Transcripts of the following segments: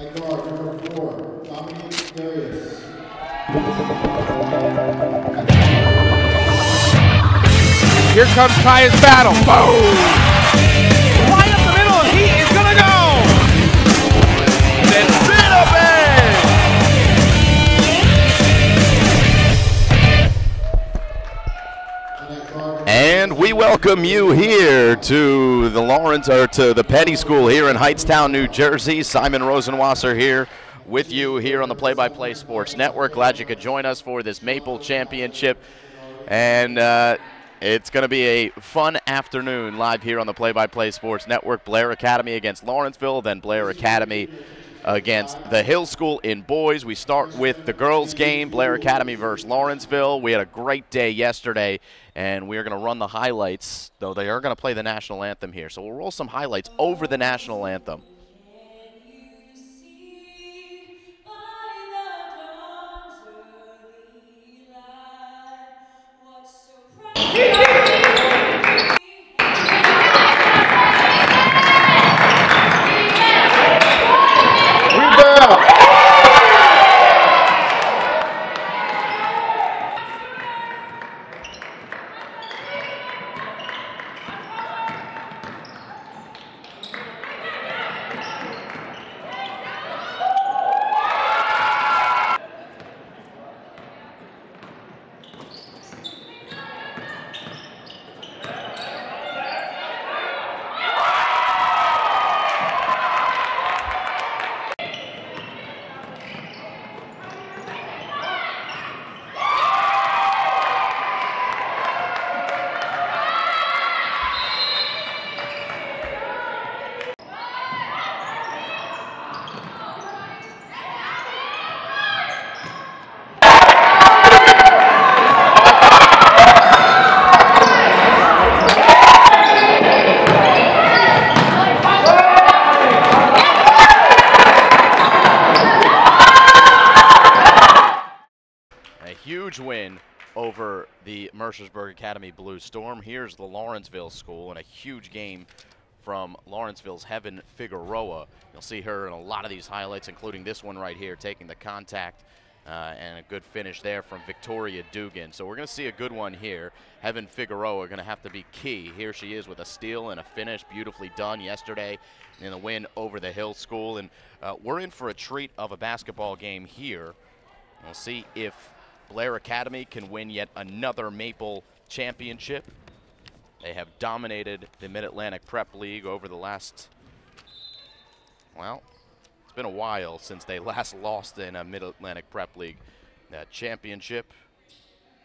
At guard, number 4, Dominique Darius. Here comes Kaya's battle. Boom! Right up the middle, and he is gonna go! Then spin up in! And we welcome you here to the Petty School here in Hightstown, New Jersey. Simon Rosenwasser here with you here on the Play-by-Play Sports Network. Glad you could join us for this MAPL Championship. And it's going to be a fun afternoon live here on the Play-by-Play Sports Network. Blair Academy against Lawrenceville, then Blair Academy against the Hill School in boys. We start with the girls game, Blair Academy versus Lawrenceville. We had a great day yesterday, and we are going to run the highlights, though they are going to play the national anthem here. So we'll roll some highlights over the national anthem. Win over the Mercersburg Academy Blue Storm. Here's the Lawrenceville school, and a huge game from Lawrenceville's Heaven Figueroa. You'll see her in a lot of these highlights, including this one right here, taking the contact and a good finish there from Victoria Dugan. So we're going to see a good one here. Heaven Figueroa going to have to be key. Here she is with a steal and a finish, beautifully done yesterday in the win over the Hill School. And we're in for a treat of a basketball game here. We'll see if Blair Academy can win yet another MAPL championship. They have dominated the Mid-Atlantic Prep League over the last, well, it's been a while since they last lost in a Mid-Atlantic Prep League championship.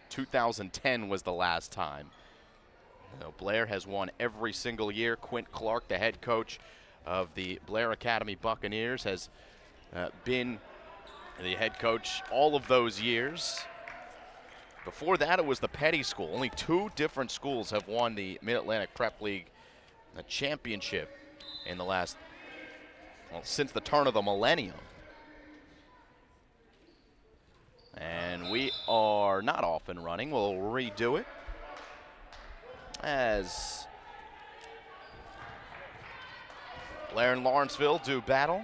2010 was the last time. Blair has won every single year. Quint Clark, the head coach of the Blair Academy Buccaneers, has been the head coach all of those years. Before that, it was the Petty School. Only 2 different schools have won the Mid-Atlantic Prep League championship in the last, well, since the turn of the millennium. And we are not off and running. We'll redo it as Blair and Lawrenceville do battle.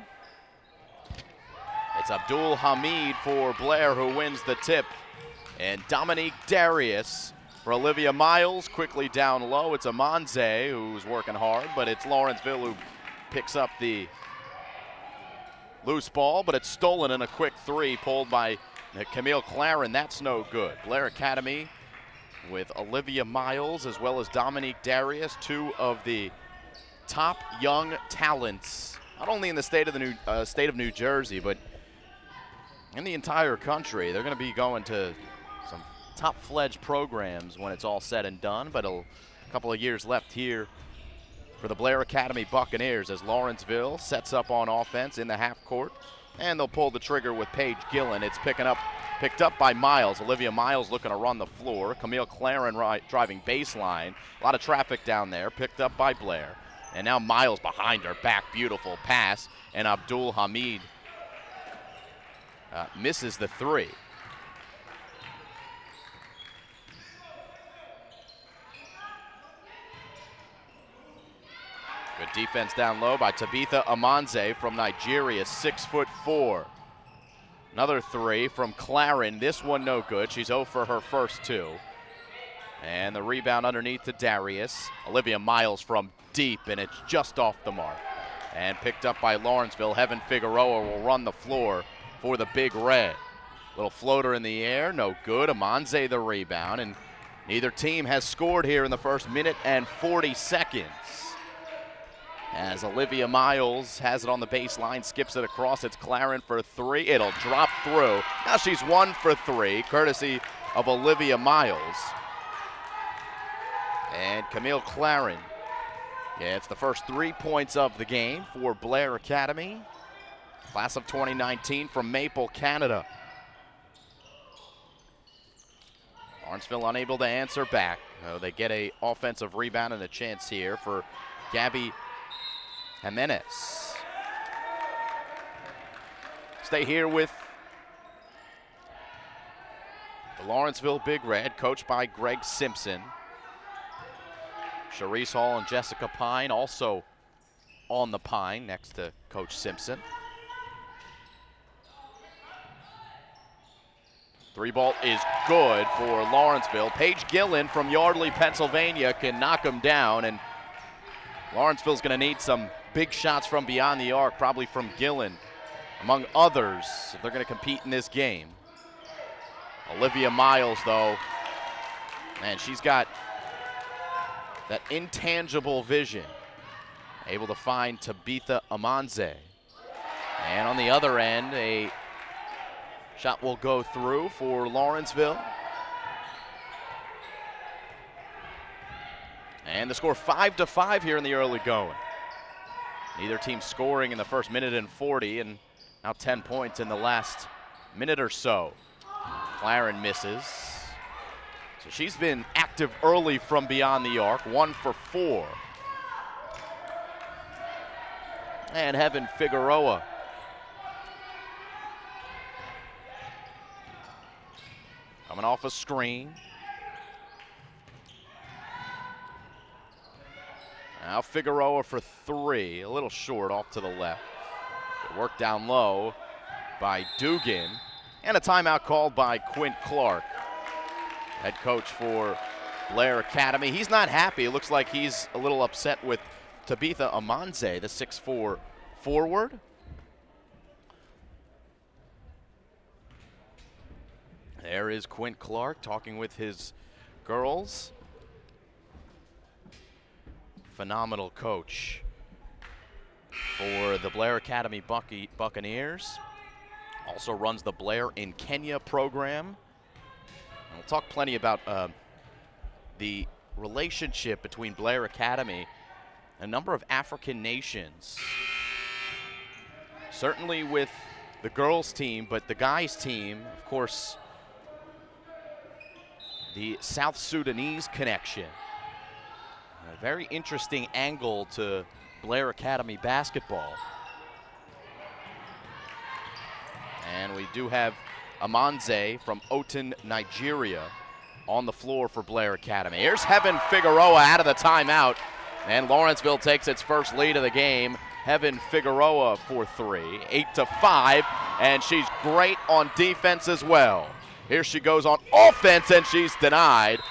It's Abdul Hamid for Blair who wins the tip. And Dominique Darius for Olivia Miles, quickly down low. It's Amanze who's working hard, but it's Lawrenceville who picks up the loose ball, but it's stolen in a quick 3 pulled by Camille Claren. That's no good. Blair Academy with Olivia Miles as well as Dominique Darius, 2 of the top young talents, not only in the state of New Jersey, but in the entire country. They're going to be going to some top-fledged programs when it's all said and done, but a couple of years left here for the Blair Academy Buccaneers as Lawrenceville sets up on offense in the half court, and they'll pull the trigger with Paige Gillen. It's picked up by Miles. Olivia Miles looking to run the floor. Camille Claren driving baseline. A lot of traffic down there, picked up by Blair. And now Miles behind her, back, beautiful pass, and Abdul Hamid misses the 3. Good defense down low by Tabitha Amanze from Nigeria, 6'4". Another three from Claren. This one no good. She's 0 for her first two. And the rebound underneath to Darius. Olivia Miles from deep, and it's just off the mark. And picked up by Lawrenceville. Heaven Figueroa will run the floor for the Big Red. Little floater in the air, no good. Amanze the rebound, and neither team has scored here in the first minute and 40 seconds. As Olivia Miles has it on the baseline, skips it across. It's Claren for three. It'll drop through. Now she's 1 for 3, courtesy of Olivia Miles. And Camille Claren gets the first 3 points of the game for Blair Academy. Class of 2019 from Maple, Canada. Lawrenceville unable to answer back. They get an offensive rebound and a chance here for Gabby Jimenez. Stay here with the Lawrenceville Big Red, coached by Greg Simpson. Charisse Hall and Jessica Pine also on the Pine next to Coach Simpson. Three ball is good for Lawrenceville. Paige Gillen from Yardley, Pennsylvania can knock him down, and Lawrenceville's going to need some big shots from beyond the arc, probably from Gillen, among others, if they're going to compete in this game. Olivia Miles, though, man, she's got that intangible vision, able to find Tabitha Amanze. And on the other end, a shot will go through for Lawrenceville. And the score 5-5 here in the early going. Neither team scoring in the first minute and 40, and now 10 points in the last minute or so. Claren misses. So she's been active early from beyond the arc, 1 for 4. And Heaven Figueroa coming off a screen. Now Figueroa for 3, a little short off to the left. Good work down low by Dugan. And a timeout called by Quint Clark, head coach for Blair Academy. He's not happy. It looks like he's a little upset with Tabitha Amanze, the 6'4" forward. There is Quint Clark talking with his girls. Phenomenal coach for the Blair Academy Buccaneers. Also runs the Blair in Kenya program. And we'll talk plenty about the relationship between Blair Academy and a number of African nations. Certainly with the girls team, but the guys team, of course, the South Sudanese connection. A very interesting angle to Blair Academy basketball. And we do have Amanze from Oton, Nigeria on the floor for Blair Academy. Here's Heaven Figueroa out of the timeout, and Lawrenceville takes its first lead of the game. Heaven Figueroa for 3, 8-5, and she's great on defense as well. Here she goes on offense, and she's denied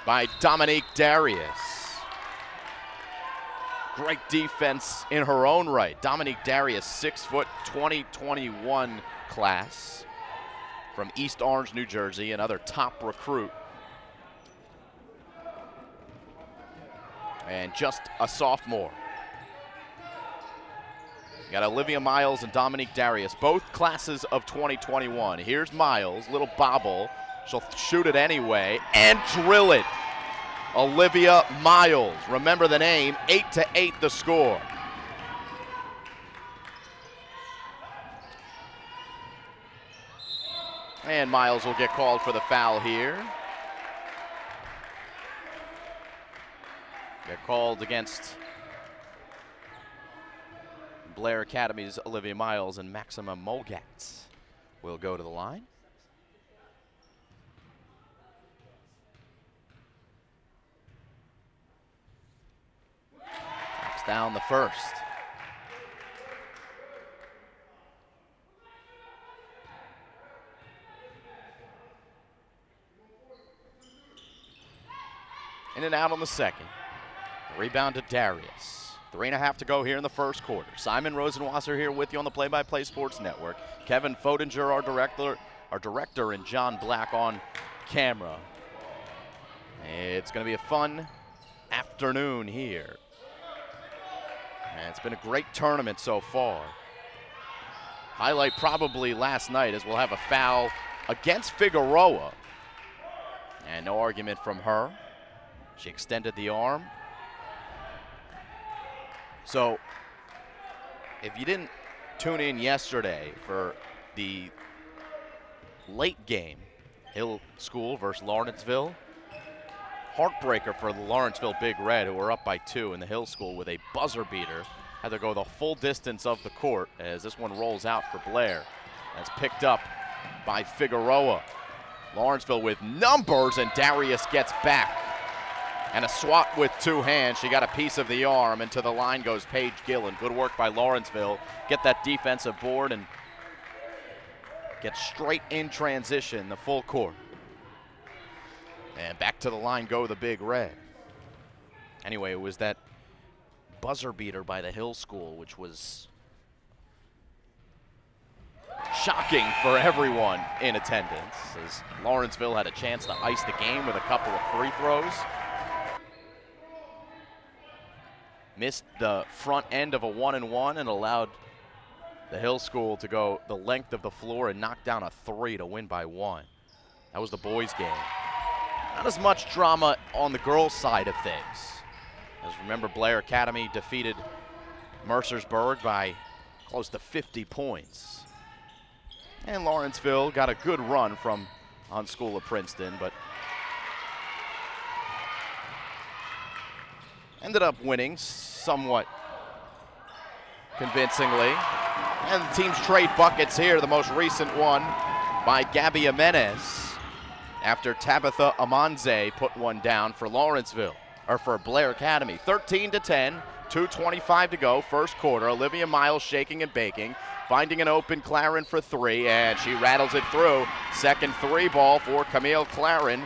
by Dominique Darius. Great defense in her own right. Dominique Darius, 6 foot, 2021 class from East Orange, New Jersey, another top recruit. And just a sophomore. You got Olivia Miles and Dominique Darius, both classes of 2021. Here's Miles, little bobble. She'll shoot it anyway and drill it. Olivia Miles, remember the name, 8-8 the score. And Miles will get called for the foul here. Get called against Blair Academy's Olivia Miles, and Maxima Molgatz will go to the line. down the first. In and out on the second. Rebound to Darius. 3.5 to go here in the first quarter. Simon Rosenwasser here with you on the Play-by-Play Sports Network. Kevin Fodinger, our director, and John Black on camera. It's going to be a fun afternoon here. And it's been a great tournament so far. Highlight probably last night as we'll have a foul against Figueroa. And no argument from her. She extended the arm. So, if you didn't tune in yesterday for the late game, Hill School versus Lawrenceville, heartbreaker for the Lawrenceville Big Red, who were up by 2 in the Hill School with a buzzer beater. Had to go the full distance of the court as this one rolls out for Blair. That's picked up by Figueroa. Lawrenceville with numbers, and Darius gets back. And a swat with 2 hands. She got a piece of the arm, and to the line goes Paige Gillen. Good work by Lawrenceville. Get that defensive board and get straight in transition, the full court. And back to the line go the Big Red. Anyway, it was that buzzer beater by the Hill School, which was shocking for everyone in attendance, as Lawrenceville had a chance to ice the game with a couple of free throws. Missed the front end of a 1-and-1 and allowed the Hill School to go the length of the floor and knock down a 3 to win by 1. That was the boys' game. Not as much drama on the girls' side of things. As remember, Blair Academy defeated Mercersburg by close to 50 points. And Lawrenceville got a good run from on School of Princeton, but ended up winning somewhat convincingly. And the teams trade buckets here, the most recent one by Gabby Jimenez after Tabitha Amanze put one down for Lawrenceville, or for Blair Academy. 13-10, 2:25 to go, first quarter. Olivia Miles shaking and baking, finding an open Claren for 3, and she rattles it through. Second 3 ball for Camille Claren,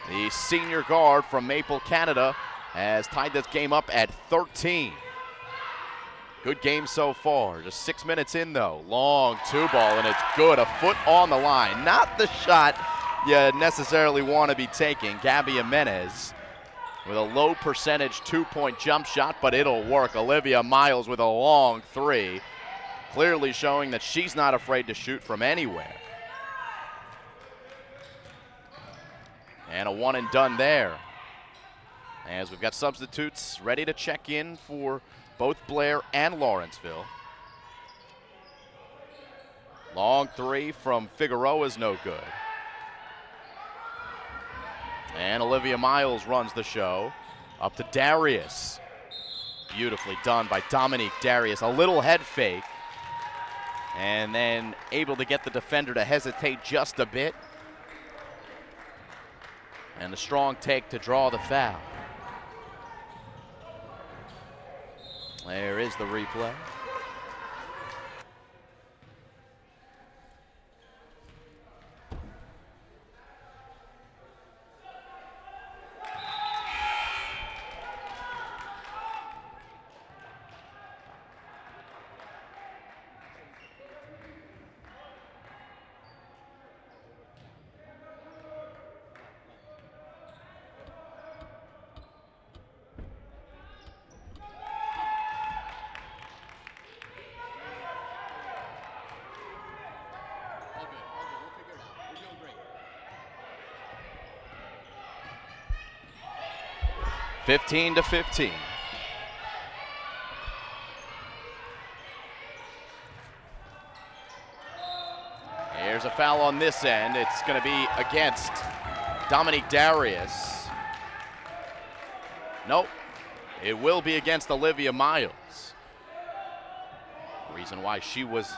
the senior guard from Maple, Canada, has tied this game up at 13. Good game so far. Just 6 minutes in, though. Long 2 ball, and it's good. A foot on the line. Not the shot you necessarily want to be taking. Gabby Jimenez with a low percentage 2-point jump shot, but it'll work. Olivia Miles with a long 3. Clearly showing that she's not afraid to shoot from anywhere. And a 1-and-done there. As we've got substitutes ready to check in for both Blair and Lawrenceville. Long 3 from Figueroa is no good. And Olivia Miles runs the show. Up to Darius. Beautifully done by Dominique Darius. A little head fake. And then able to get the defender to hesitate just a bit. And a strong take to draw the foul. There is the replay. All good. We'll figure it out. We're doing great. 15-15. There's a foul on this end. It's going to be against Dominique Darius. Nope. It will be against Olivia Miles. Reason why she was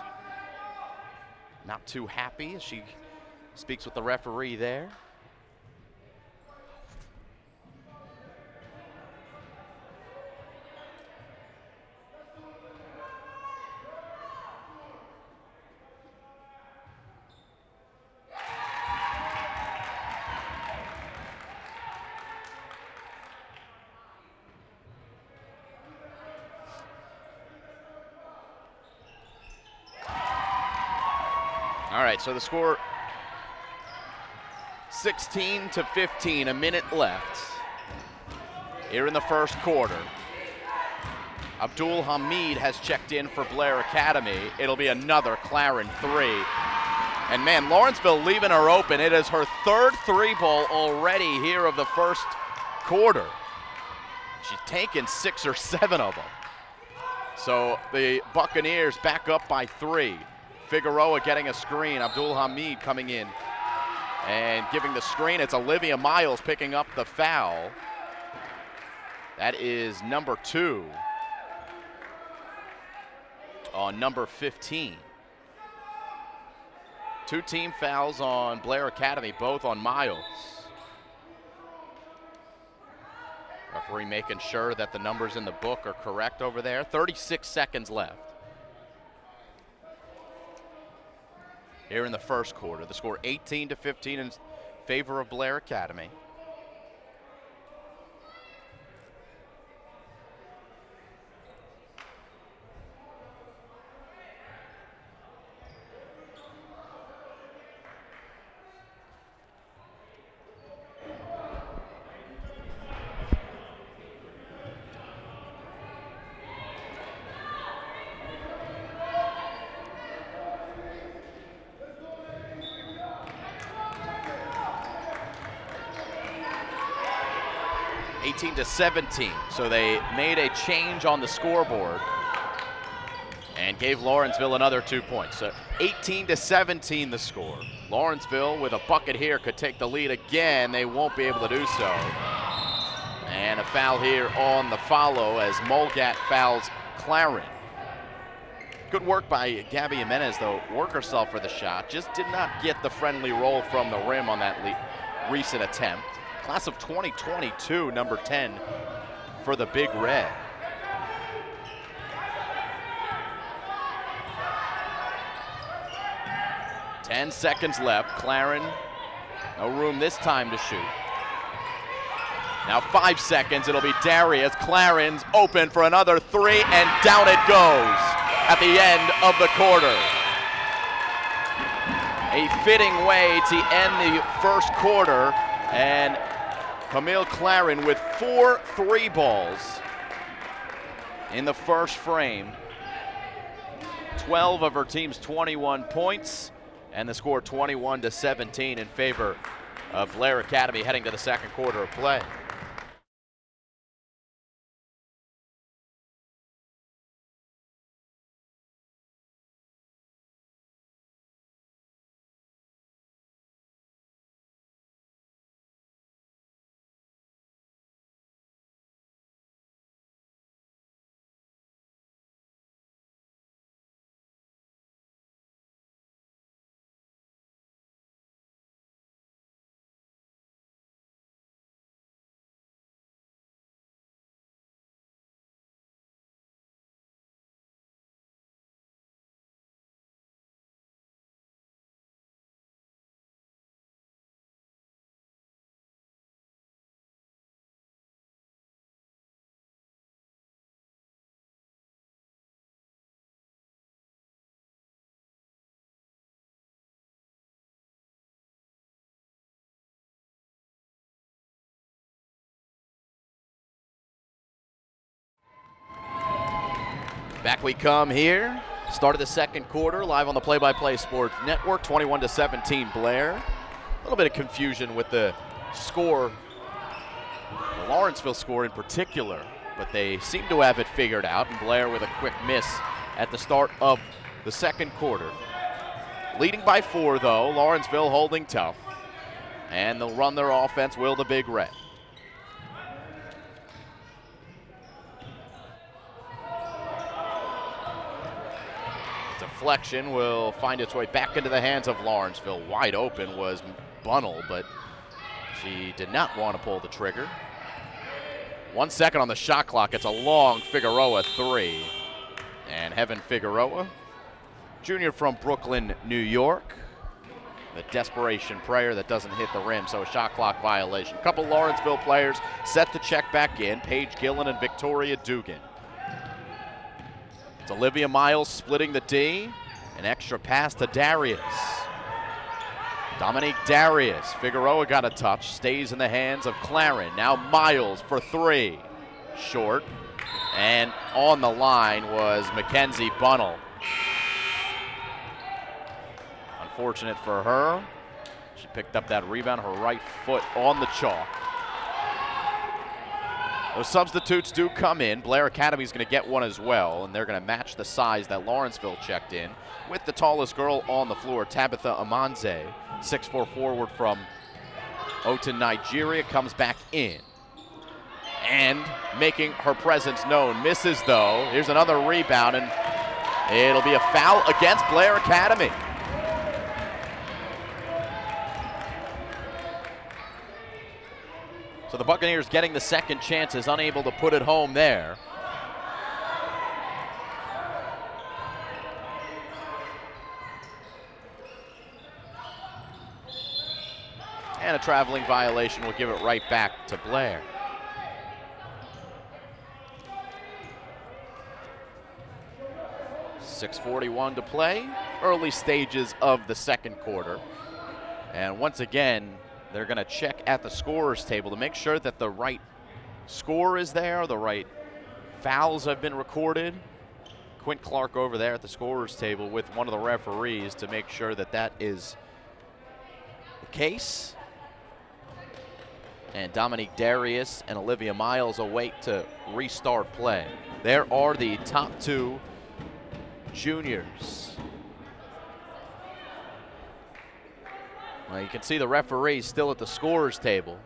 not too happy as she speaks with the referee there. All right, so the score 16-15, a minute left here in the first quarter. Abdul Hamid has checked in for Blair Academy. It'll be another Claren three. And man, Lawrenceville leaving her open. It is her third three ball already here of the first quarter. She's taken 6 or 7 of them. So the Buccaneers back up by 3. Figueroa getting a screen. Abdul Hamid coming in and giving the screen. It's Olivia Miles picking up the foul. That is number 2 on number 15. 2 team fouls on Blair Academy, both on Miles. Referee making sure that the numbers in the book are correct over there. 36 seconds left here in the first quarter. The score 18-15 in favor of Blair Academy. To 17, so they made a change on the scoreboard and gave Lawrenceville another 2 points. So 18-17 the score. Lawrenceville with a bucket here could take the lead again. They won't be able to do so. And a foul here on the follow as Mulgat fouls Claren. Good work by Gabby Jimenez, though. Work herself for the shot. Just did not get the friendly roll from the rim on that recent attempt. Class of 2022, number 10 for the Big Red. Ten seconds left. Claren, no room this time to shoot. Now 5 seconds, it'll be Darius. Claren's open for another 3, and down it goes at the end of the quarter. A fitting way to end the first quarter, and Camille Claren with 4 3 balls in the first frame. 12 of her team's 21 points, and the score 21-17 in favor of Blair Academy heading to the second quarter of play. Back we come here. Start of the second quarter, live on the Play-by-Play Sports Network, 21-17 Blair. A little bit of confusion with the score, the Lawrenceville score in particular, but they seem to have it figured out, and Blair with a quick miss at the start of the second quarter. Leading by 4, though, Lawrenceville holding tough, and they'll run their offense, will the Big Red. Deflection will find its way back into the hands of Lawrenceville. Wide open was Bunnell, but she did not want to pull the trigger. 1 second on the shot clock. It's a long Figueroa 3. And Heaven Figueroa, junior from Brooklyn, New York. The desperation prayer that doesn't hit the rim, so a shot clock violation. A couple Lawrenceville players set to check back in. Paige Gillen and Victoria Dugan. It's Olivia Miles splitting the D. An extra pass to Darius. Dominique Darius. Figueroa got a touch, stays in the hands of Claren. Now Miles for three. Short. And on the line was Mackenzie Bunnell. Unfortunate for her. She picked up that rebound, her right foot on the chalk. Those substitutes do come in. Blair Academy is going to get one as well, and they're going to match the size that Lawrenceville checked in with the tallest girl on the floor, Tabitha Amanze, 6'4" forward from Oton, Nigeria, comes back in. And making her presence known. Misses, though. Here's another rebound, and it'll be a foul against Blair Academy. So the Buccaneers getting the second chances, unable to put it home there. And a traveling violation will give it right back to Blair. .641 to play, early stages of the second quarter. And once again, they're going to check at the scorer's table to make sure that the right score is there, the right fouls have been recorded. Quint Clark over there at the scorer's table with one of the referees to make sure that that is the case. And Dominique Darius and Olivia Miles await to restart play. There are the top two juniors. Well, you can see the referee still at the scorer's table.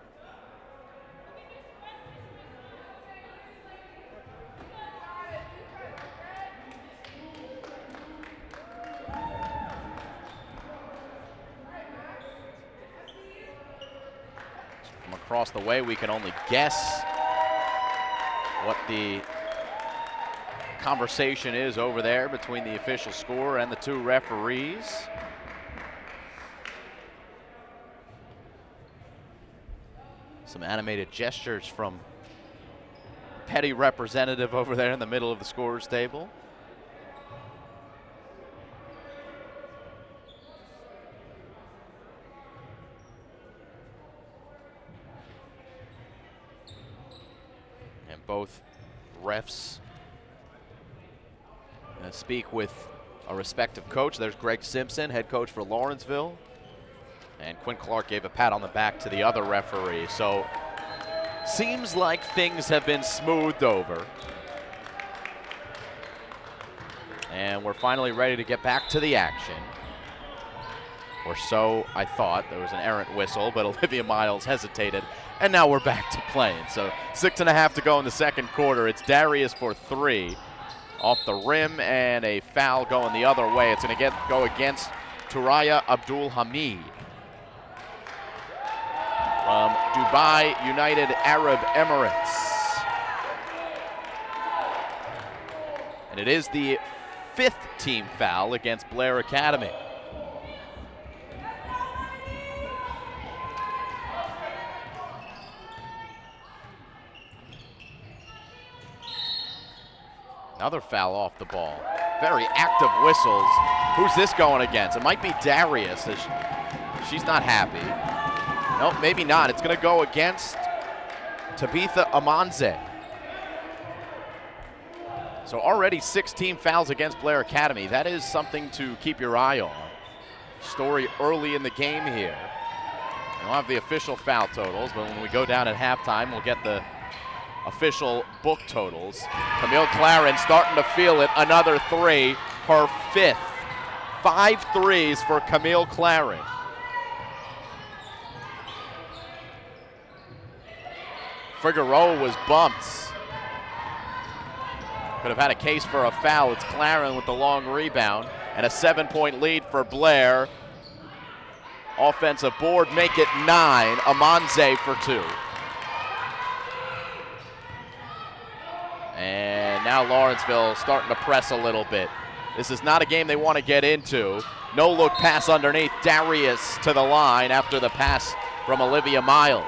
From across the way, we can only guess what the conversation is over there between the official scorer and the two referees. Some animated gestures from petty representative over there in the middle of the scorer's table. And both refs speak with a respective coach. There's Greg Simpson, head coach for Lawrenceville. And Quinn Clark gave a pat on the back to the other referee. So seems like things have been smoothed over. And we're finally ready to get back to the action. Or so I thought. There was an errant whistle, but Olivia Miles hesitated. And now we're back to playing. So 6.5 to go in the second quarter. It's Darius for three. Off the rim, and a foul going the other way. It's going to go against Turaya Abdul Hamid from Dubai United Arab Emirates. And it is the 5th team foul against Blair Academy. Another foul off the ball. Very active whistles. Who's this going against? It might be Darius. She's not happy. Nope, maybe not. It's going to go against Tabitha Amanze. So already 16 fouls against Blair Academy. That is something to keep your eye on. Story early in the game here. We'll have the official foul totals, but when we go down at halftime, we'll get the official book totals. Camille Claren starting to feel it. Another three, her 5th. 5 threes for Camille Claren. Figueroa was bumped. Could have had a case for a foul. It's Claren with the long rebound. And a 7-point lead for Blair. Offensive board, make it 9. Amanze for 2. And now Lawrenceville starting to press a little bit. This is not a game they want to get into. No look pass underneath. Darius to the line after the pass from Olivia Miles.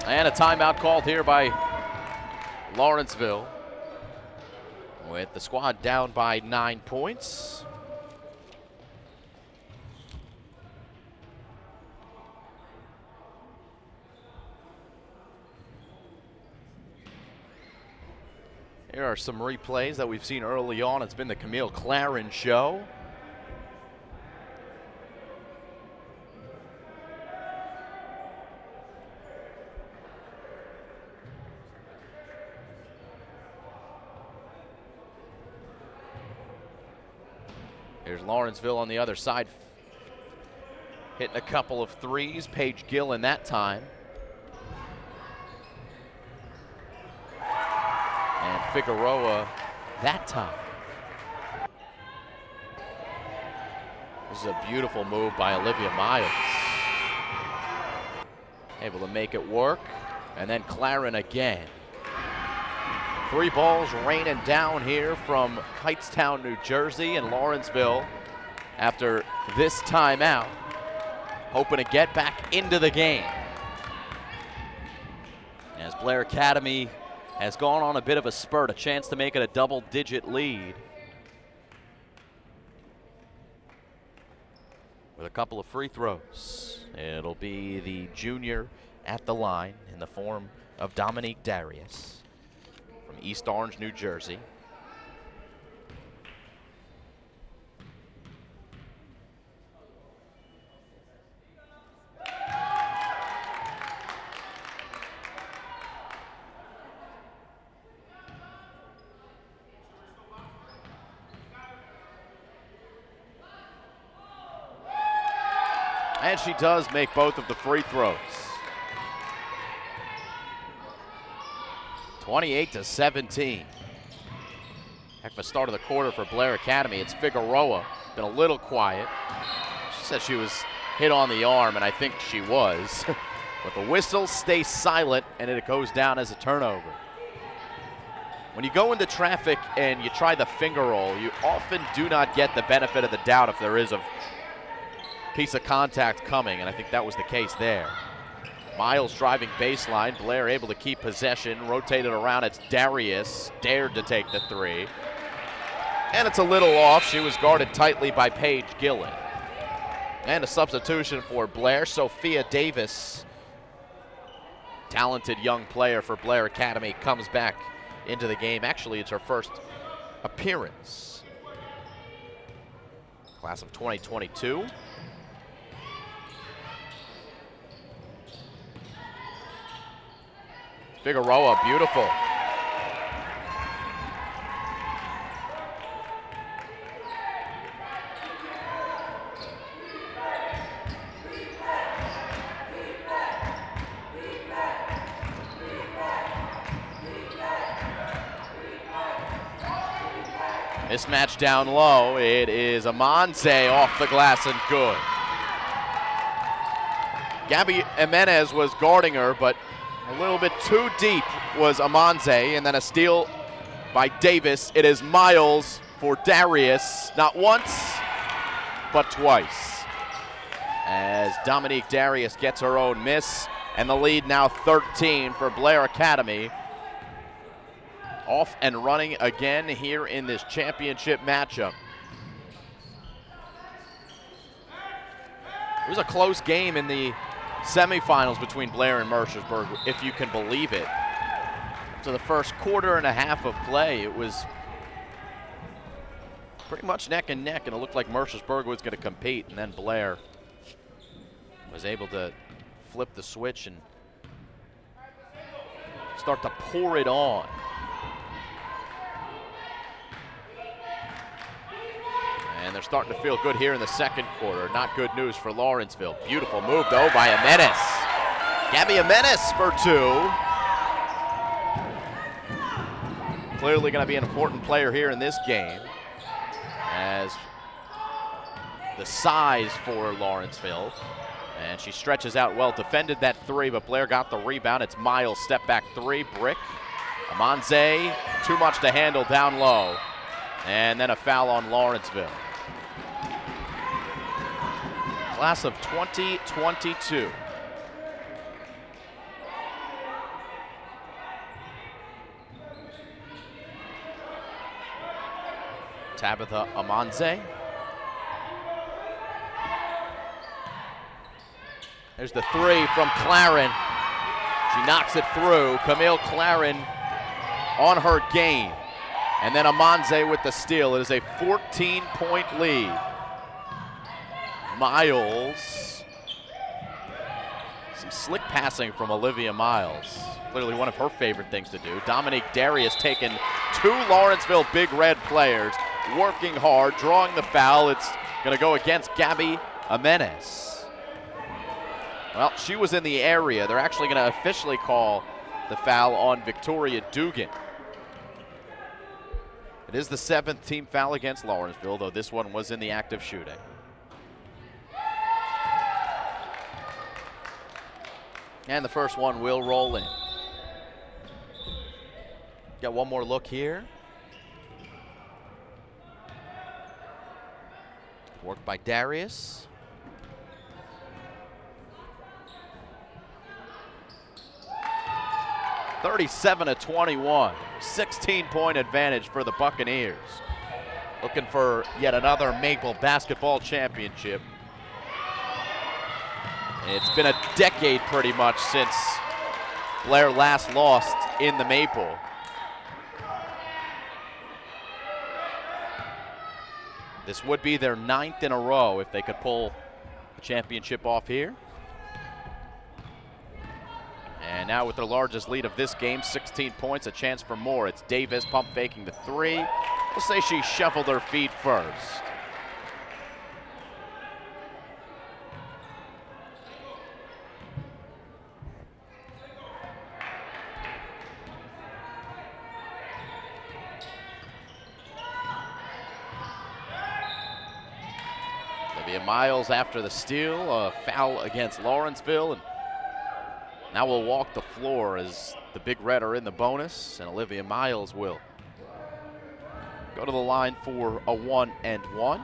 And a timeout called here by Lawrenceville with the squad down by 9 points. Here are some replays that we've seen early on. It's been the Camille Claren show. Here's Lawrenceville on the other side, hitting a couple of threes. Paige Gillen that time. And Figueroa that time. This is a beautiful move by Olivia Miles. Able to make it work. And then Claren again. 3 balls raining down here from Hightstown, New Jersey, and Lawrenceville after this timeout, hoping to get back into the game. As Blair Academy has gone on a bit of a spurt, a chance to make it a double-digit lead. With a couple of free throws. It'll be the junior at the line in the form of Dominique Darius from East Orange, New Jersey. And she does make both of the free throws. 28-17. Heck of a start of the quarter for Blair Academy. It's Figueroa, been a little quiet. She said she was hit on the arm, and I think she was. But the whistle stays silent, and it goes down as a turnover. When you go into traffic and you try the finger roll, you often do not get the benefit of the doubt if there is a piece of contact coming, and I think that was the case there. Miles driving baseline. Blair able to keep possession. Rotated around. It's Darius. Dared to take the 3. And it's a little off. She was guarded tightly by Paige Gillen. And a substitution for Blair. Sophia Davis, talented young player for Blair Academy, comes back into the game. Actually, it's her first appearance. Class of 2022. Figueroa, beautiful. Mismatch down low. It is Amanze off the glass and good. Gabby Jimenez was guarding her, but a little bit too deep was Amanze, and then a steal by Davis. It is Miles for Darius, not once, but twice. As Dominique Darius gets her own miss, and the lead now 13 for Blair Academy. Off and running again here in this championship matchup. It was a close game in the semifinals between Blair and Mercersburg, if you can believe it. So the first quarter and a half of play, it was pretty much neck and neck, and it looked like Mercersburg was going to compete, and then Blair was able to flip the switch and start to pour it on. And they're starting to feel good here in the second quarter. Not good news for Lawrenceville. Beautiful move, though, by Jimenez. Gabby Jimenez for 2. Clearly going to be an important player here in this game, as the size for Lawrenceville. And she stretches out well. Defended that 3, but Blair got the rebound. It's Miles, step back 3, brick. Amanze, too much to handle down low. And then a foul on Lawrenceville. Class of 2022. Tabitha Amanze. There's the three from Claren. She knocks it through. Camille Claren on her game. And then Amanze with the steal. It is a 14-point lead. Miles. Some slick passing from Olivia Miles. Clearly one of her favorite things to do. Dominique Darius taking two Lawrenceville Big Red players, working hard, drawing the foul. It's going to go against Gabby Jimenez. Well, she was in the area. They're actually going to officially call the foul on Victoria Dugan. It is the 7th team foul against Lawrenceville, though this one was in the act of shooting. And the first one will roll in. Got one more look here. Worked by Darius. (37-21), 16-point advantage for the Buccaneers. Looking for yet another MAPL Basketball Championship. It's been a decade pretty much since Blair last lost in the MAPL. This would be their 9th in a row if they could pull the championship off here. And now with their largest lead of this game, 16 points, a chance for more. It's Davis pump faking the three. We'll say she shuffled her feet first. Miles after the steal, a foul against Lawrenceville, and now we'll walk the floor as the Big Red are in the bonus, and Olivia Miles will go to the line for a 1-and-1.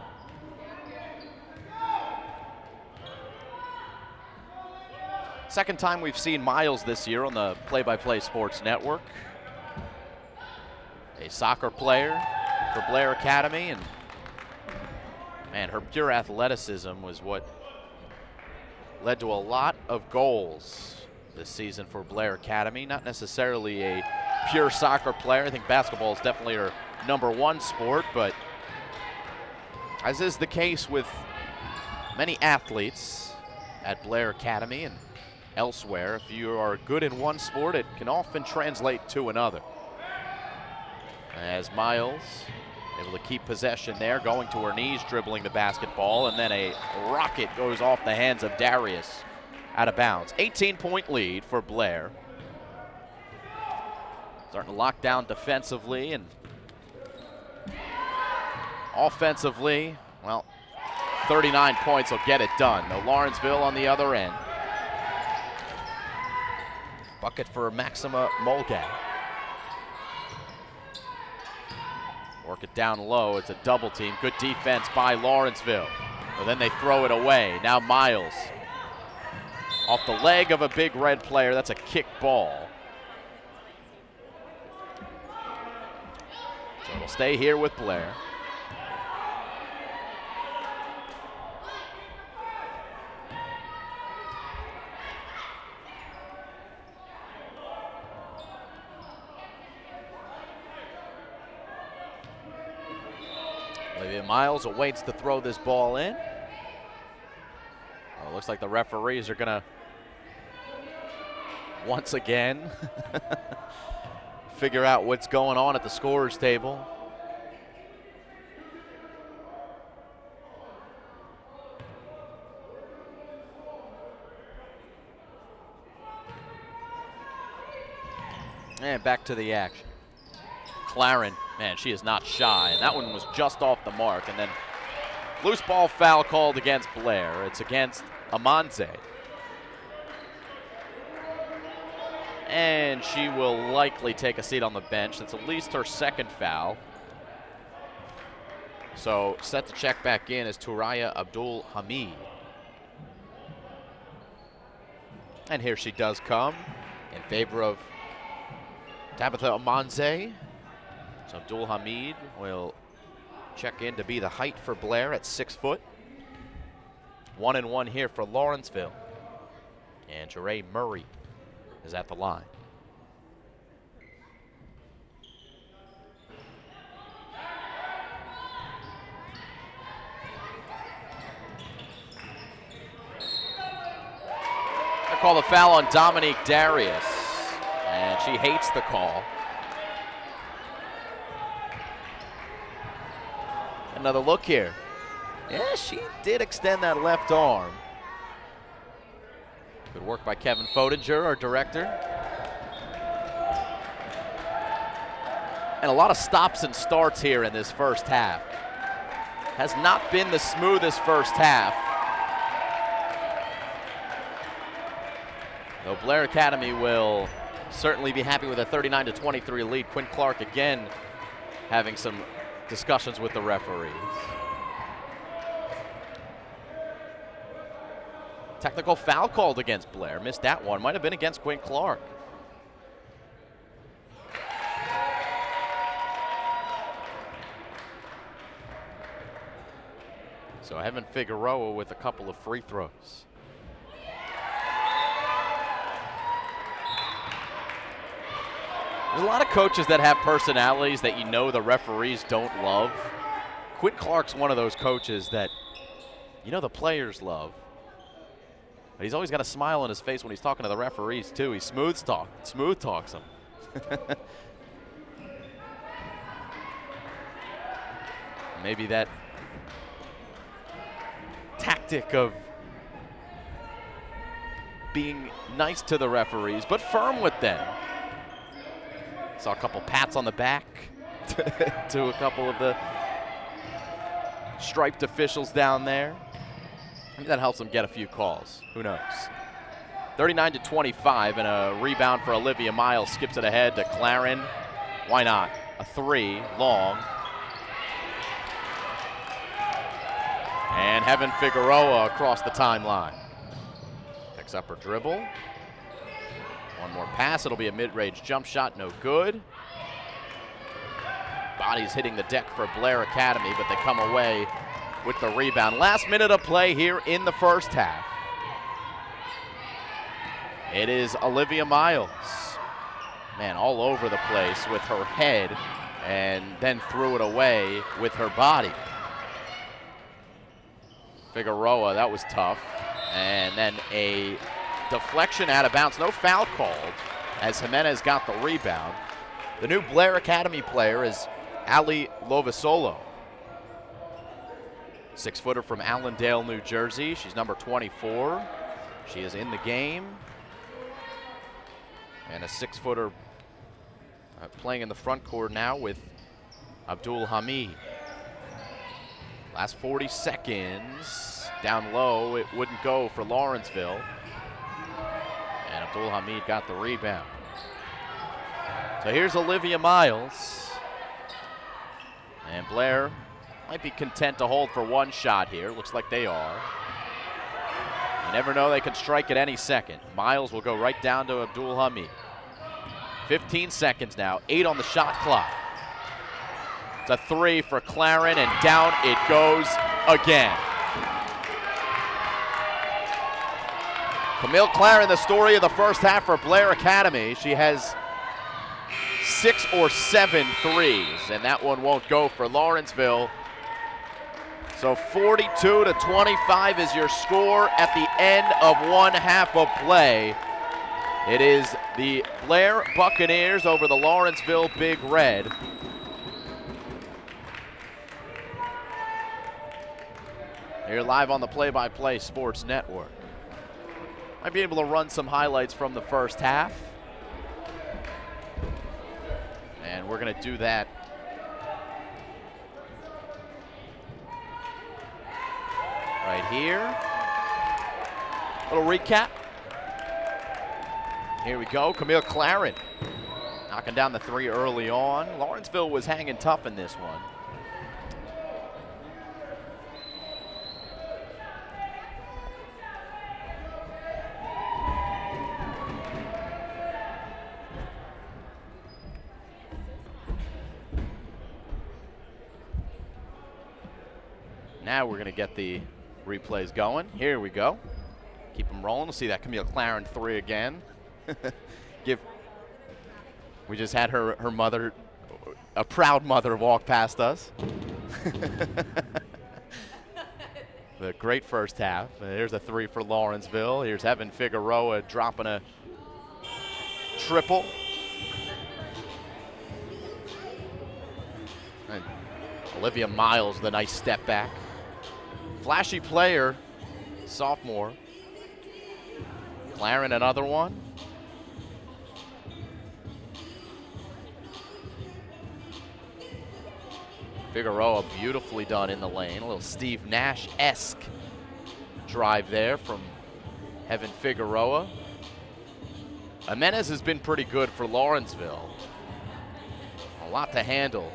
Second time we've seen Miles this year on the Play-by-Play Sports Network. A soccer player for Blair Academy, and man, her pure athleticism was what led to a lot of goals this season for Blair Academy. Not necessarily a pure soccer player. I think basketball is definitely her #1 sport, but as is the case with many athletes at Blair Academy and elsewhere, if you are good in one sport, it can often translate to another. As Miles able to keep possession there, going to her knees, dribbling the basketball, and then a rocket goes off the hands of Darius out of bounds. 18-point lead for Blair. Starting to lock down defensively, and offensively, well, 39 points will get it done. No Lawrenceville on the other end. Bucket for Maxima Molgat. Work it down low. It's a double team. Good defense by Lawrenceville. But then they throw it away. Now Miles. Off the leg of a Big Red player. That's a kick ball. So it'll stay here with Blair. Olivia Miles awaits to throw this ball in. Well, it looks like the referees are gonna once again figure out what's going on at the scorer's table. And back to the action. Claren, man, she is not shy, and that one was just off the mark. And then loose ball foul called against Blair. It's against Amanze. And she will likely take a seat on the bench. That's at least her second foul. So set to check back in is Turaya Abdul Hamid. And here she does come in favor of Tabitha Amanze. So Abdul Hamid will check in to be the height for Blair at 6 foot. 1-1 here for Lawrenceville. And Jeray Murray is at the line. I call the foul on Dominique Darius, and she hates the call. Another look here. Yeah, she did extend that left arm. Good work by Kevin Fodinger, our director. And a lot of stops and starts here in this first half. Has not been the smoothest first half. Though Blair Academy will certainly be happy with a 39-23 lead. Quinn Clark again having some discussions with the referees. Technical foul called against Blair. Missed that one. Might have been against Quinn Clark. So Evan Figueroa with a couple of free throws. There's a lot of coaches that have personalities that you know the referees don't love. Quinn Clark's one of those coaches that you know the players love. But he's always got a smile on his face when he's talking to the referees too. He smooth talks them. Maybe that tactic of being nice to the referees, but firm with them. Saw a couple pats on the back to a couple of the striped officials down there. Maybe that helps them get a few calls. Who knows? 39-25, and a rebound for Olivia Miles. Skips it ahead to Claren. Why not? A three, long. And Evan Figueroa across the timeline. Picks up her dribble. One more pass. It'll be a mid-range jump shot. No good. Bodies hitting the deck for Blair Academy, but they come away with the rebound. Last minute of play here in the first half. It is Olivia Miles. Man, all over the place with her head, and then threw it away with her body. Figueroa, that was tough. And then a deflection out of bounds. No foul called as Jimenez got the rebound. The new Blair Academy player is Ali Lovisolo. 6-footer from Allendale, New Jersey. She's number 24. She is in the game. And a 6-footer playing in the front court now with Abdul Hamid. Last 40 seconds. Down low, it wouldn't go for Lawrenceville. And Abdul Hamid got the rebound. So here's Olivia Miles. And Blair might be content to hold for one shot here. Looks like they are. You never know, they can strike at any second. Miles will go right down to Abdul Hamid. 15 seconds now, 8 on the shot clock. It's a three for Claren, and down it goes again. Camille Claren, the story of the first half for Blair Academy. She has 6 or 7 threes, and that one won't go for Lawrenceville. So 42-25 is your score at the end of one half of play. It is the Blair Buccaneers over the Lawrenceville Big Red. Here live on the Play-by-Play Sports Network. Might be able to run some highlights from the first half. And we're going to do that right here. Little recap. Here we go. Camille Claren knocking down the three early on. Lawrenceville was hanging tough in this one. Now we're going to get the replays going. Here we go. Keep them rolling. We'll see that Camille Claren 3 again. We just had her mother, a proud mother, walk past us. The great first half. Here's a 3 for Lawrenceville. Here's Evan Figueroa dropping a triple. And Olivia Miles, the nice step back. Flashy player, sophomore. Claren, another one. Figueroa beautifully done in the lane. A little Steve Nash-esque drive there from Evan Figueroa. Jimenez has been pretty good for Lawrenceville. A lot to handle.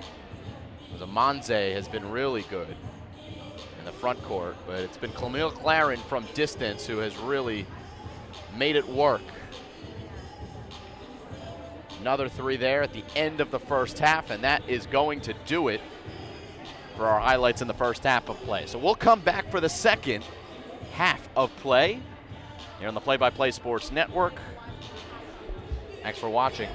Amanze has been really good in the front court, but it's been Camille Claren from distance who has really made it work. Another 3 there at the end of the first half, and that is going to do it for our highlights in the first half of play. So we'll come back for the second half of play here on the Play-by-Play Sports Network. Thanks for watching.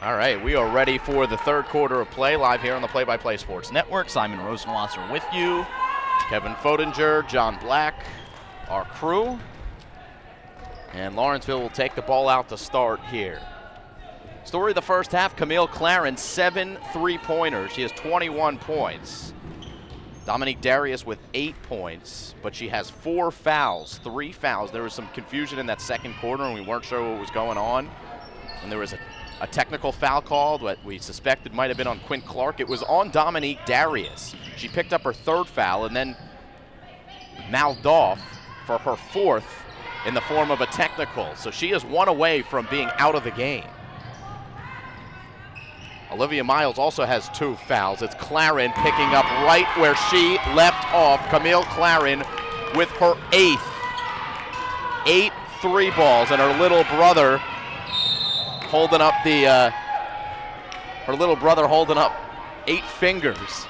All right, we are ready for the third quarter of play, live here on the Play-by-Play Sports Network. Simon Rosenwasser with you, Kevin Fodinger, John Black, our crew. And Lawrenceville will take the ball out to start here. Story of the first half, Camille Claren, 7 3-pointers. She has 21 points. Dominique Darius with 8 points, but she has 4 fouls, 3 fouls. There was some confusion in that second quarter, and we weren't sure what was going on. And there was a technical foul called, what we suspected might have been on Quinn Clark. It was on Dominique Darius. She picked up her 3rd foul and then mouthed off for her 4th in the form of a technical. So she is 1 away from being out of the game. Olivia Miles also has 2 fouls. It's Claren picking up right where she left off. Camille Claren with her 8th. 8 3 balls, and her little brother holding up holding up 8 fingers.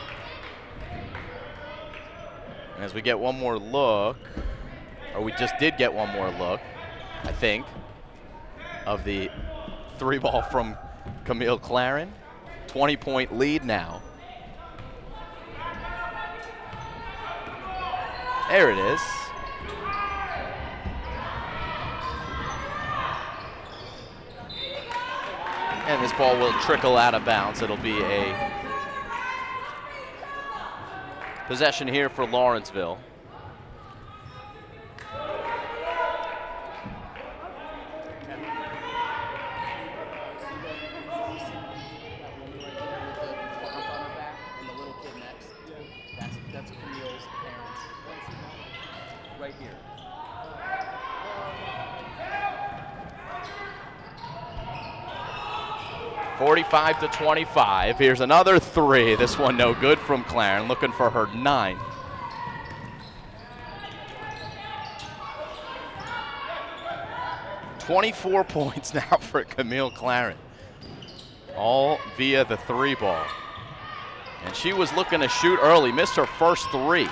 And as we get one more look, or we just did get one more look, I think, of the 3 ball from Camille Claren. 20-point lead now. There it is. And this ball will trickle out of bounds. It'll be a possession here for Lawrenceville. That's Camille's parents. Right here. (45-25). Here's another 3. This one no good from Claren, looking for her 9th. (24 points now for Camille Claren, all via the 3 ball. And she was looking to shoot early, missed her first 3.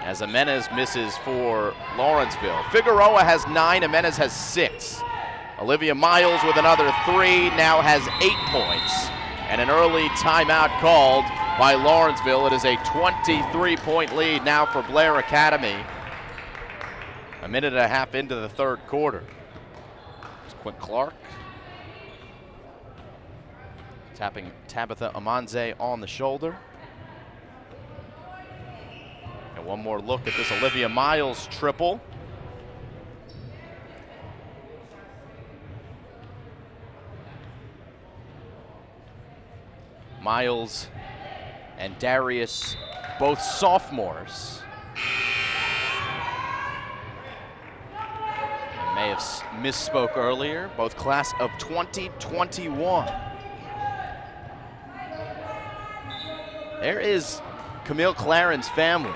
As Jimenez misses for Lawrenceville. Figueroa has 9, Jimenez has 6. Olivia Miles with another 3, now has 8 points. And an early timeout called by Lawrenceville. It is a 23-point lead now for Blair Academy. A minute and a half into the third quarter. It's Quinn Clark. Tapping Tabitha Amanze on the shoulder. And one more look at this Olivia Miles triple. Miles and Darius, both sophomores. I may have misspoke earlier, both class of 2021. There is Camille Claren's family.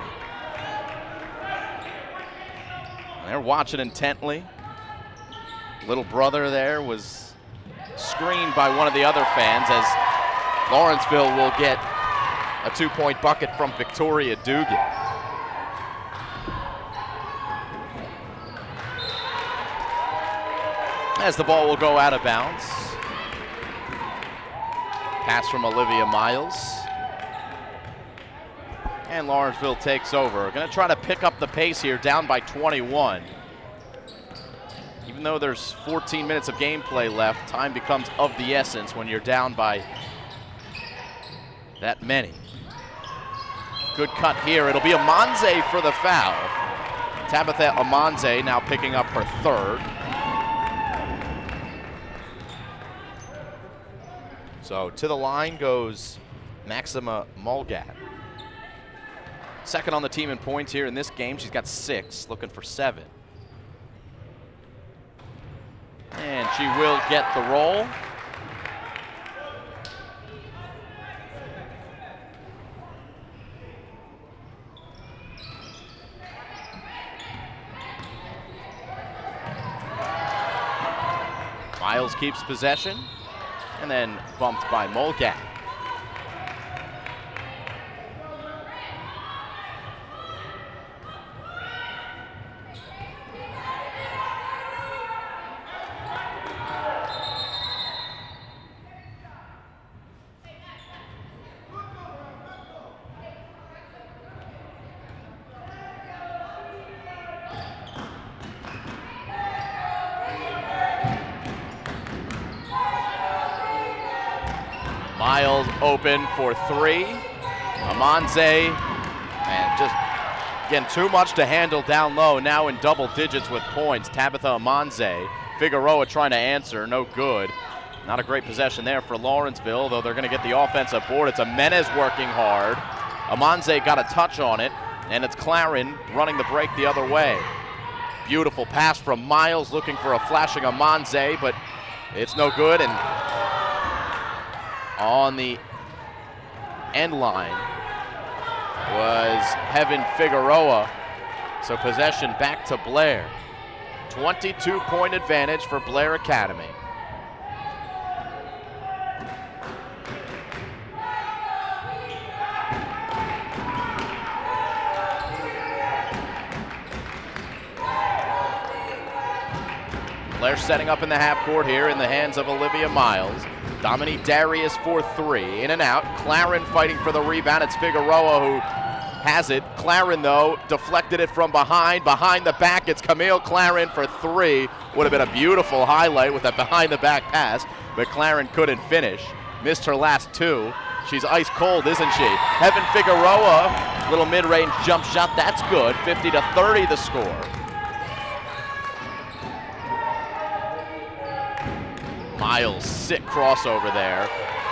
They're watching intently. Little brother there was screened by one of the other fans as Lawrenceville will get a 2-point bucket from Victoria Dugan. As the ball will go out of bounds. Pass from Olivia Miles. And Lawrenceville takes over. Going to try to pick up the pace here, down by 21. Even though there's 14 minutes of gameplay left, time becomes of the essence when you're down by that many. Good cut here. It'll be Amanze for the foul. Tabitha Amanze now picking up her 3rd. So to the line goes Maxima Mulgat. Second on the team in points here in this game. She's got 6, looking for 7. And she will get the roll. Miles keeps possession and then bumped by Mulgat. Miles open for three. Amanze, and just, again, too much to handle down low. Now in double digits with points. Tabitha Amanze. Figueroa trying to answer, no good. Not a great possession there for Lawrenceville, though they're going to get the offensive board. It's Jimenez working hard. Amanze got a touch on it, and it's Claren running the break the other way. Beautiful pass from Miles, looking for a flashing Amanze, but it's no good. And on the end line was Heaven Figueroa. So possession back to Blair. 22-point advantage for Blair Academy. Blair setting up in the half court here in the hands of Olivia Miles. Dominique Darius for three, in and out. Claren fighting for the rebound. It's Figueroa who has it. Claren, though, deflected it from behind. Behind the back, it's Camille Claren for three. Would have been a beautiful highlight with a behind-the-back pass, but Claren couldn't finish. Missed her last two. She's ice cold, isn't she? Heaven Figueroa, little mid-range jump shot. That's good. 50-30 the score. Miles, sick crossover there.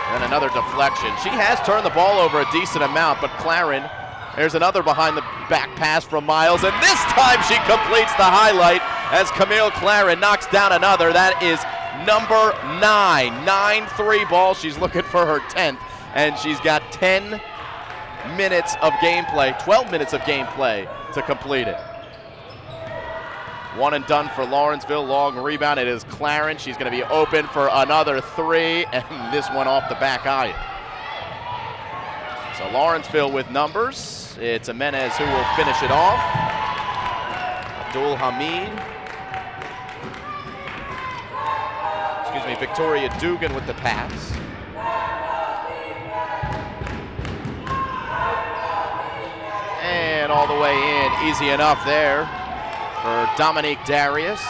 And then another deflection. She has turned the ball over a decent amount, but Claren, there's another behind the back pass from Miles, and this time she completes the highlight as Camille Claren knocks down another. That is number 9. 9 3 balls. She's looking for her 10th, and she's got 10 minutes of gameplay, 12 minutes of gameplay to complete it. One and done for Lawrenceville. Long rebound. It is Claren. She's going to be open for another three, and this one off the back iron. So Lawrenceville with numbers. It's Jimenez who will finish it off. Abdul Hamid. Excuse me, Victoria Dugan with the pass. And all the way in, easy enough there for Dominique Darius.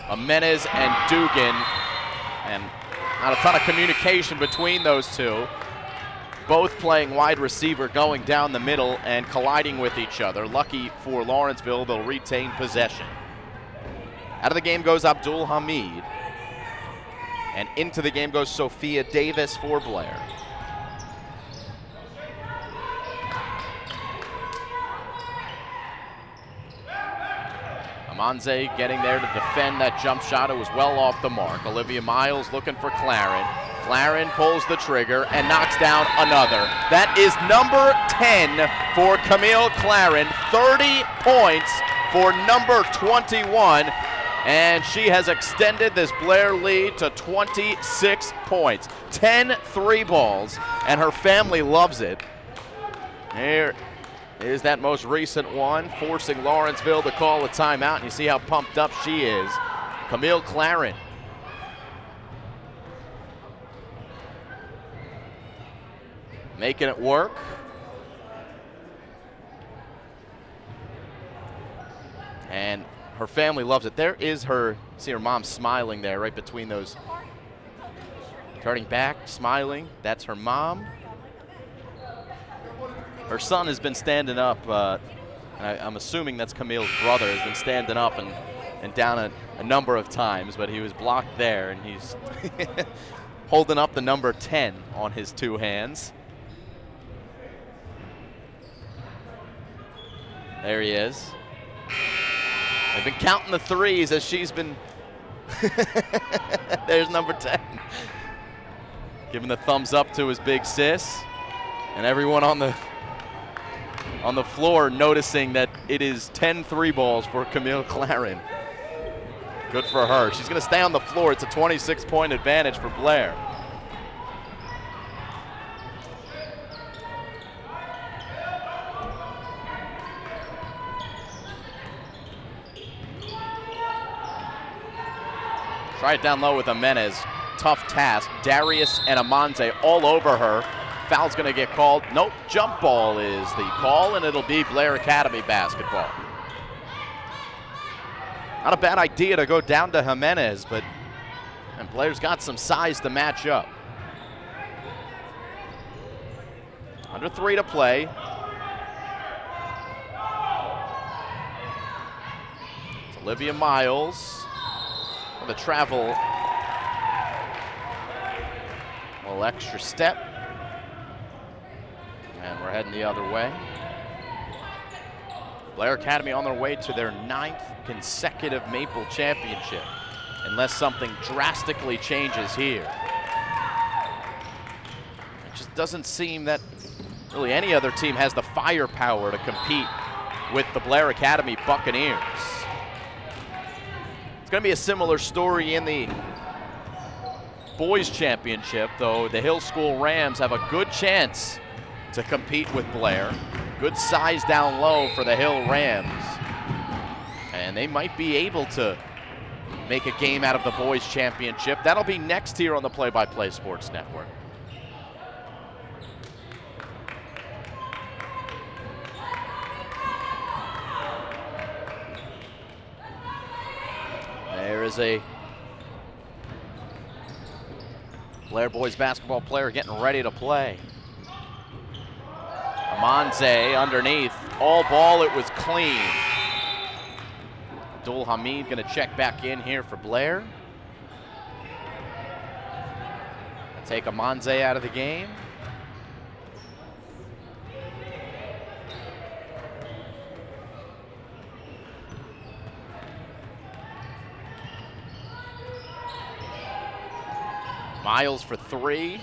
Jimenez and Dugan, and not a ton of communication between those two. Both playing wide receiver, going down the middle and colliding with each other. Lucky for Lawrenceville, they'll retain possession. Out of the game goes Abdul Hamid. And into the game goes Sophia Davis for Blair. Amanze getting there to defend that jump shot. It was well off the mark. Olivia Miles looking for Claren. Claren pulls the trigger and knocks down another. That is number 10 for Camille Claren. 30 points for number 21. And she has extended this Blair lead to 26 points. 10 3 balls, and her family loves it. Here is that most recent one, forcing Lawrenceville to call a timeout, and you see how pumped up she is. Camille Claren. Making it work. And her family loves it. There is her, see her mom smiling there right between those. Turning back, smiling, that's her mom. Her son has been standing up, and I'm assuming that's Camille's brother, has been standing up and down a number of times, but he was blocked there, and he's holding up the number 10 on his two hands. There he is. They've been counting the threes as she's been, there's number 10. Giving the thumbs up to his big sis, and everyone on the floor noticing that it is 10 3 balls for Camille Claren. Good for her. She's going to stay on the floor. It's a 26-point advantage for Blair. Try it down low with Jimenez. Tough task. Darius and Amanze all over her. Foul's going to get called. Nope, jump ball is the call, and it'll be Blair Academy basketball. Not a bad idea to go down to Jimenez, but and Blair's got some size to match up. Under 3 to play. It's Olivia Miles with a travel. A little extra step. And we're heading the other way. Blair Academy on their way to their 9th consecutive MAPL Championship, unless something drastically changes here. It just doesn't seem that really any other team has the firepower to compete with the Blair Academy Buccaneers. It's going to be a similar story in the boys championship, though the Hill School Rams have a good chance to compete with Blair. Good size down low for the Hill Rams. And they might be able to make a game out of the boys championship. That'll be next here on the Play-by-Play Sports Network. There is a Blair boys basketball player getting ready to play. Monze underneath, all ball, it was clean. Abdul Hamid gonna check back in here for Blair. Take Monze out of the game. Miles for 3.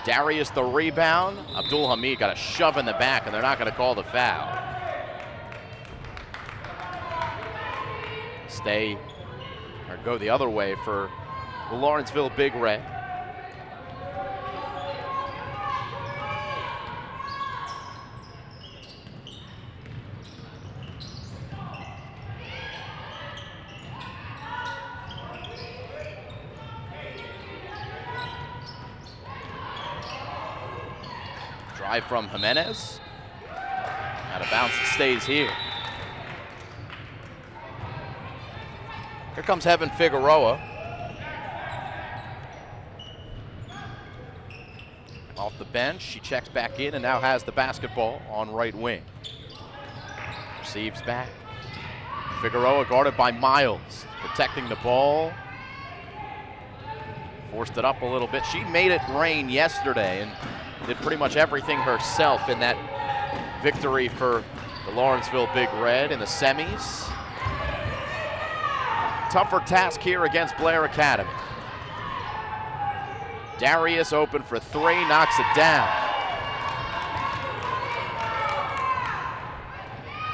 Darius the rebound. Abdul Hamid got a shove in the back, and they're not going to call the foul. Stay or go the other way for the Lawrenceville Big Red. Drive from Jimenez. Out of bounds, it stays here. Here comes Heaven Figueroa. Off the bench, she checks back in and now has the basketball on right wing. Receives back. Figueroa guarded by Miles, protecting the ball. Forced it up a little bit. She made it rain yesterday and did pretty much everything herself in that victory for the Lawrenceville Big Red in the semis. Tougher task here against Blair Academy. Darius open for 3, knocks it down.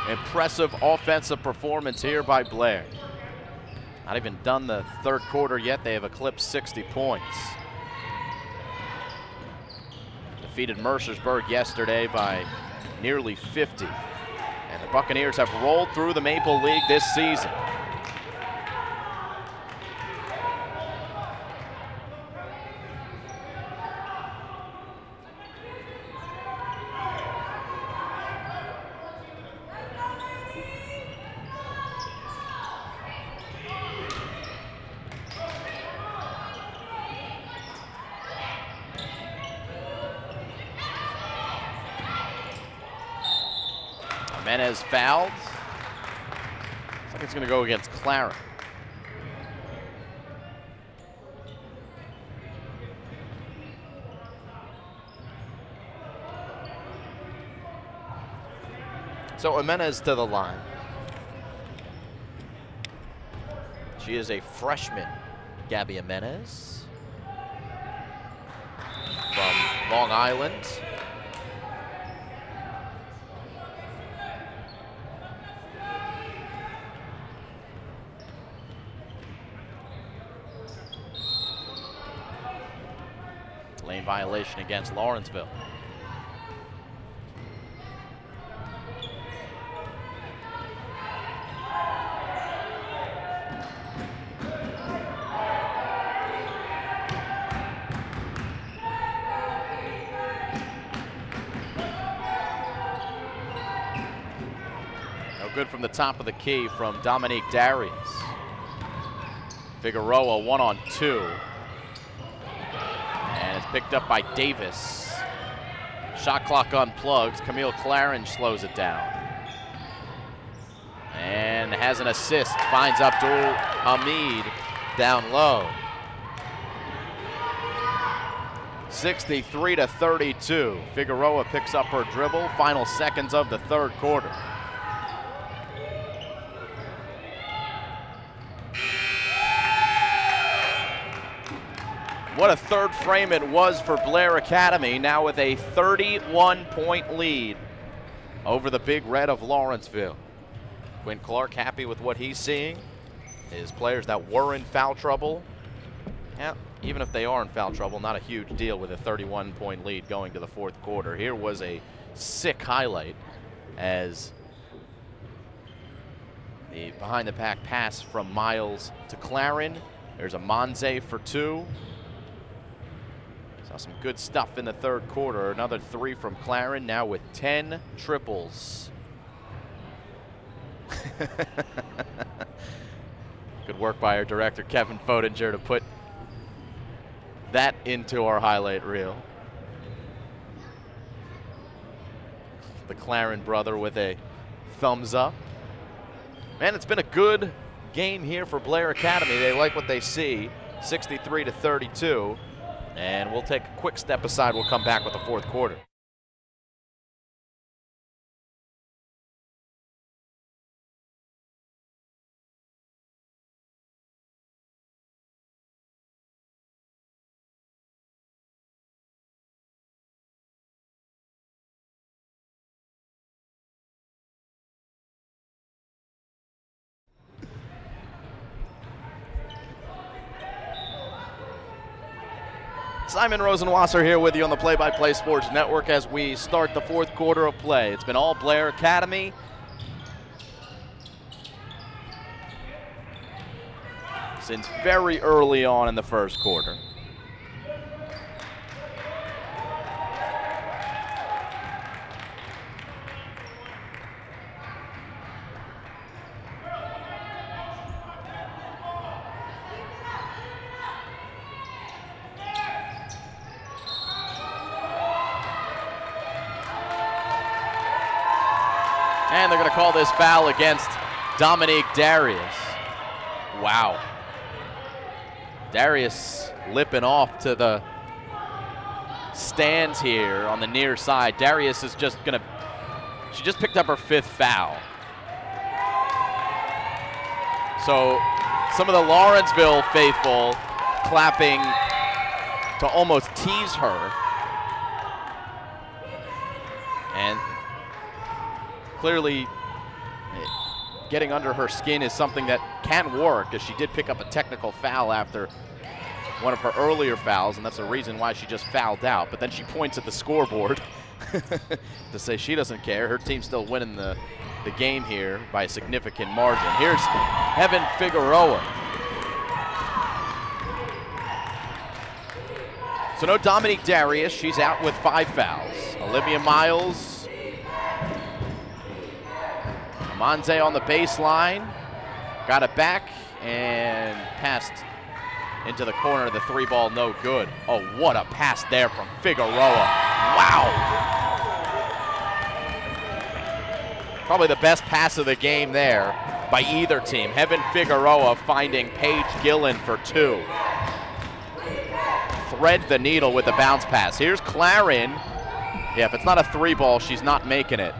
Impressive offensive performance here by Blair. Not even done the third quarter yet, they have eclipsed 60 points. Defeated Mercersburg yesterday by nearly 50. And the Buccaneers have rolled through the Maple League this season. Jimenez fouled. Looks like it's going to go against Clara. So Jimenez to the line. She is a freshman, Gabby Jimenez, from Long Island. Lane violation against Lawrenceville. No good from the top of the key from Dominique Darius. Figueroa 1-on-2. And it's picked up by Davis. Shot clock unplugs. Camille Claren slows it down. And has an assist. Finds Abdul Hamid down low. 63-32. Figueroa picks up her dribble. Final seconds of the third quarter. What a third frame it was for Blair Academy, now with a 31-point lead over the Big Red of Lawrenceville. Quinn Clark happy with what he's seeing. His players that were in foul trouble, yeah, even if they are in foul trouble, not a huge deal with a 31-point lead going to the fourth quarter. Here was a sick highlight as the behind-the-pack pass from Miles to Claren. There's a Monze for two. Saw some good stuff in the third quarter. Another three from Claren, now with 10 triples. Good work by our director, Kevin Fodinger, to put that into our highlight reel. The Claren brother with a thumbs up. Man, it's been a good game here for Blair Academy. They like what they see, 63-32. And we'll take a quick step aside. We'll come back with the fourth quarter. Simon Rosenwasser here with you on the Play-by-Play Sports Network as we start the fourth quarter of play. It's been all Blair Academy. Since very early on in the first quarter. And they're going to call this foul against Dominique Darius. Wow. Darius lipping off to the stands here on the near side. Darius is just going to, she just picked up her fifth foul. So some of the Lawrenceville faithful clapping to almost tease her. And clearly, getting under her skin is something that can work, as she did pick up a technical foul after one of her earlier fouls, and that's the reason why she just fouled out. But then she points at the scoreboard to say she doesn't care. Her team's still winning the game here by a significant margin. Here's Heaven Figueroa. So no Dominique Darius. She's out with 5 fouls. Olivia Miles, Monze on the baseline, got it back and passed into the corner. The three ball, no good. Oh, what a pass there from Figueroa. Wow. Probably the best pass of the game there by either team. Heaven Figueroa finding Paige Gillen for 2. Thread the needle with the bounce pass. Here's Claren. Yeah, if it's not a three ball, she's not making it.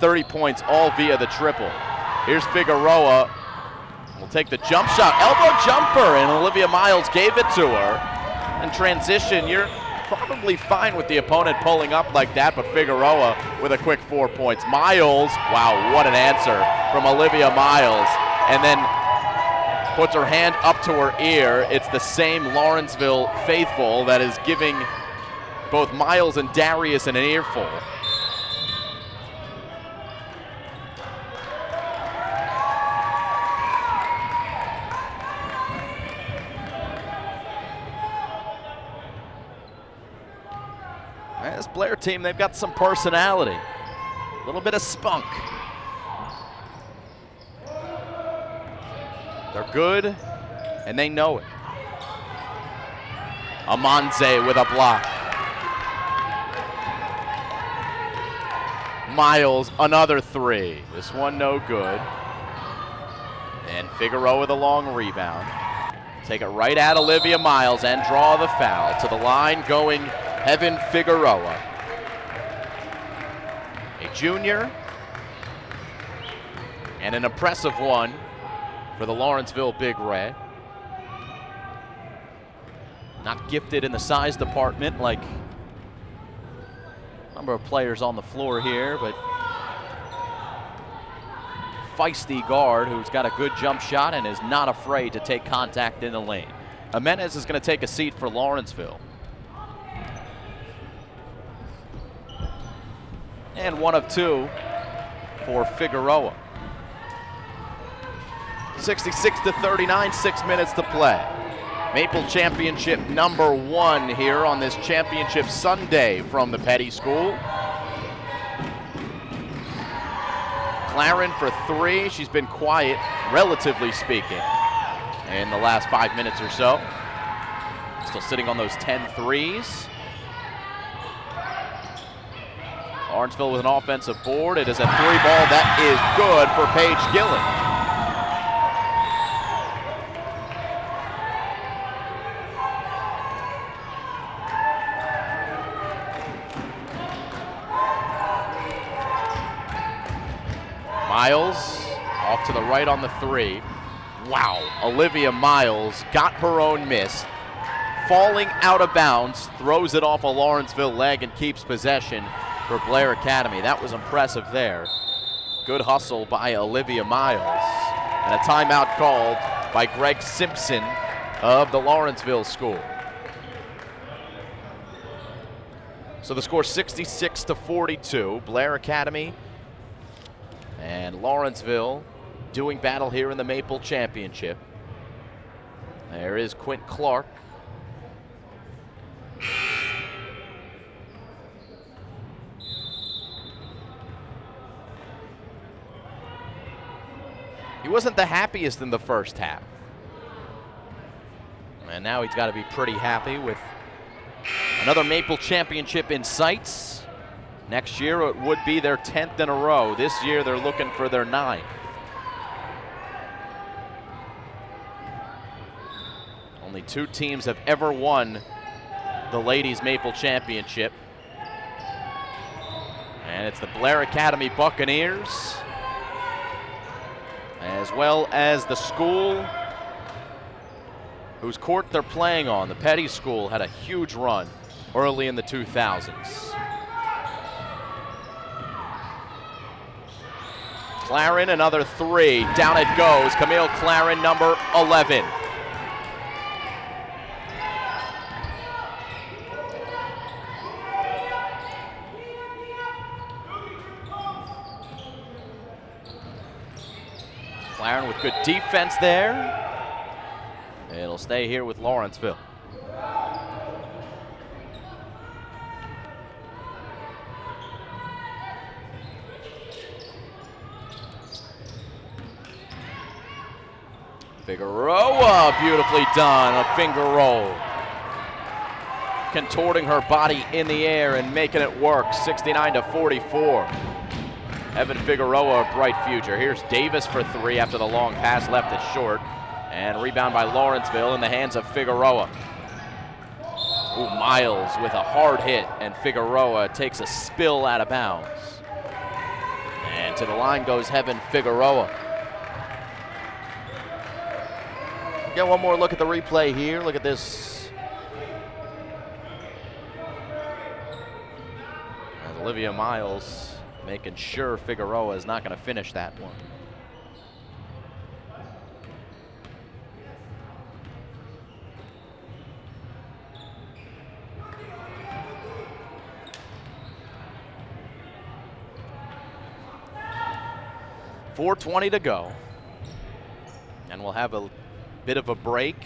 30 points all via the triple. Here's Figueroa. We'll take the jump shot. Elbow jumper, and Olivia Miles gave it to her. In transition, you're probably fine with the opponent pulling up like that, but Figueroa with a quick 4 points. Miles, wow, what an answer from Olivia Miles. And then puts her hand up to her ear. It's the same Lawrenceville faithful that is giving both Miles and Darius an earful. This Blair team, they've got some personality, a little bit of spunk. They're good, and they know it. Amanze with a block. Miles, another three. This one no good. And Figueroa the long rebound. Take it right at Olivia Miles and draw the foul. To the line going Heaven Figueroa. A junior. And an impressive one for the Lawrenceville Big Red. Not gifted in the size department like a number of players on the floor here, but feisty guard who's got a good jump shot and is not afraid to take contact in the lane. Jimenez is going to take a seat for Lawrenceville. And one of two for Figueroa. 66-39, 6 minutes to play. MAPL Championship #1 here on this championship Sunday from the Petty School. Claren for three. She's been quiet, relatively speaking, in the last 5 minutes or so. Still sitting on those 10 threes. Lawrenceville with an offensive board. It is a three ball that is good for Paige Gillen. Miles off to the right on the three. Wow, Olivia Miles got her own miss. Falling out of bounds, throws it off a Lawrenceville leg and keeps possession for Blair Academy. That was impressive there. Good hustle by Olivia Miles. And a timeout called by Greg Simpson of the Lawrenceville school. So the score 66-42. Blair Academy and Lawrenceville doing battle here in the MAPL Championship. There is Quint Clark. He wasn't the happiest in the first half. And now he's got to be pretty happy with another MAPL Championship in sights. Next year it would be their 10th in a row. This year they're looking for their 9th. Only 2 teams have ever won the Ladies MAPL Championship. And it's the Blair Academy Buccaneers, as well as the school whose court they're playing on. The Petty School had a huge run early in the 2000s. Claren, another three. Down it goes. Camille Claren, number 11. Claren with good defense there. It'll stay here with Lawrenceville. Figueroa, beautifully done, a finger roll. Contorting her body in the air and making it work, 69-44. Evan Figueroa, a bright future. Here's Davis for three after the long pass left it short. And rebound by Lawrenceville in the hands of Figueroa. Ooh, Miles with a hard hit, and Figueroa takes a spill out of bounds. And to the line goes Heaven Figueroa. Get one more look at the replay here. Look at this. As Olivia Miles making sure Figueroa is not going to finish that one. .420 to go. And we'll have a bit of a break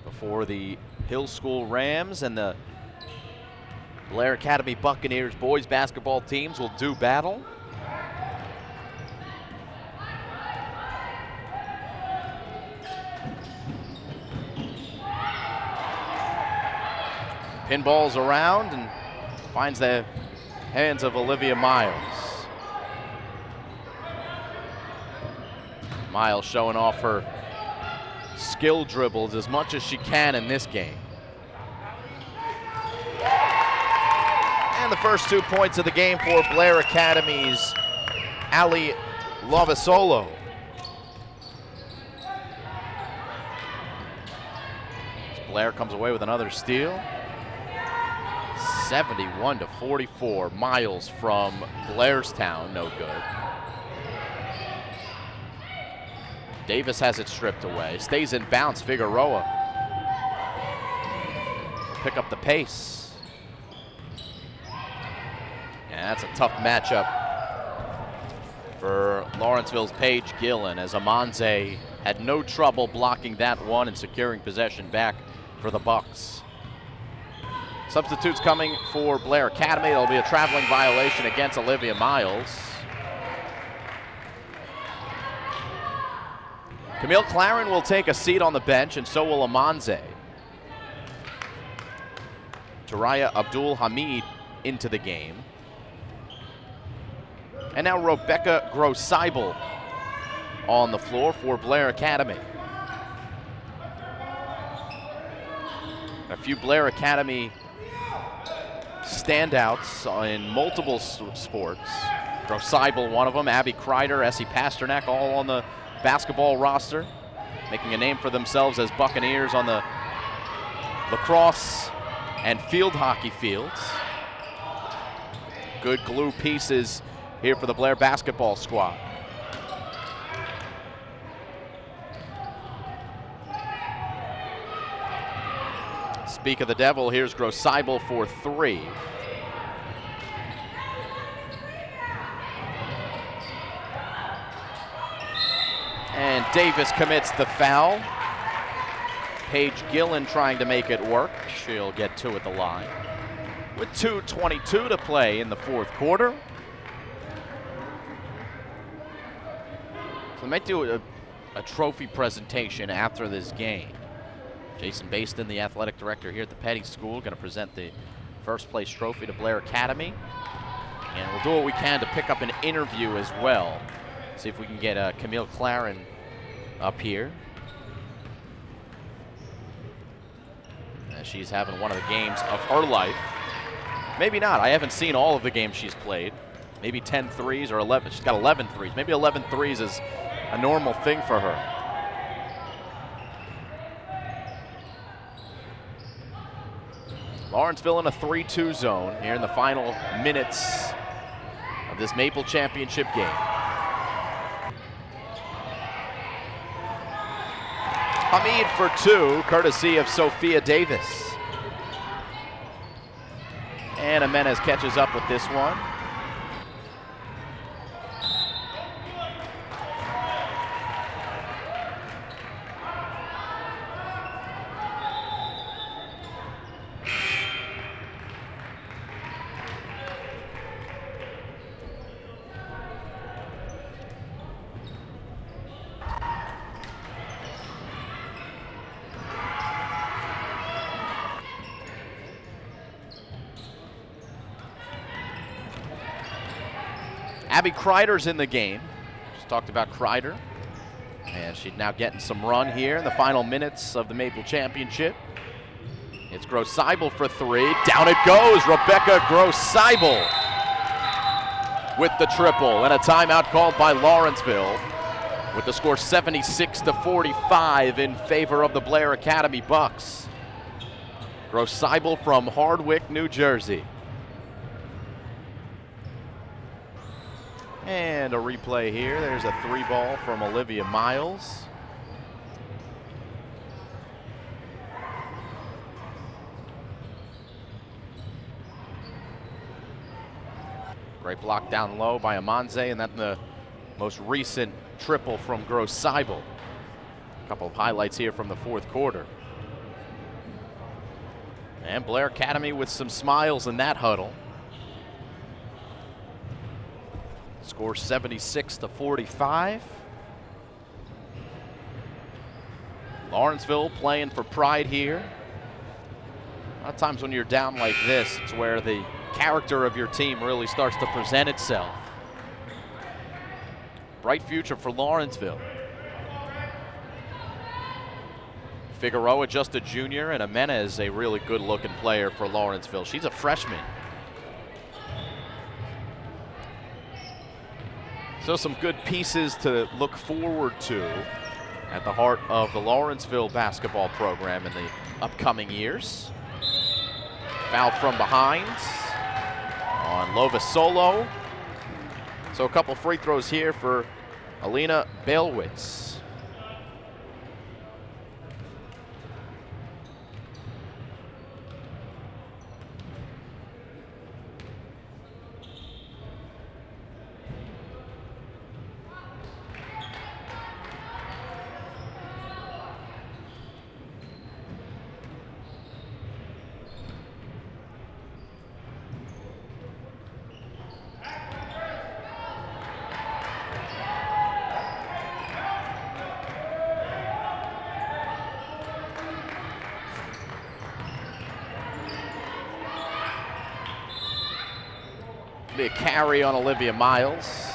before the Hill School Rams and the Blair Academy Buccaneers boys basketball teams will do battle. Pinballs around and finds the hands of Olivia Miles. Miles showing off her skill dribbles as much as she can in this game. And the first 2 points of the game for Blair Academy's Ali Lawrenceville. Blair comes away with another steal. 71-44. Miles from Blairstown, no good. Davis has it stripped away. Stays in bounds, Figueroa. Pick up the pace. And that's a tough matchup for Lawrenceville's Paige Gillen, as Amanze had no trouble blocking that one and securing possession back for the Bucks. Substitutes coming for Blair Academy. There'll be a traveling violation against Olivia Miles. Camille Claren will take a seat on the bench, and so will Amanze. Taraya Abdul Hamid into the game. And now Rebecca Gross-Seibel on the floor for Blair Academy. A few Blair Academy standouts in multiple sports. Gross-Seibel, one of them. Abby Kreider, Essie Pasternak, all on the basketball roster, making a name for themselves as Buccaneers on the lacrosse and field hockey fields. Good glue pieces here for the Blair basketball squad. Speak of the devil, here's Gross-Seibel for three. And Davis commits the foul. Paige Gillen trying to make it work. She'll get two at the line. With 2:22 to play in the fourth quarter. So they might do a trophy presentation after this game. Jason Baston, the athletic director here at the Petty School, going to present the first place trophy to Blair Academy. And we'll do what we can to pick up an interview as well. See if we can get Camille Claren up here. She's having one of the games of her life. Maybe not. I haven't seen all of the games she's played. Maybe 10 threes or 11. She's got 11 threes. Maybe 11 threes is a normal thing for her. Lawrenceville in a 3-2 zone here in the final minutes of this MAPL Championship game. Hamid for two, courtesy of Sophia Davis. And Jimenez catches up with this one. Abby Kreider's in the game. Just talked about Kreider. And she's now getting some run here in the final minutes of the MAPL Championship. It's Gross-Seibel for three. Down it goes. Rebecca Gross-Seibel with the triple. And a timeout called by Lawrenceville with the score 76-45 in favor of the Blair Academy Bucks. Gross-Seibel from Hardwick, New Jersey. And a replay here. There's a three ball from Olivia Miles. Great block down low by Amanze, and then the most recent triple from Gross-Seibel. A couple of highlights here from the fourth quarter. And Blair Academy with some smiles in that huddle. Score 76-45. Lawrenceville playing for pride here. A lot of times when you're down like this, it's where the character of your team really starts to present itself. Bright future for Lawrenceville. Figueroa just a junior, and Jimenez a really good-looking player for Lawrenceville. She's a freshman. So some good pieces to look forward to at the heart of the Lawrenceville basketball program in the upcoming years. Foul from behind on Lovasolo. So a couple free throws here for Alina Bailwitz. Be a carry on Olivia Miles.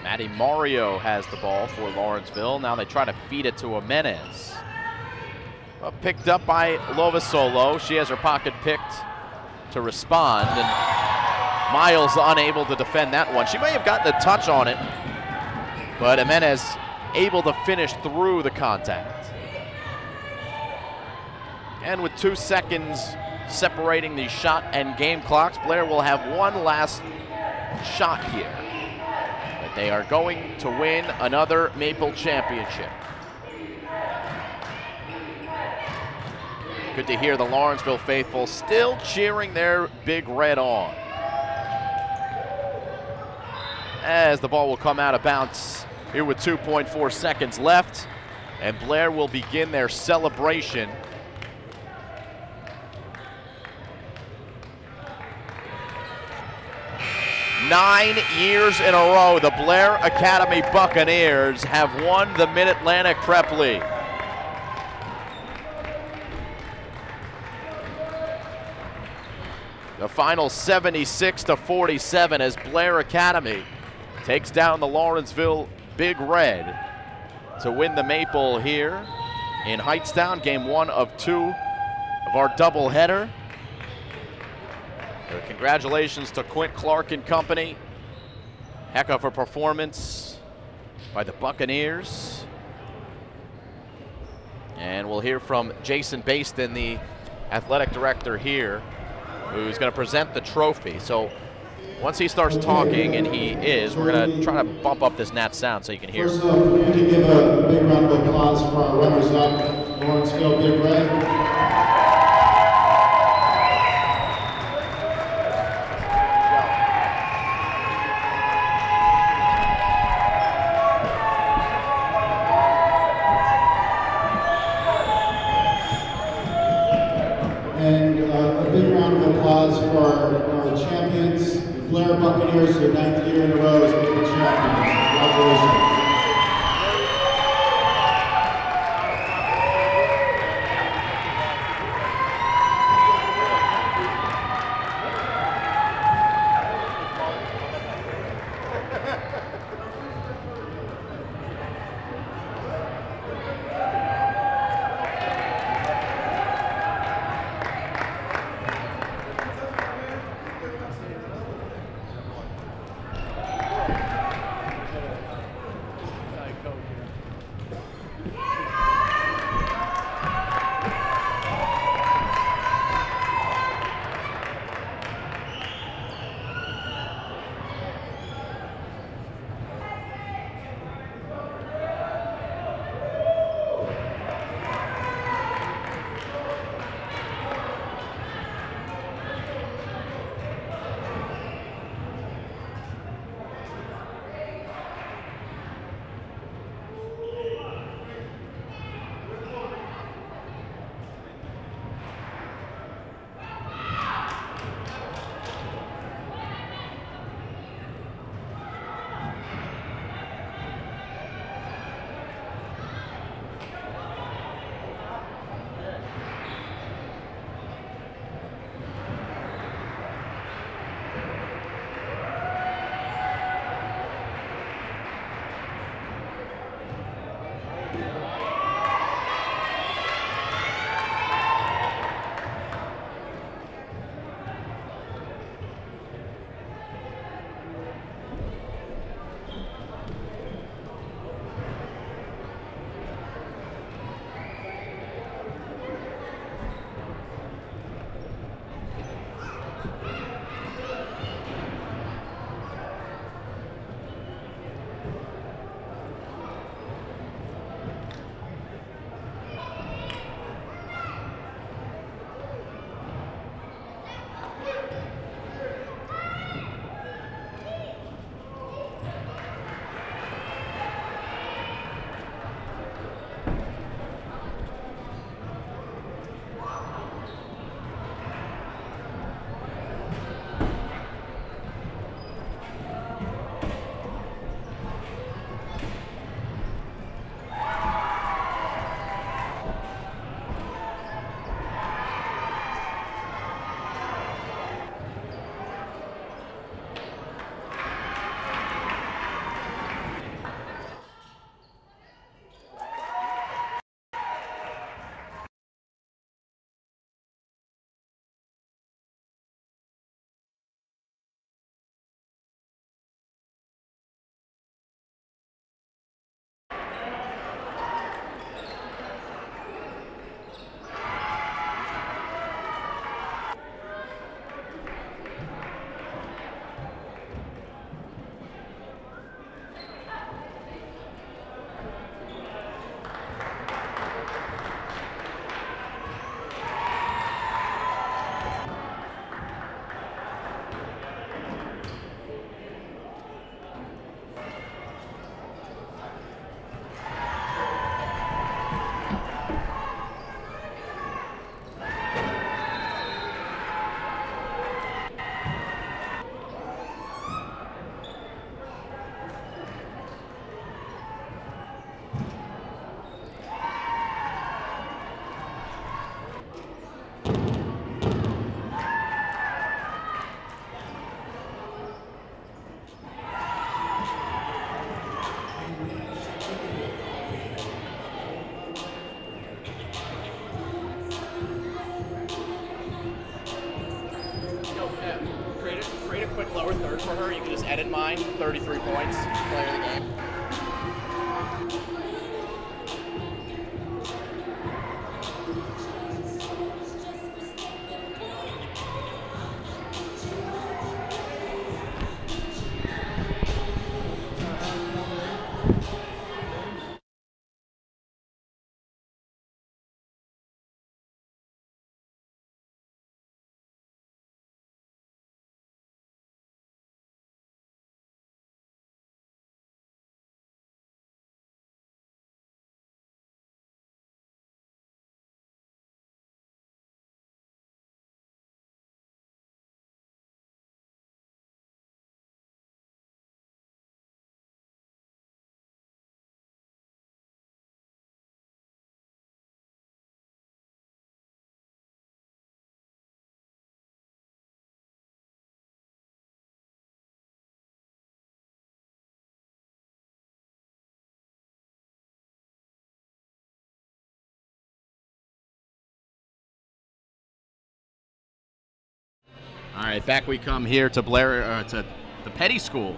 Maddie Mario has the ball for Lawrenceville. Now they try to feed it to Jimenez. Picked up by Lovasolo. She has her pocket picked to respond, and Miles unable to defend that one. She may have gotten a touch on it, but Jimenez able to finish through the contact. And with 2 seconds separating the shot and game clocks, Blair will have one last shot here. They are going to win another MAPL championship. Good to hear the Lawrenceville faithful still cheering their Big Red on. As the ball will come out of bounds here with 2.4 seconds left, and Blair will begin their celebration. Nine years in a row, the Blair Academy Buccaneers have won the Mid-Atlantic Prep League. The final 76-47 as Blair Academy takes down the Lawrenceville Big Red to win the MAPL here in Hightstown, game 1 of 2 of our doubleheader. Congratulations to Quint Clark and company. Heck of a performance by the Buccaneers. And we'll hear from Jason Baston, the athletic director here, who's going to present the trophy. So once he starts talking, and he is, we're going to try to bump up this Nat sound so you can hear. First off, we need to give a big round of applause for our runners-up, Lawrenceville Big Red. And a big round of applause for our champions, the Blair Buccaneers, their 9th year in a row as MAPL champions. Congratulations. for her? You can just edit mine. 33 points. Player of the game. All right, back we come here to Blair, to the Petty School.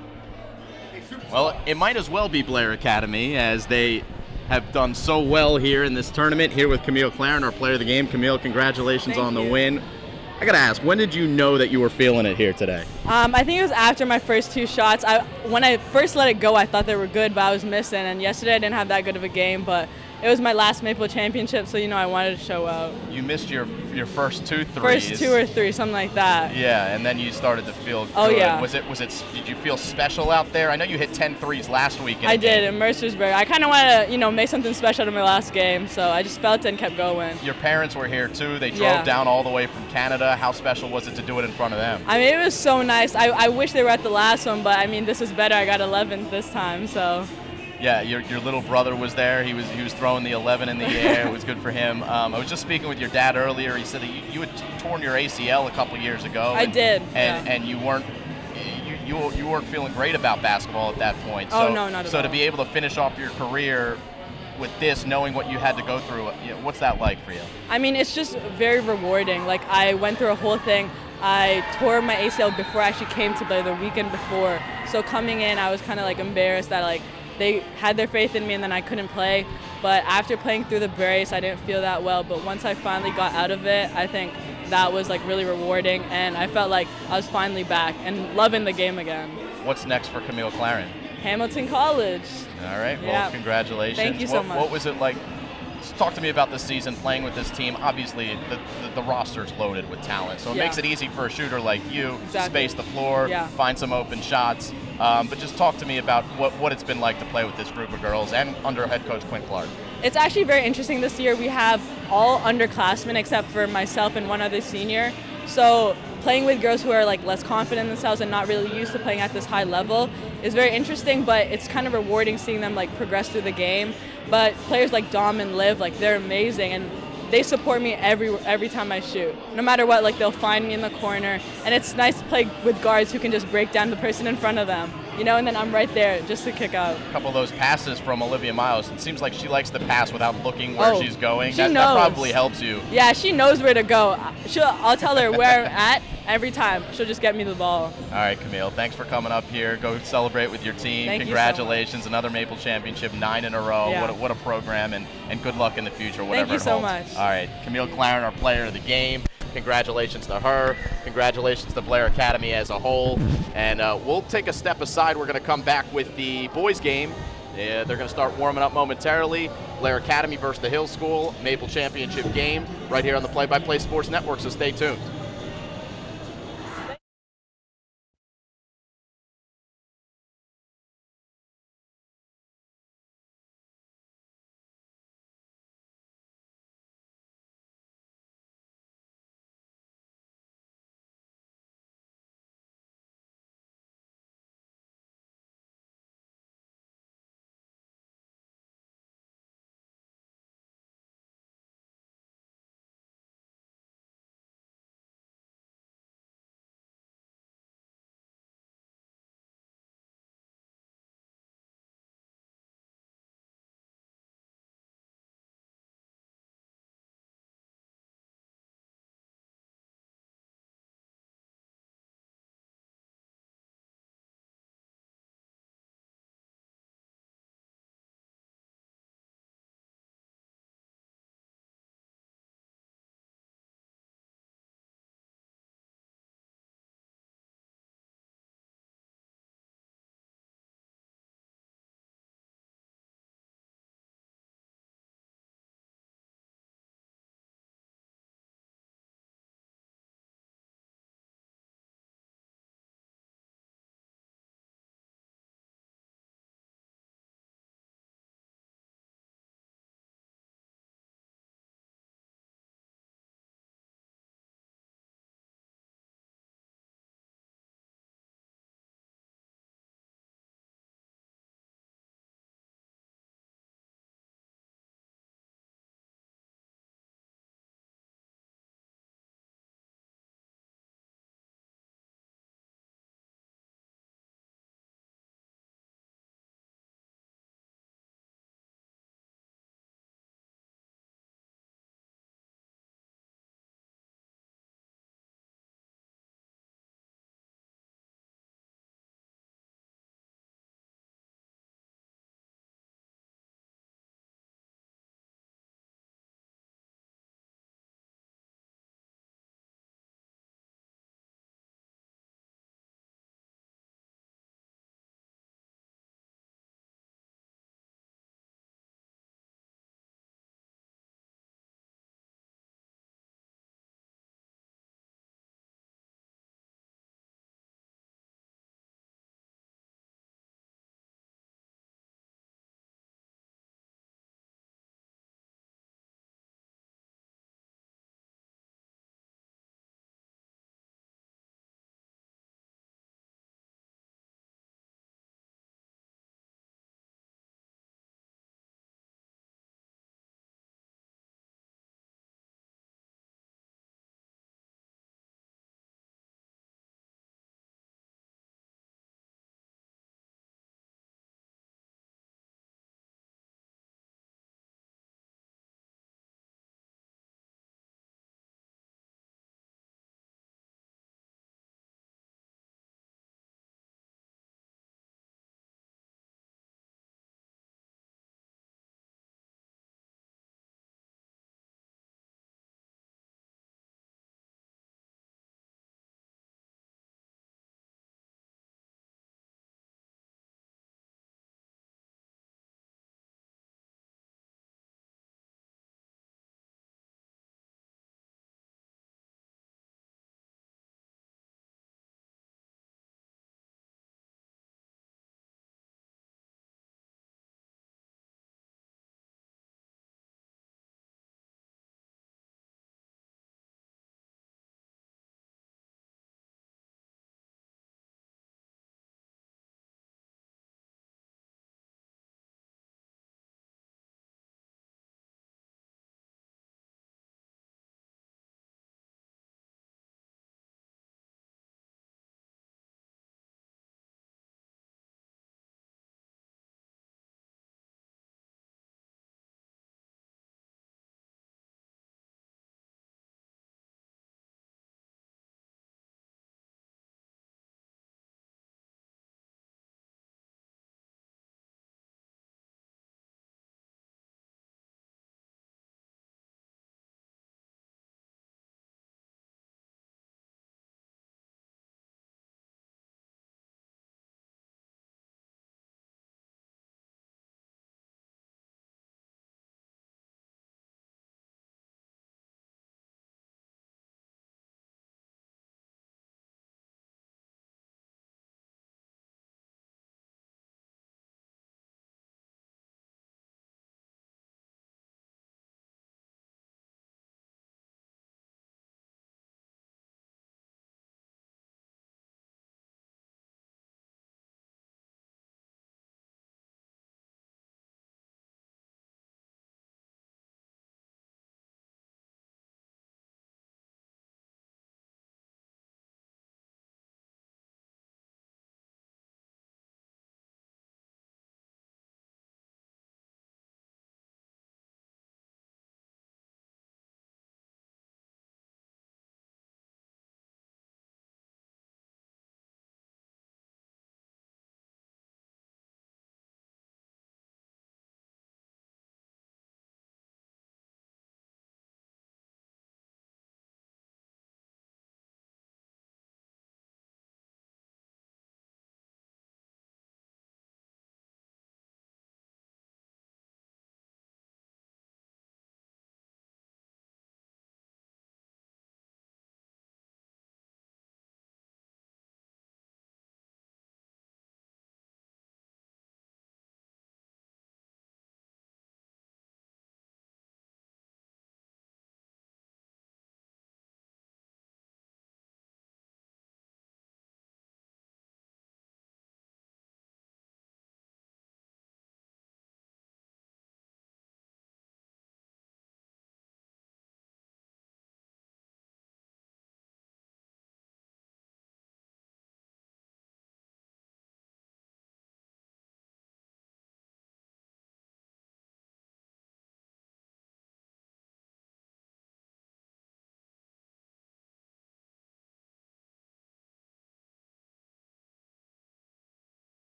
Well, it might as well be Blair Academy, as they have done so well here in this tournament. Here with Camille Claren, our player of the game. Camille, congratulations on the win. I gotta ask, when did you know that you were feeling it here today? I think it was after my first 2 shots. When I first let it go, I thought they were good, but I was missing. And yesterday I didn't have that good of a game, but it was my last MAPL Championship, so I wanted to show out. You missed your first 2 threes. First 2 or 3, something like that. Yeah, and then you started to feel good. Oh yeah. Did you feel special out there? I know you hit 10 threes last week. I did in Mercersburg. I kind of wanted to, make something special to my last game, so I just felt it and kept going. Your parents were here too. They drove down all the way from Canada. How special was it to do it in front of them? I mean, it was so nice. I wish they were at the last one, but I mean, this is better. I got 11th this time, so. Yeah, your little brother was there. He was throwing the 11 in the air. It was good for him. I was just speaking with your dad earlier. He said that you had torn your ACL a couple years ago. I did. And you weren't feeling great about basketball at that point. Oh, no, not at all. So to be able to finish off your career with this, knowing what you had to go through, what's that like for you? I mean, it's just very rewarding. Like, I went through a whole thing. I tore my ACL before I actually came to Blair the weekend before. So coming in, I was kind of like embarrassed that they had their faith in me and then I couldn't play. But after playing through the brace, I didn't feel that well. But once I finally got out of it, I think that was really rewarding, and I felt like I was finally back and loving the game again. What's next for Camille Claren? Hamilton College. All right, well, congratulations. Thank you so much. What was it like? Talk to me about this season, playing with this team. Obviously, the roster's loaded with talent, so it makes it easy for a shooter like you to space the floor, find some open shots. But just talk to me about what it's been like to play with this group of girls and under head coach Quinn Clark. It's actually very interesting this year. We have all underclassmen except for myself and one other senior. So playing with girls who are less confident in themselves and not really used to playing at this high level is very interesting, but it's kind of rewarding seeing them progress through the game. But players like Dom and Liv, they're amazing, and they support me every time I shoot. No matter what, they'll find me in the corner, and it's nice to play with guards who can just break down the person in front of them, and then I'm right there just to kick out. A couple of those passes from Olivia Miles, it seems like she likes to pass without looking where she's going. That probably helps you. Yeah, she knows where to go. I'll tell her where I'm at every time. She'll just get me the ball. All right, Camille, thanks for coming up here. Go celebrate with your team. Thank Congratulations, you so another MAPL Championship, 9 in a row. Yeah. What a program, and good luck in the future, whatever it holds. Thank you so much. All right, Camille Claren, our player of the game. Congratulations to her. Congratulations to Blair Academy as a whole. And we'll take a step aside. We're going to come back with the boys' game. They're going to start warming up momentarily. Blair Academy versus the Hill School MAPL Championship game right here on the Play-by-Play Sports Network, so stay tuned.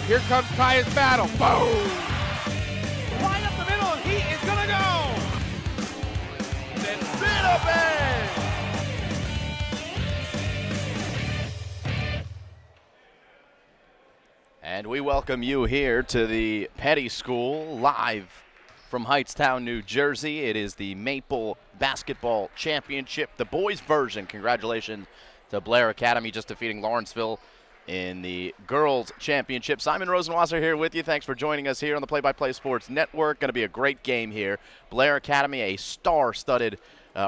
Here comes Ty's battle. Boom! Right up the middle, and he is gonna go! Then spin up it! And we welcome you here to the Petty School, live from Hightstown, New Jersey. It is the MAPL Basketball Championship, the boys version. Congratulations to Blair Academy just defeating Lawrenceville in the girls championship. Simon Rosenwasser here with you. Thanks for joining us here on the Play-by-Play Sports Network. Going to be a great game here. Blair Academy, a star-studded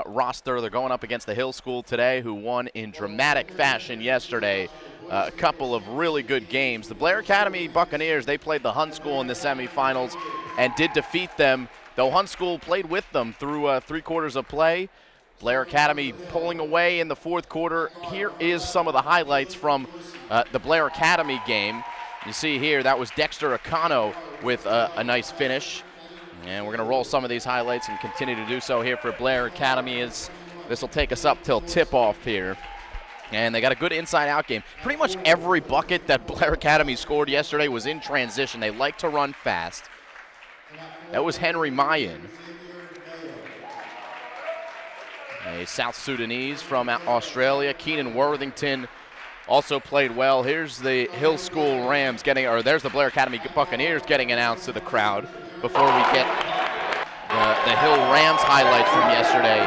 roster. They're going up against the Hill School today, who won in dramatic fashion yesterday. A couple of really good games. The Blair Academy Buccaneers, they played the Hunt School in the semifinals and did defeat them, though Hunt School played with them through 3 quarters of play. Blair Academy pulling away in the 4th quarter. Here is some of the highlights from the Blair Academy game. You see here, that was Dexter Acano with a nice finish. And we're going to roll some of these highlights and continue to do so here for Blair Academy, as this will take us up till tip-off here. And they got a good inside-out game. Pretty much every bucket that Blair Academy scored yesterday was in transition. They like to run fast. That was Henry Mayan, a South Sudanese from Australia. Keenan Worthington also played well. Here's the Hill School Rams getting, or there's the Blair Academy Buccaneers getting announced to the crowd before we get the Hill Rams highlights from yesterday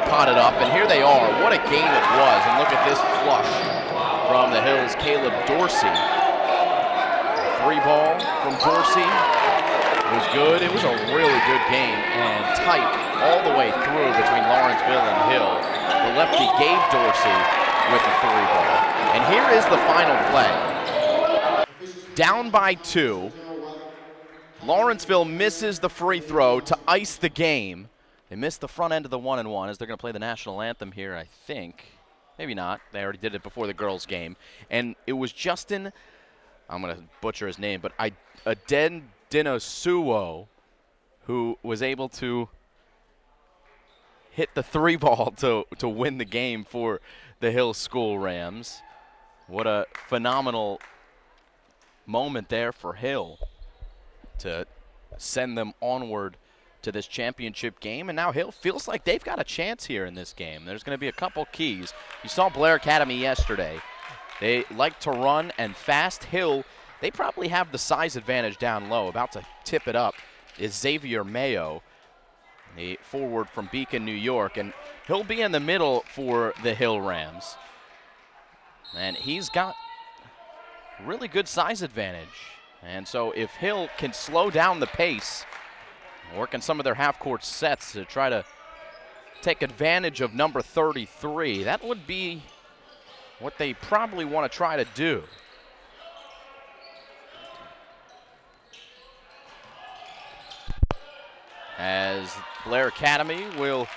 potted up. And here they are. What a game it was. And look at this flush from the Hills' Caleb Dorsey. 3-ball from Dorsey. It was good. It was a really good game and tight all the way through between Lawrenceville and Hill. The lefty Gabe Dorsey with the 3-ball. And here is the final play. Down by 2. Lawrenceville misses the free throw to ice the game. They missed the front end of the 1-and-1 as they're going to play the national anthem here, I think. Maybe not. They already did it before the girls' game. And it was Justin, I'm going to butcher his name, but Aden Dinosuo, who was able to hit the 3-ball to win the game for the Hill School Rams. What a phenomenal moment there for Hill to send them onward to this championship game. And now Hill feels like they've got a chance here in this game. There's going to be a couple keys. You saw Blair Academy yesterday. They like to run and fast. Hill, they probably have the size advantage down low. About to tip it up is Xavier Mayo, the forward from Beacon, New York. And he'll be in the middle for the Hill Rams. And he's got really good size advantage. And so if Hill can slow down the pace, working some of their half-court sets to try to take advantage of number 33, that would be what they probably want to try to do. As Blair Academy will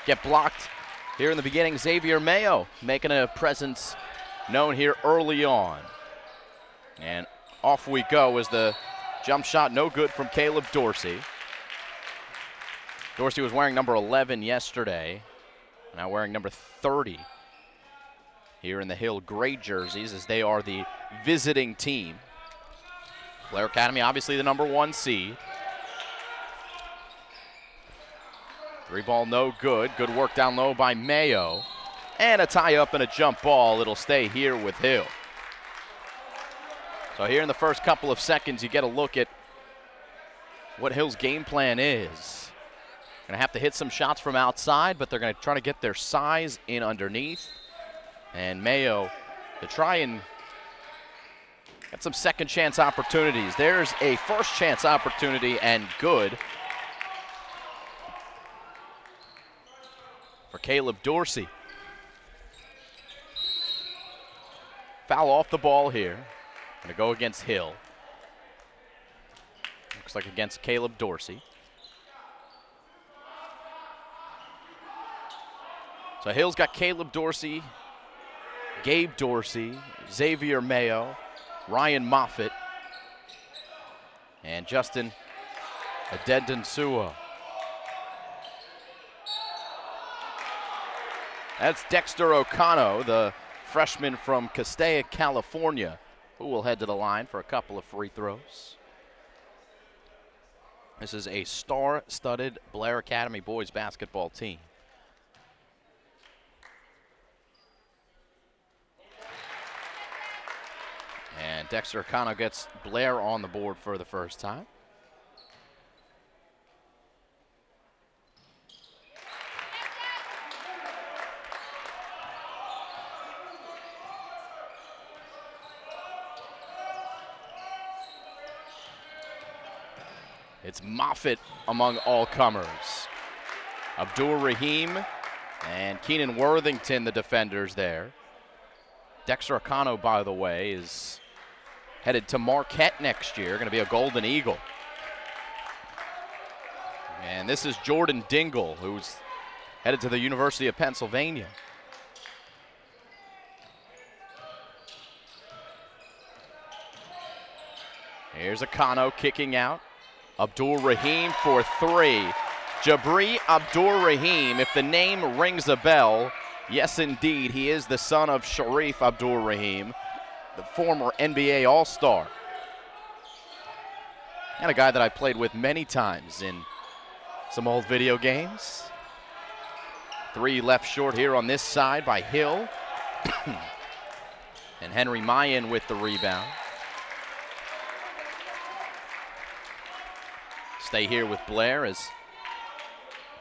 get blocked here in the beginning. Xavier Mayo making a presence known here early on. And off we go as the jump shot no good from Caleb Dorsey. Dorsey was wearing number 11 yesterday, now wearing number 30 here in the Hill gray jerseys, as they are the visiting team. Blair Academy obviously the number 1 seed. 3-ball no good. Good work down low by Mayo. And a tie-up and a jump ball. It'll stay here with Hill. So here in the first couple of seconds, you get a look at what Hill's game plan is. Going to have to hit some shots from outside, but they're going to try to get their size in underneath. And Mayo to try and get some second chance opportunities. There's a first chance opportunity, and good for Caleb Dorsey. Foul off the ball here. Going to go against Hill. Looks like against Caleb Dorsey. So Hill's got Caleb Dorsey, Gabe Dorsey, Xavier Mayo, Ryan Moffitt, and Justin Adedansuo. That's Dexter O'Connor, the freshman from Castilla, California, who will head to the line for a couple of free throws. This is a star-studded Blair Academy boys basketball team. And Dexter O'Connor gets Blair on the board for the first time. It's Moffitt among all comers. Abdur Rahim and Keenan Worthington, the defenders there. Dexter O'Connor, by the way, is headed to Marquette next year, going to be a Golden Eagle. And this is Jordan Dingle, who's headed to the University of Pennsylvania. Here's O'Connor kicking out. Abdur Rahim for three. Jabri Abdur Rahim, if the name rings a bell, yes indeed, he is the son of Sharif Abdur Rahim, the former NBA All-Star. And a guy that I played with many times in some old video games. Three left short here on this side by Hill. And Henry Mayen with the rebound. Stay here with Blair as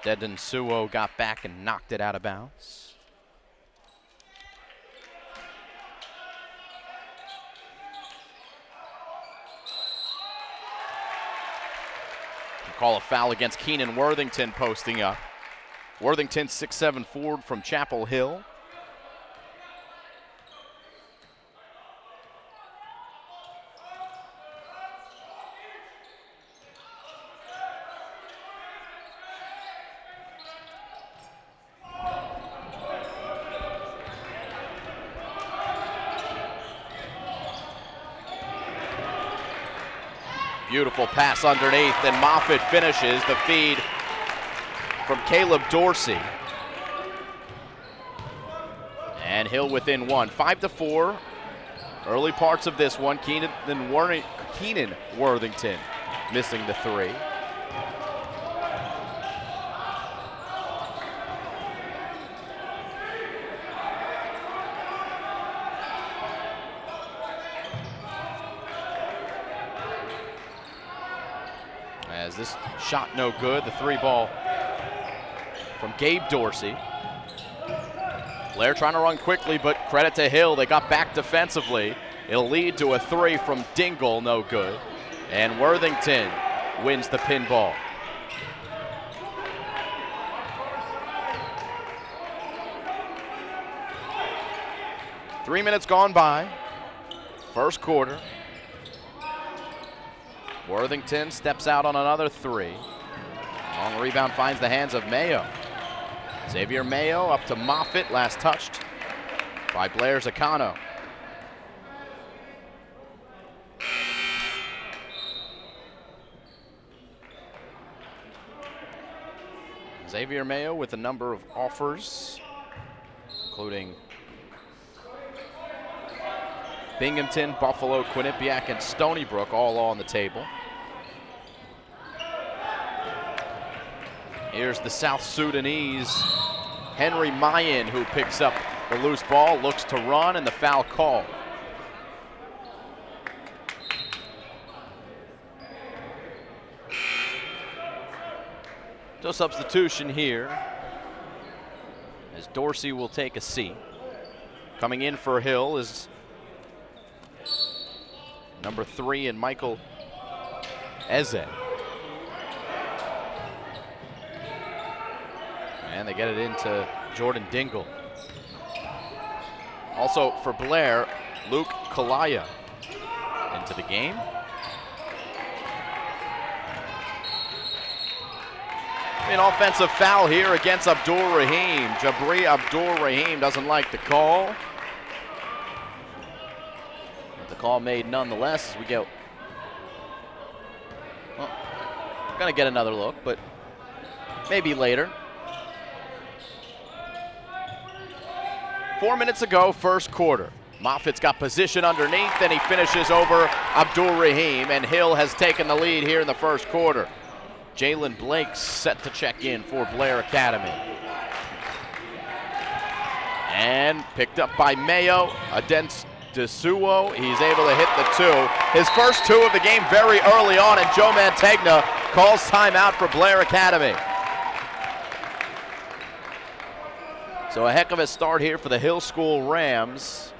Dedon Suo got back and knocked it out of bounds. Call a foul against Keenan Worthington posting up. Worthington 6'7" forward from Chapel Hill. Beautiful pass underneath, and Moffitt finishes the feed from Caleb Dorsey. And Hill within one. 5-4. Early parts of this one, Keenan Worthington missing the three. As this shot no good, the three ball from Gabe Dorsey. Blair trying to run quickly, but credit to Hill. They got back defensively. It'll lead to a three from Dingle, no good. And Worthington wins the pinball. Three minutes gone by, first quarter. Worthington steps out on another three. Long rebound finds the hands of Mayo. Xavier Mayo up to Moffitt, last touched by Blair Zaccano. Xavier Mayo with a number of offers, including Binghamton, Buffalo, Quinnipiac, and Stony Brook all on the table. Here's the South Sudanese, Henry Mayen, who picks up the loose ball, looks to run, and the foul call. So substitution here, as Dorsey will take a seat. Coming in for Hill is number 3 and Michael Eze. And they get it into Jordan Dingle. Also for Blair, Luke Kalaya into the game. An offensive foul here against Abdur Rahim. Jabri Abdur Rahim doesn't like the call. But the call made nonetheless as we go. Well, we're gonna get another look, but maybe later. 4 minutes ago, first quarter. Moffitt's got position underneath, and he finishes over Abdul Rahim, and Hill has taken the lead here in the first quarter. Jalen Blake set to check in for Blair Academy. And picked up by Mayo, against Desuo. He's able to hit the two. His first two of the game very early on, and Joe Mantegna calls timeout for Blair Academy. So a heck of a start here for the Hill School Rams.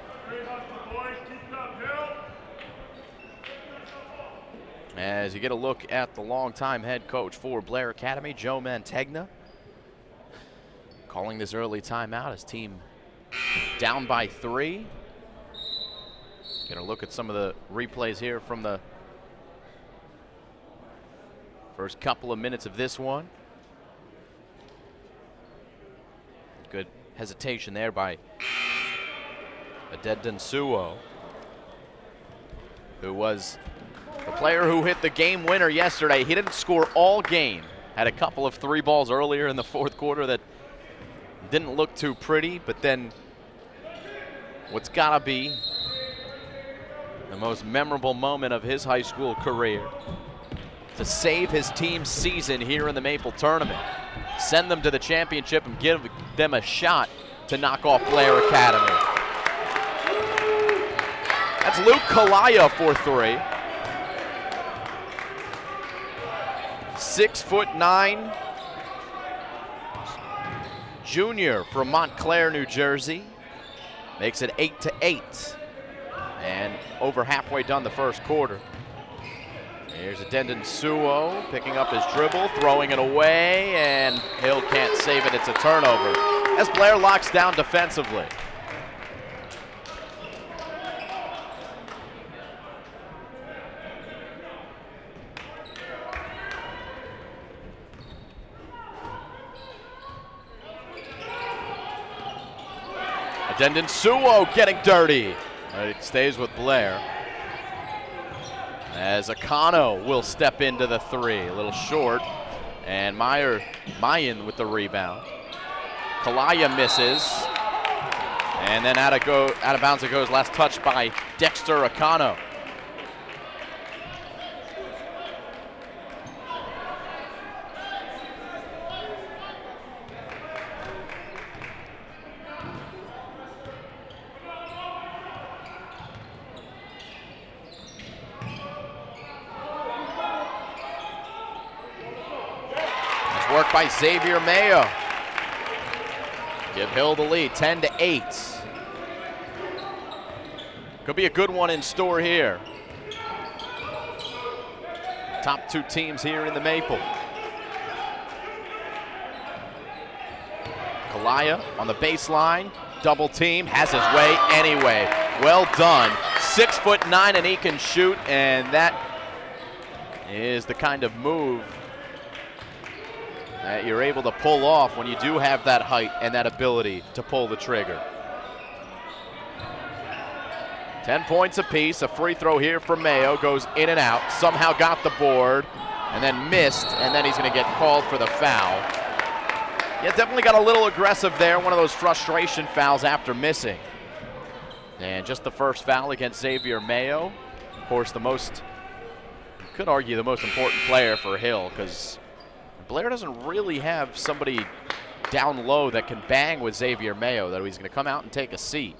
As you get a look at the longtime head coach for Blair Academy, Joe Mantegna, calling this early timeout. His team down by 3. Get a look at some of the replays here from the first couple of minutes of this one. Good hesitation there by Aded Densuo, who was the player who hit the game winner yesterday. He didn't score all game. Had a couple of 3 balls earlier in the fourth quarter that didn't look too pretty, but then what's gotta be the most memorable moment of his high school career, to save his team's season here in the Maple tournament, send them to the championship and give them a shot to knock off Blair Academy. That's Luke Kalaya for 3. 6'9" junior from Montclair, New Jersey. Makes it 8-8. And over halfway done the first quarter. Here's Adendon Suo picking up his dribble, throwing it away, and Hill can't save it. It's a turnover as Blair locks down defensively. Adendon Suo getting dirty. It stays with Blair. As Akano will step into the 3. A little short. And Mayan with the rebound. Kalaya misses. And then out of bounds it goes. Last touch by Dexter Akano. Work by Xavier Mayo. Give Hill the lead, 10-8. Could be a good one in store here. Top 2 teams here in the Maple. Kalaya on the baseline, double team, has his way anyway. Well done. 6'9", and he can shoot, and that is the kind of move that you're able to pull off when you do have that height and that ability to pull the trigger. 10 points apiece. A free throw here for Mayo. Goes in and out. Somehow got the board and then missed, and then he's going to get called for the foul. Yeah, definitely got a little aggressive there. One of those frustration fouls after missing. And just the first foul against Xavier Mayo. Of course, you could argue the most important player for Hill, because Blair doesn't really have somebody down low that can bang with Xavier Mayo, that he's going to come out and take a seat.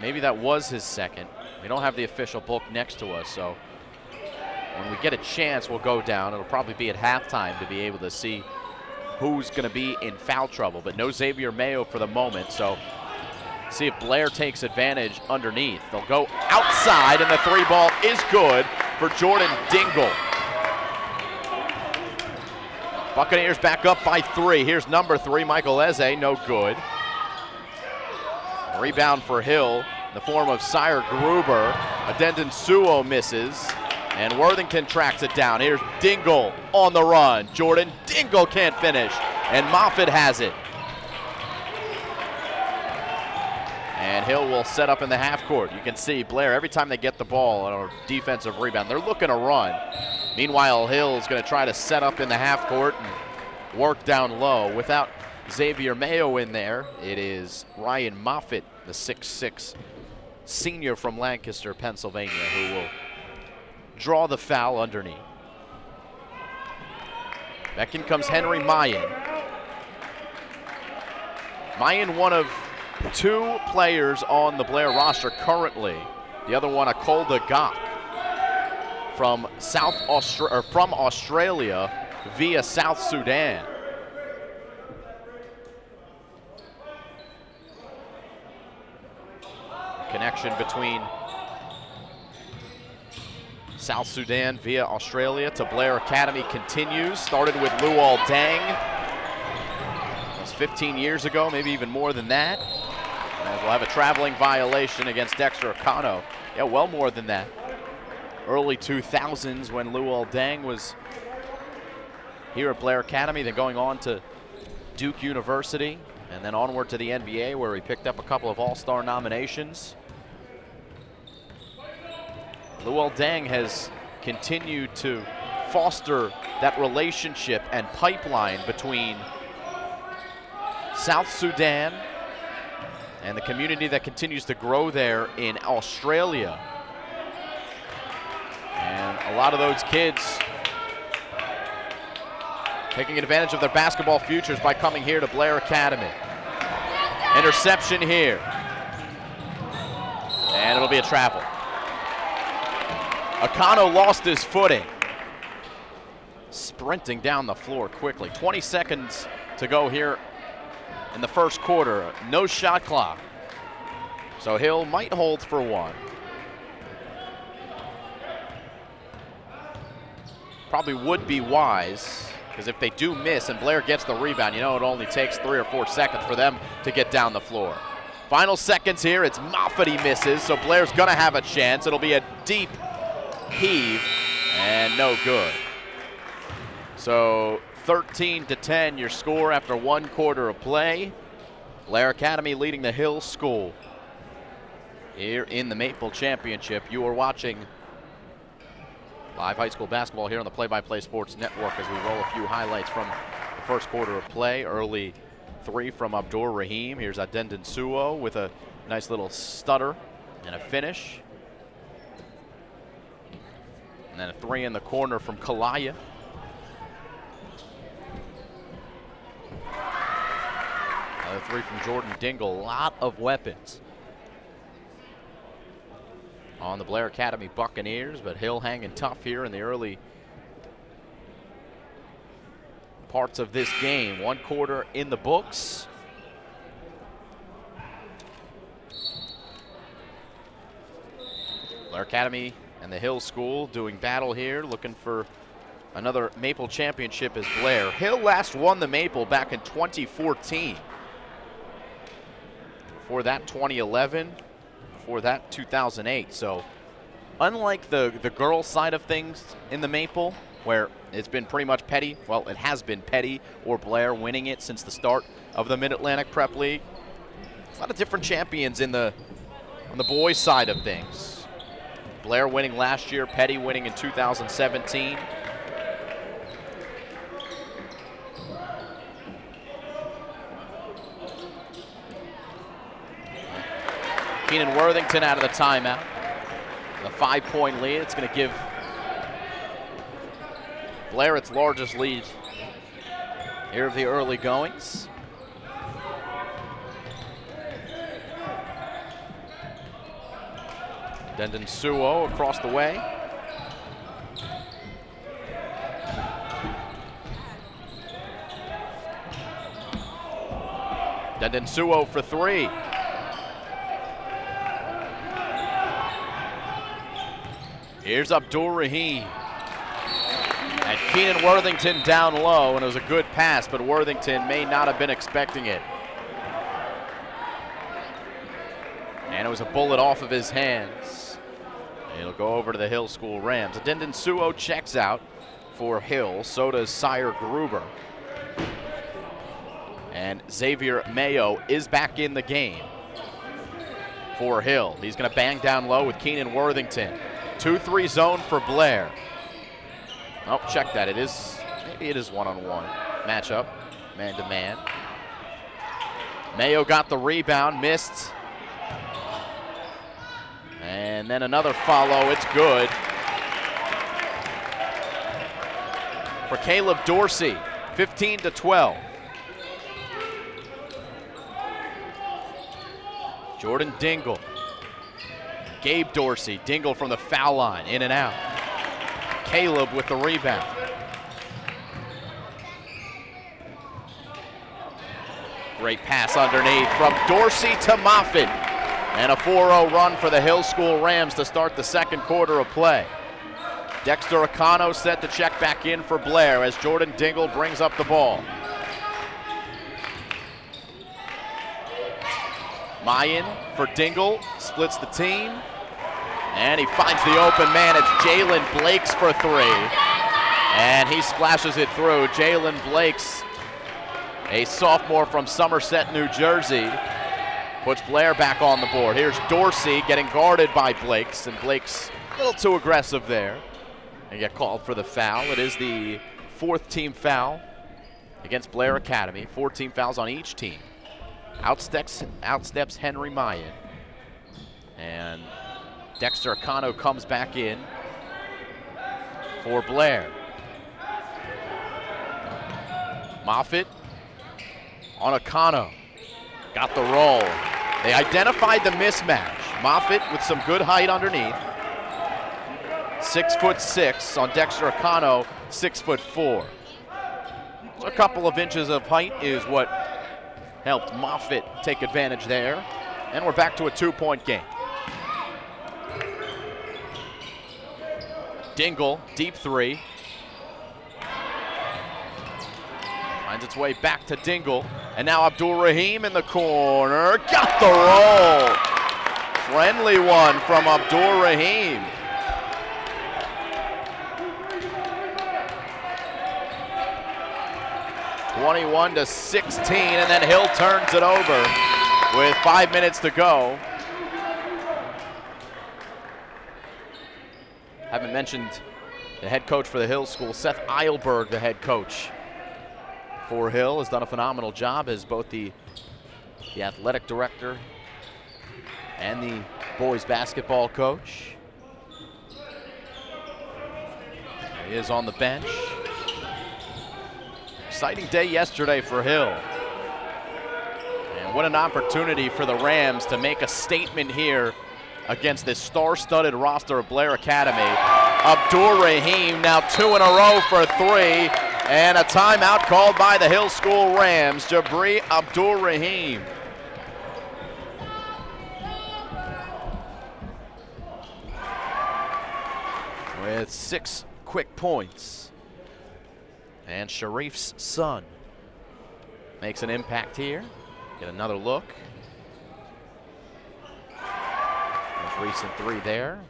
Maybe that was his second. We don't have the official book next to us, so when we get a chance, we'll go down. It'll probably be at halftime to be able to see who's going to be in foul trouble, but no Xavier Mayo for the moment, so see if Blair takes advantage underneath. They'll go outside, and the 3 ball is good for Jordan Dingle. Buccaneers back up by 3. Here's number 3, Michael Eze, no good. Rebound for Hill in the form of Sire Gruber. Adendon Suo misses, and Worthington tracks it down. Here's Dingle on the run. Jordan Dingle can't finish, and Moffitt has it. And Hill will set up in the half court. You can see Blair, every time they get the ball on a defensive rebound, they're looking to run. Meanwhile, Hill is going to try to set up in the half court and work down low. Without Xavier Mayo in there. It is Ryan Moffitt, the 6'6" senior from Lancaster, Pennsylvania, who will draw the foul underneath. Back in comes Henry Mayen. Mayen, one of 2 players on the Blair roster currently. The other one, Akolda Gok, from Australia via South Sudan. Connection between South Sudan via Australia to Blair Academy continues. Started with Luol Deng. That was 15 years ago, maybe even more than that. And we'll have a traveling violation against Dexter Akano. Yeah, well more than that. Early 2000s when Luol Deng was here at Blair Academy, then going on to Duke University, and then onward to the NBA where he picked up a couple of All-Star nominations. Luol Deng has continued to foster that relationship and pipeline between South Sudan and the community that continues to grow there in Australia. And a lot of those kids taking advantage of their basketball futures by coming here to Blair Academy. Interception here. And it'll be a travel. Akano lost his footing. Sprinting down the floor quickly. 20 seconds to go here in the first quarter. No shot clock. So Hill might hold for 1. Probably would be wise, because if they do miss and Blair gets the rebound, you know it only takes 3 or 4 seconds for them to get down the floor. Final seconds here, it's Moffitt, he misses, so Blair's gonna have a chance. It'll be a deep heave, and no good. So 13-10, your score after 1 quarter of play. Blair Academy leading the Hill School here in the MAPL Championship. You are watching live high school basketball here on the Play-by-Play Sports Network as we roll a few highlights from the first quarter of play. Early 3 from Abdur Rahim. Here's Adendon Suo with a nice little stutter and a finish. And then a 3 in the corner from Kalaya. Another 3 from Jordan Dingle. A lot of weapons on the Blair Academy Buccaneers, but Hill hanging tough here in the early parts of this game. 1 quarter in the books. Blair Academy and the Hill School doing battle here, looking for another MAPL championship as Blair. Hill last won the MAPL back in 2014. Before that, 2011. Before that, 2008. So unlike the girls' side of things in the MAPL, where it's been pretty much Petty, well, it has been Petty or Blair winning it since the start of the Mid-Atlantic Prep League. There's a lot of different champions on the boys' side of things. Blair winning last year, Petty winning in 2017. Keenan Worthington out of the timeout. The 5-point lead. It's going to give Blair its largest lead here of the early goings. Adendon Suo across the way. Adendon Suo for 3. Here's Abdur Rahim. And Keenan Worthington down low, and it was a good pass, but Worthington may not have been expecting it. And it was a bullet off of his hands. It'll go over to the Hill School Rams. Adendon Suo checks out for Hill. So does Sire Gruber. And Xavier Mayo is back in the game for Hill. He's going to bang down low with Keenan Worthington. 2-3 zone for Blair. Oh, check that. Maybe it is one-on-one matchup, man-to-man. Mayo got the rebound, missed. And then another follow, it's good. For Caleb Dorsey, 15-12. Jordan Dingle. Gabe Dorsey, Dingle from the foul line, in and out. Caleb with the rebound. Great pass underneath from Dorsey to Moffitt. And a 4-0 run for the Hill School Rams to start the second quarter of play. Dexter Acano set to check back in for Blair as Jordan Dingle brings up the ball. Mayan for Dingle, splits the team. And he finds the open man. It's Jalen Blakes for three. And he splashes it through. Jalen Blakes, a sophomore from Somerset, New Jersey, puts Blair back on the board. Here's Dorsey getting guarded by Blakes, and Blakes a little too aggressive there. And get called for the foul. It is the fourth team foul against Blair Academy. 4 team fouls on each team. Outsteps Henry Mayan. And Dexter Acano comes back in for Blair. Moffitt on Acano. Got the roll. They identified the mismatch. Moffitt with some good height underneath. 6'6" on Dexter Acano, 6'4". So a couple of inches of height is what helped Moffitt take advantage there. And we're back to a 2-point game. Dingle, deep three. Finds its way back to Dingle. And now Abdul Rahim in the corner. Got the roll. Friendly one from Abdul Rahim. (21-16), and then Hill turns it over with 5 minutes to go. Haven't mentioned the head coach for the Hill School, Seth Eilberg, the head coach for Hill, has done a phenomenal job as both the athletic director and the boys basketball coach. He is on the bench. Exciting day yesterday for Hill. And what an opportunity for the Rams to make a statement here against this star-studded roster of Blair Academy. Abdul Rahim now 2 in a row for 3, and a timeout called by the Hill School Rams. Jabri Abdul Rahim. With 6 quick points. And Sharif's son makes an impact here. Get another look. Most recent 3 there.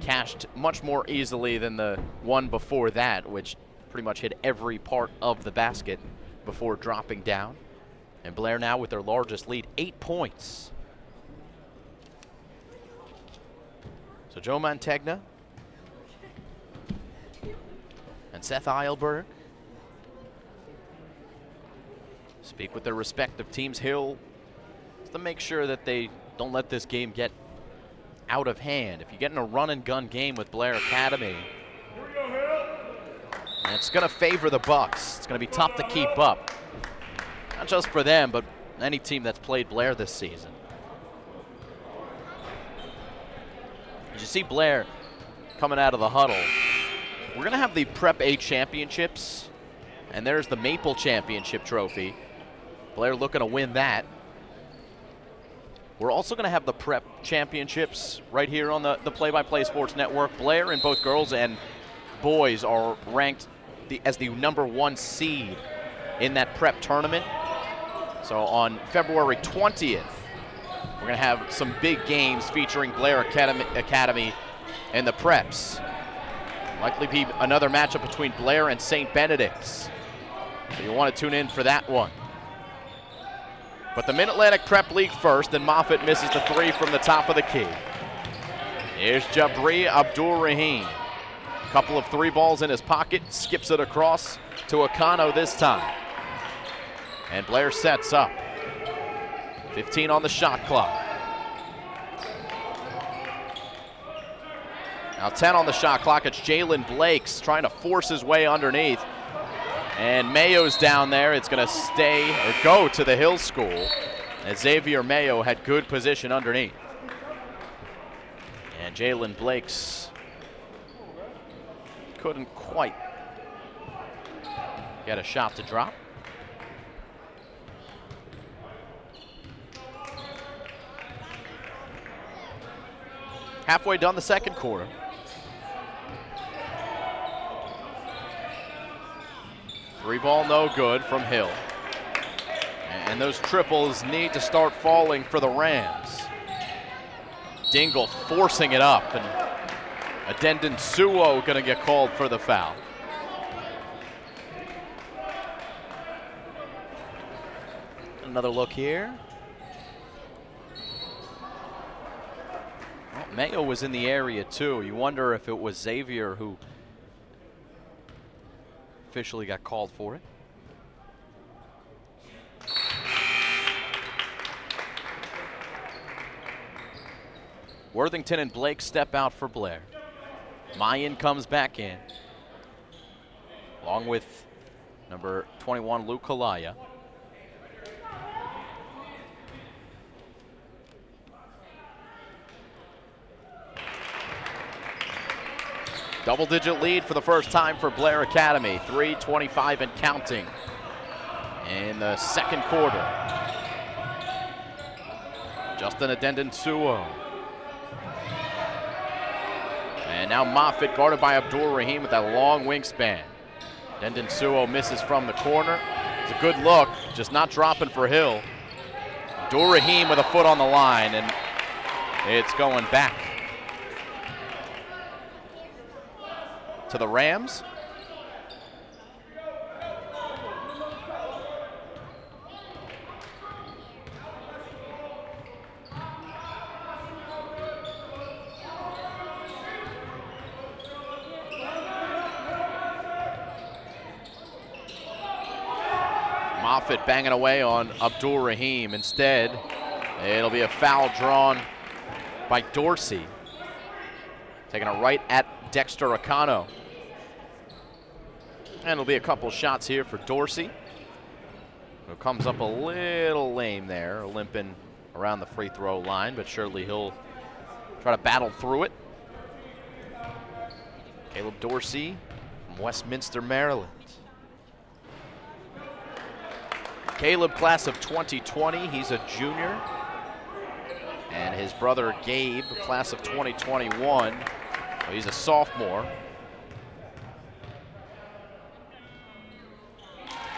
Cashed much more easily than the one before that, which pretty much hit every part of the basket before dropping down. And Blair now with their largest lead, 8 points. So Joe Mantegna and Seth Eilberg speak with their respective teams. Hill has to make sure that they don't let this game get out of hand. If you get in a run and gun game with Blair Academy, and it's going to favor the Bucks. It's going to be tough to keep up. Not just for them, but any team that's played Blair this season. As you see Blair coming out of the huddle, we're going to have the Prep A Championships, and there's the MAPL Championship trophy. Blair looking to win that. We're also going to have the Prep Championships right here on the Play-by-Play Sports Network. Blair in both girls and boys are ranked as the #1 seed in that Prep tournament. So on February 20th, we're going to have some big games featuring Blair Academy and the Preps. Likely be another matchup between Blair and St. Benedict's. So you want to tune in for that one. But the Mid-Atlantic Prep League first, and Moffitt misses the 3 from the top of the key. Here's Jabri Abdul Rahim. Couple of 3 balls in his pocket, skips it across to Acano this time. And Blair sets up. 15 on the shot clock. Now 10 on the shot clock. It's Jalen Blake's trying to force his way underneath. And Mayo's down there. It's going to stay or go to the Hill School, as Xavier Mayo had good position underneath. And Jalen Blake's couldn't quite get a shot to drop. Halfway done the second quarter. Three ball no good from Hill. And those triples need to start falling for the Rams. Dingle forcing it up, and Adendon Suo gonna get called for the foul. Another look here. Well, Mayo was in the area too. You wonder if it was Xavier who officially got called for it. Worthington and Blake step out for Blair. Mayan comes back in, along with number 21, Luke Kalaya. Double-digit lead for the first time for Blair Academy. 3:25 and counting in the second quarter. Justin Adendon Suo. And now Moffitt guarded by Abdul Rahim with that long wingspan. Adendon Suo misses from the corner. It's a good look, just not dropping for Hill. Abdul Rahim with a foot on the line, and it's going back to the Rams. Moffitt banging away on Abdul Rahim. Instead, it'll be a foul drawn by Dorsey. Taking a right at Dexter Acano. And it'll be a couple shots here for Dorsey, who comes up a little lame there, limping around the free throw line, but surely he'll try to battle through it. Caleb Dorsey from Westminster, Maryland. Caleb, class of 2020, he's a junior. And his brother Gabe, class of 2021, well, he's a sophomore.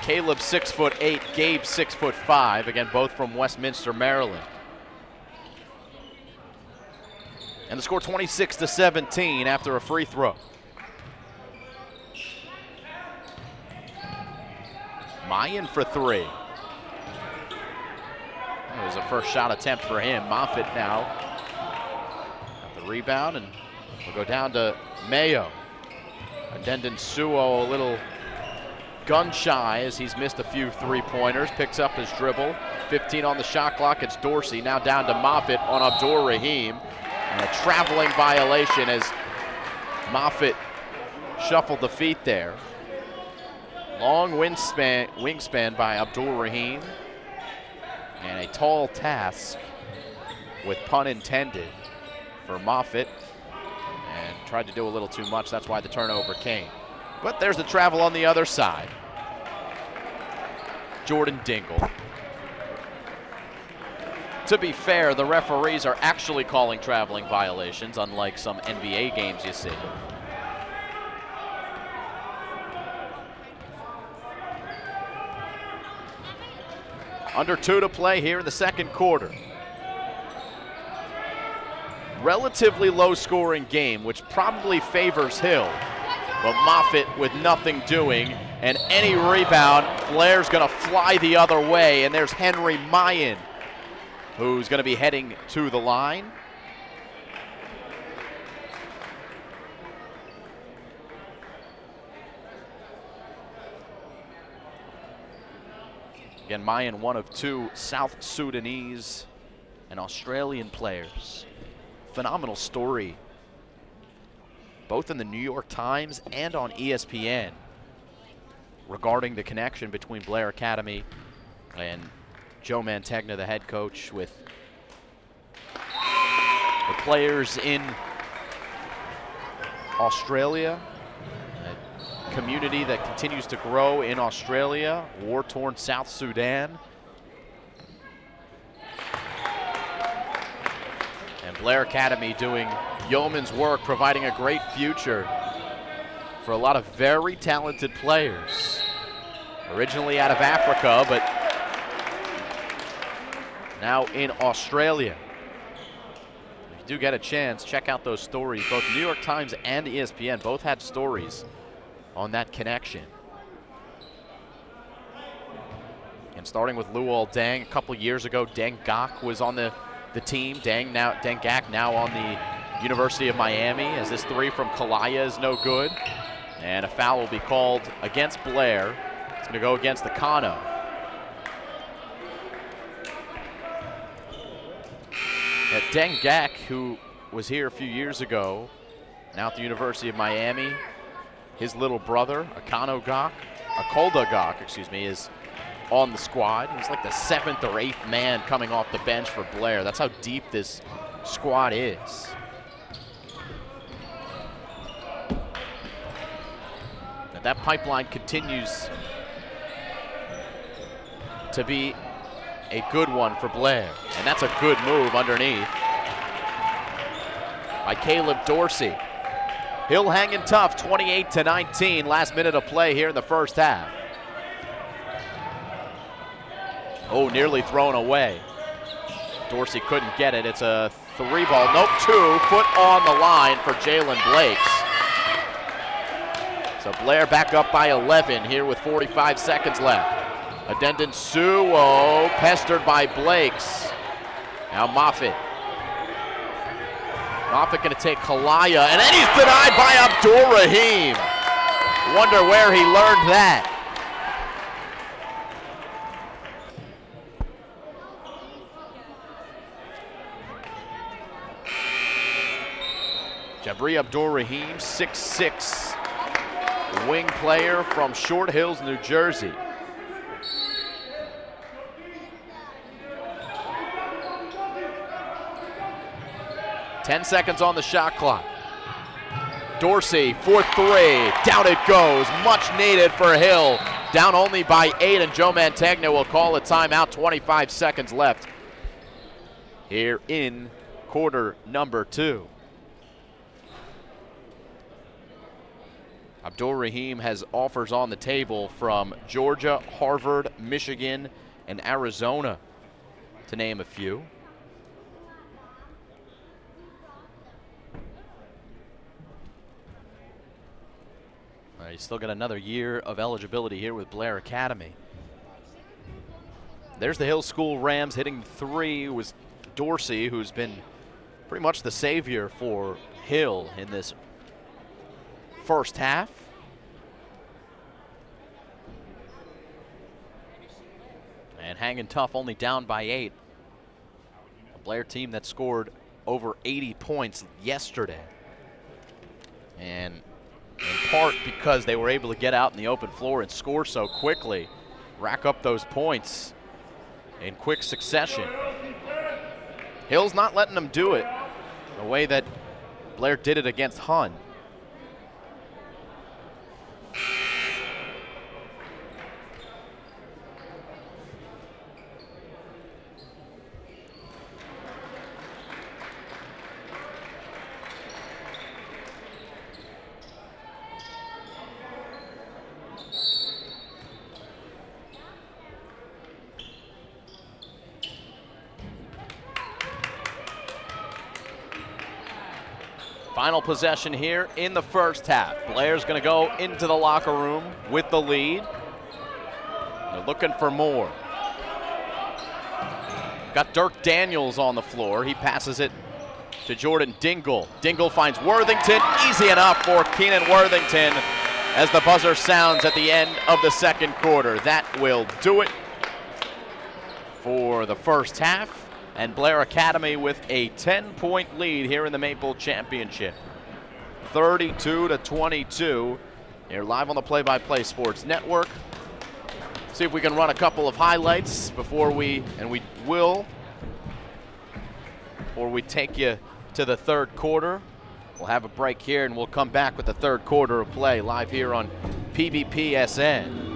Caleb 6'8", Gabe 6'5", again both from Westminster, Maryland. And the score 26-17 after a free throw. Mayan for three. It was a first shot attempt for him. Moffitt now got the rebound, and we'll go down to Mayo. Adendon Suo a little gun shy as he's missed a few three-pointers. Picks up his dribble. 15 on the shot clock. It's Dorsey now down to Moffitt on Abdul Rahim. And a traveling violation as Moffitt shuffled the feet there. Long wingspan by Abdul Rahim. And a tall task, with pun intended, for Moffitt. And tried to do a little too much. That's why the turnover came. But there's the travel on the other side. Jordan Dingle. To be fair, the referees are actually calling traveling violations, unlike some NBA games you see. Under 2 to play here in the second quarter. Relatively low-scoring game, which probably favors Hill. But Moffitt with nothing doing, and any rebound, Blair's going to fly the other way, and there's Henry Mayan, who's going to be heading to the line. Again, Mayan, one of 2 South Sudanese and Australian players. Phenomenal story, both in the New York Times and on ESPN, regarding the connection between Blair Academy and Joe Mantegna, the head coach, with the players in Australia, a community that continues to grow in Australia, war-torn South Sudan. And Blair Academy doing yeoman's work, providing a great future for a lot of very talented players. Originally out of Africa, but now in Australia. If you do get a chance, check out those stories. Both New York Times and ESPN both had stories on that connection. And starting with Luol Deng, a couple years ago, Deng Gak was on the team. Deng Gak now on the University of Miami, as this 3 from Kalaya is no good. And a foul will be called against Blair. It's going to go against the Kano. Deng Gak, who was here a few years ago, now at the University of Miami, his little brother, Akolda Gak, excuse me, is on the squad. He's like the 7th or 8th man coming off the bench for Blair. That's how deep this squad is. And that pipeline continues to be a good one for Blair. And that's a good move underneath by Caleb Dorsey. Hill hanging tough, 28-19, last minute of play here in the first half. Oh, nearly thrown away. Dorsey couldn't get it. It's a 3 ball, nope, 2, foot on the line for Jalen Blakes. So Blair back up by 11 here with 45 seconds left. Adendon Suo pestered by Blakes. Now Moffitt. Moffitt going to take Kalaya, and then he's denied by Abdul Rahim. Wonder where he learned that. Jabri Abdul Rahim, 6'6", wing player from Short Hills, New Jersey. Ten seconds on the shot clock. Dorsey for 3, down it goes, much needed for Hill. Down only by 8, and Joe Mantegna will call a timeout. 25 seconds left here in quarter number 2. Abdul Rahim has offers on the table from Georgia, Harvard, Michigan, and Arizona, to name a few. He's still got another year of eligibility here with Blair Academy. There's the Hill School Rams hitting 3 was Dorsey, who's been pretty much the savior for Hill in this first half. And hanging tough, only down by 8. A Blair team that scored over 80 points yesterday. And in part because they were able to get out in the open floor and score so quickly, rack up those points in quick succession. Hill's not letting them do it the way that Blair did it against Hun. Final possession here in the first half. Blair's going to go into the locker room with the lead. They're looking for more. Got Dirk Daniels on the floor. He passes it to Jordan Dingle. Dingle finds Worthington. Easy enough for Keenan Worthington as the buzzer sounds at the end of the second quarter. That will do it. for the first half, and Blair Academy with a 10-point lead here in the MAPL Championship. 32-22. Here live on the Play-by-Play Sports Network. See if we can run a couple of highlights before we take you to the third quarter. We'll have a break here and we'll come back with the third quarter of play live here on PBPSN.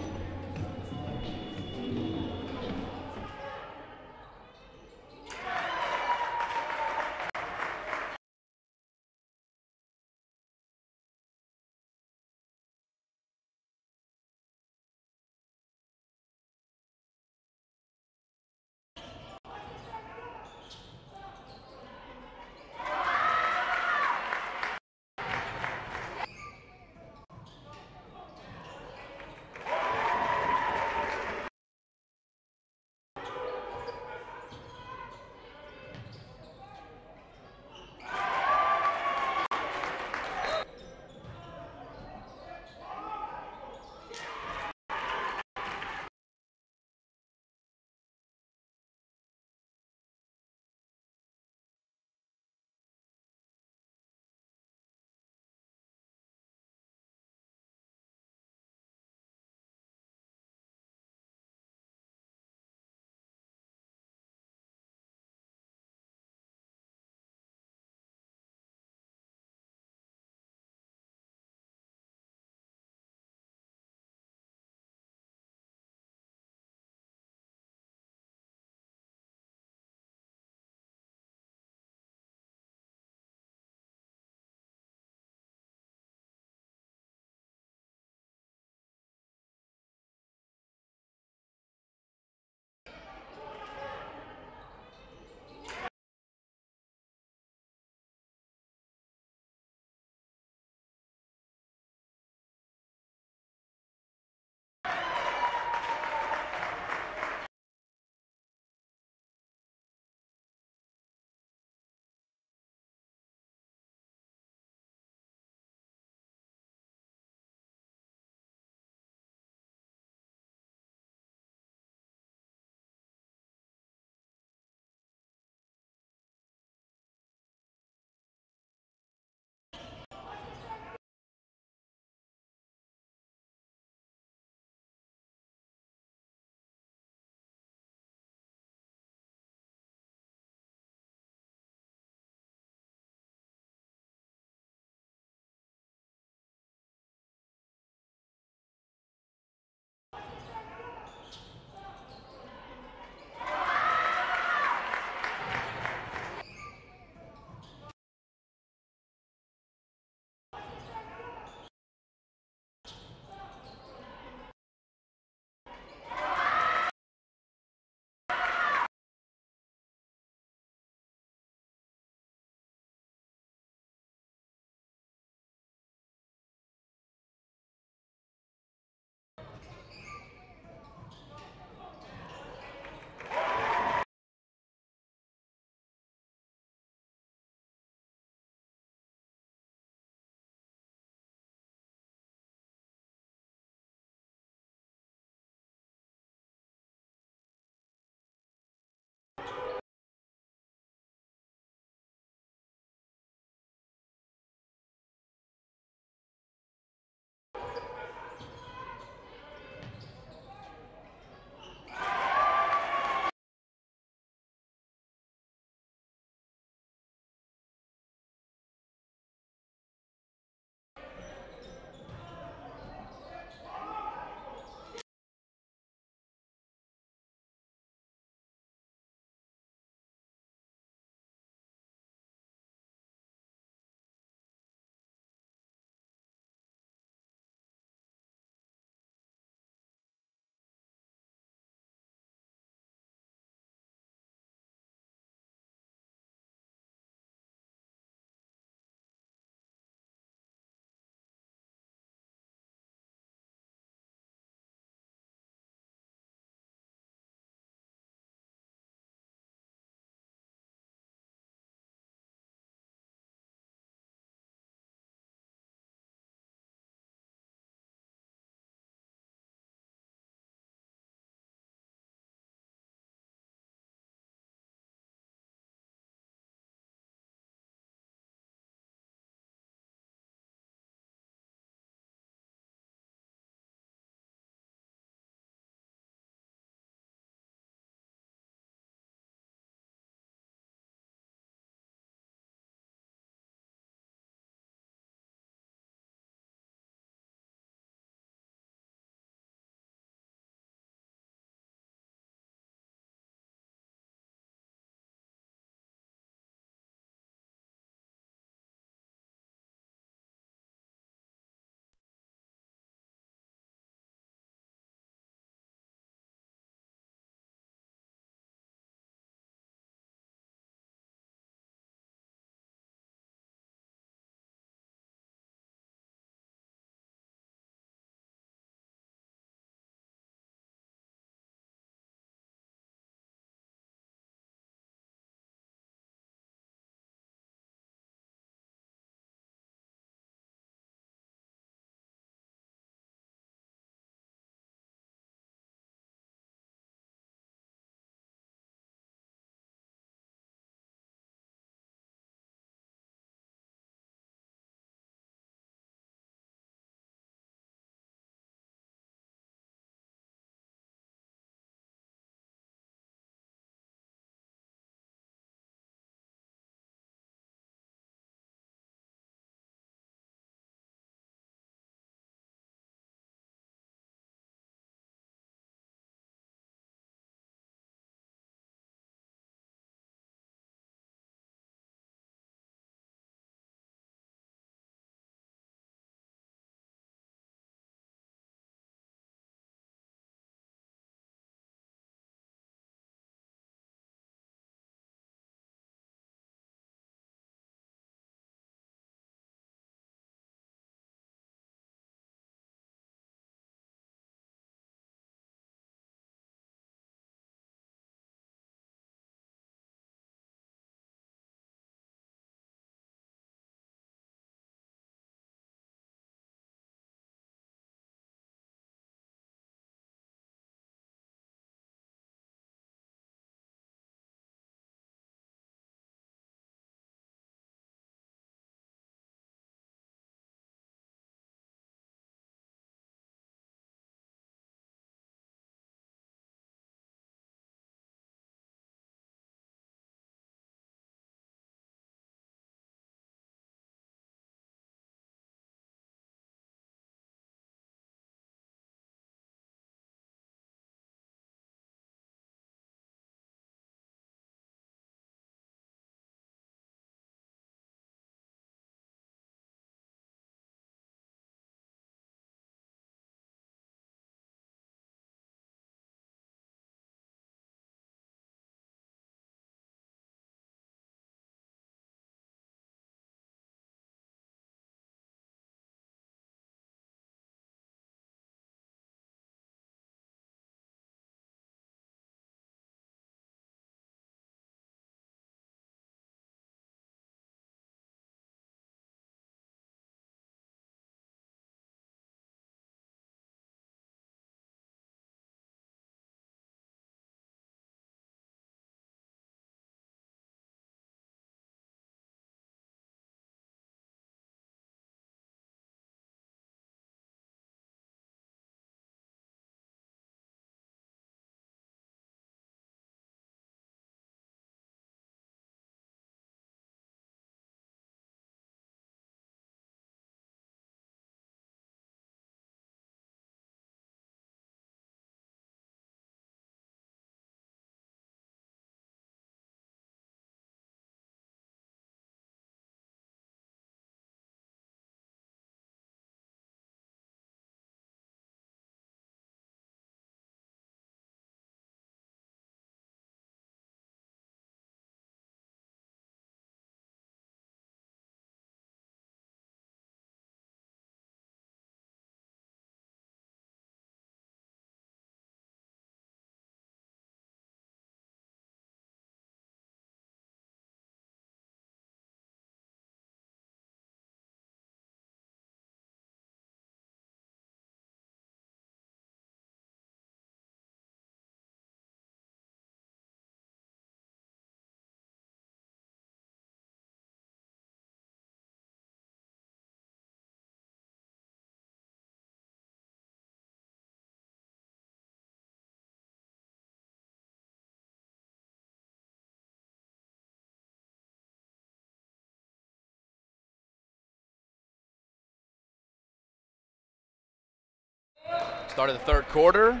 Start of the third quarter.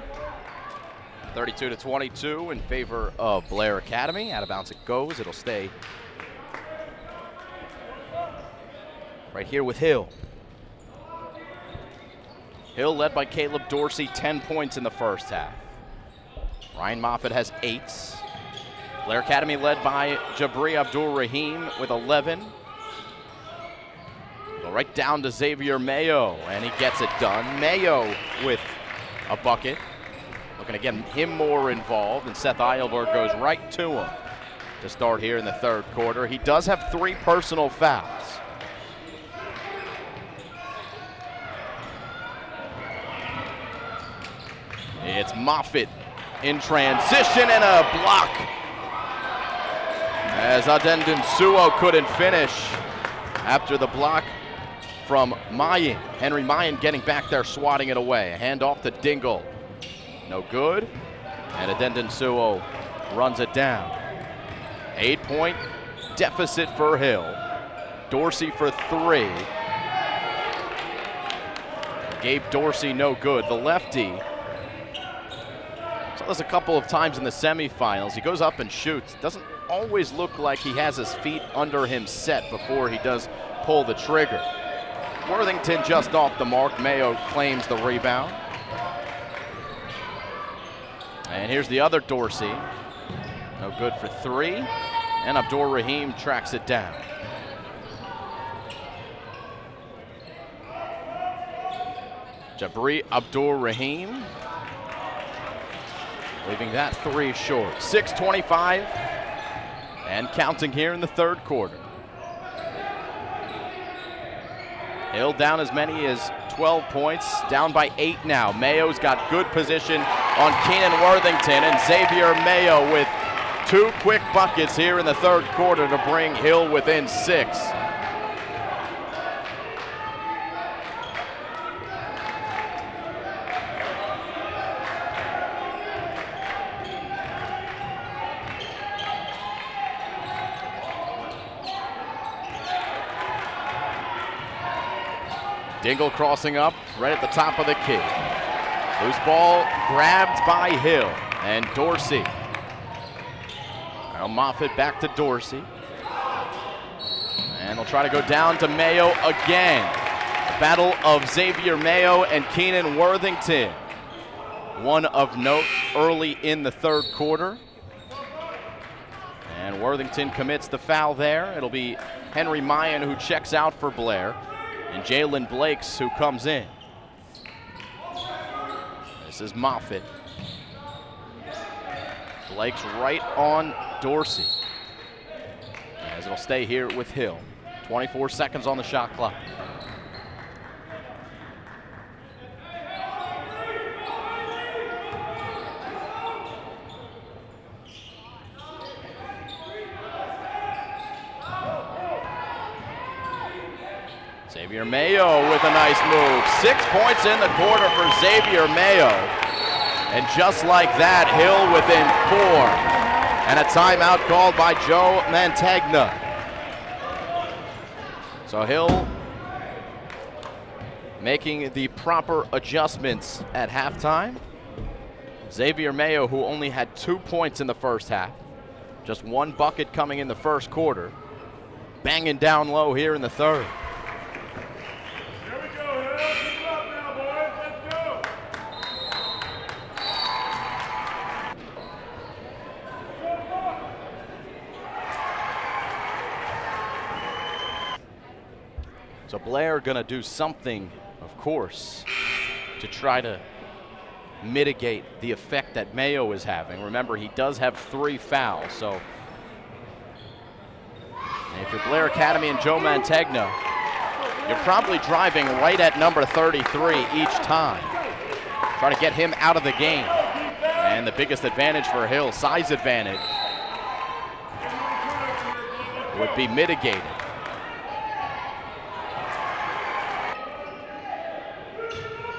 32-22 in favor of Blair Academy. Out of bounds it goes. It'll stay right here with Hill. Hill led by Caleb Dorsey, 10 points in the first half. Ryan Moffitt has 8. Blair Academy led by Jabri Abdul-Rahim with 11. Go right down to Xavier Mayo, and he gets it done. Mayo with a bucket. Looking to get him more involved, and Seth Eilberg goes right to him to start here in the third quarter. He does have 3 personal fouls. It's Moffitt in transition and a block as Adendon Suo couldn't finish after the block from Mayen. Henry Mayen getting back there, swatting it away. A handoff to Dingle. No good. And Adendon Suo runs it down. 8-point deficit for Hill. Dorsey for 3. Gabe Dorsey no good. The lefty. Saw this a couple of times in the semifinals. He goes up and shoots. Doesn't always look like he has his feet under him set before he does pull the trigger. Worthington just off the mark. Mayo claims the rebound. And here's the other Dorsey. No good for 3. And Abdur-Rahim tracks it down. Jabri Abdur-Rahim leaving that 3 short. 6:25 and counting here in the third quarter. Hill down as many as 12 points, down by 8 now. Mayo's got good position on Keenan Worthington, and Xavier Mayo with 2 quick buckets here in the third quarter to bring Hill within 6. Dingle crossing up right at the top of the key. Loose ball grabbed by Hill and Dorsey. Now Moffitt back to Dorsey. And they'll try to go down to Mayo again. The battle of Xavier Mayo and Keenan Worthington. One of note early in the third quarter. And Worthington commits the foul there. It'll be Henry Mayen who checks out for Blair. And Jalen Blakes who comes in. This is Moffitt. Blakes right on Dorsey. As it'll stay here with Hill. 24 seconds on the shot clock. Xavier Mayo with a nice move. 6 points in the quarter for Xavier Mayo. And just like that, Hill within 4. And a timeout called by Joe Mantegna. So Hill making the proper adjustments at halftime. Xavier Mayo, who only had 2 points in the first half, just 1 bucket coming in the first quarter, banging down low here in the third. So Blair gonna do something, of course, to try to mitigate the effect that Mayo is having. Remember, he does have 3 fouls, so if you're Blair Academy and Joe Mantegna, you're probably driving right at number 33 each time. Try to get him out of the game. And the biggest advantage for Hill, size advantage, would be mitigated.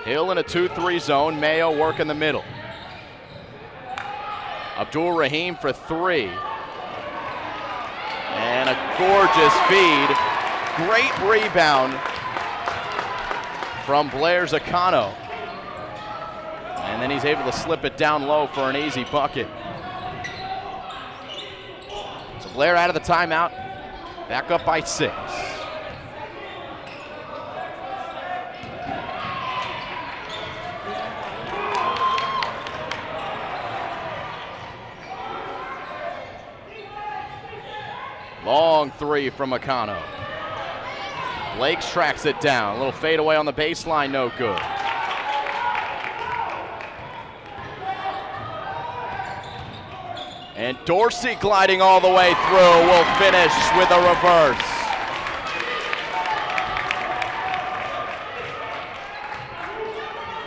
Hill in a 2-3 zone. Mayo work in the middle. Abdur-Rahim for 3. And a gorgeous feed. Great rebound from Blair Zaccano. And then he's able to slip it down low for an easy bucket. So Blair out of the timeout, back up by 6. Long 3 from Makano. Blake tracks it down. A little fadeaway on the baseline, no good. And Dorsey gliding all the way through will finish with a reverse.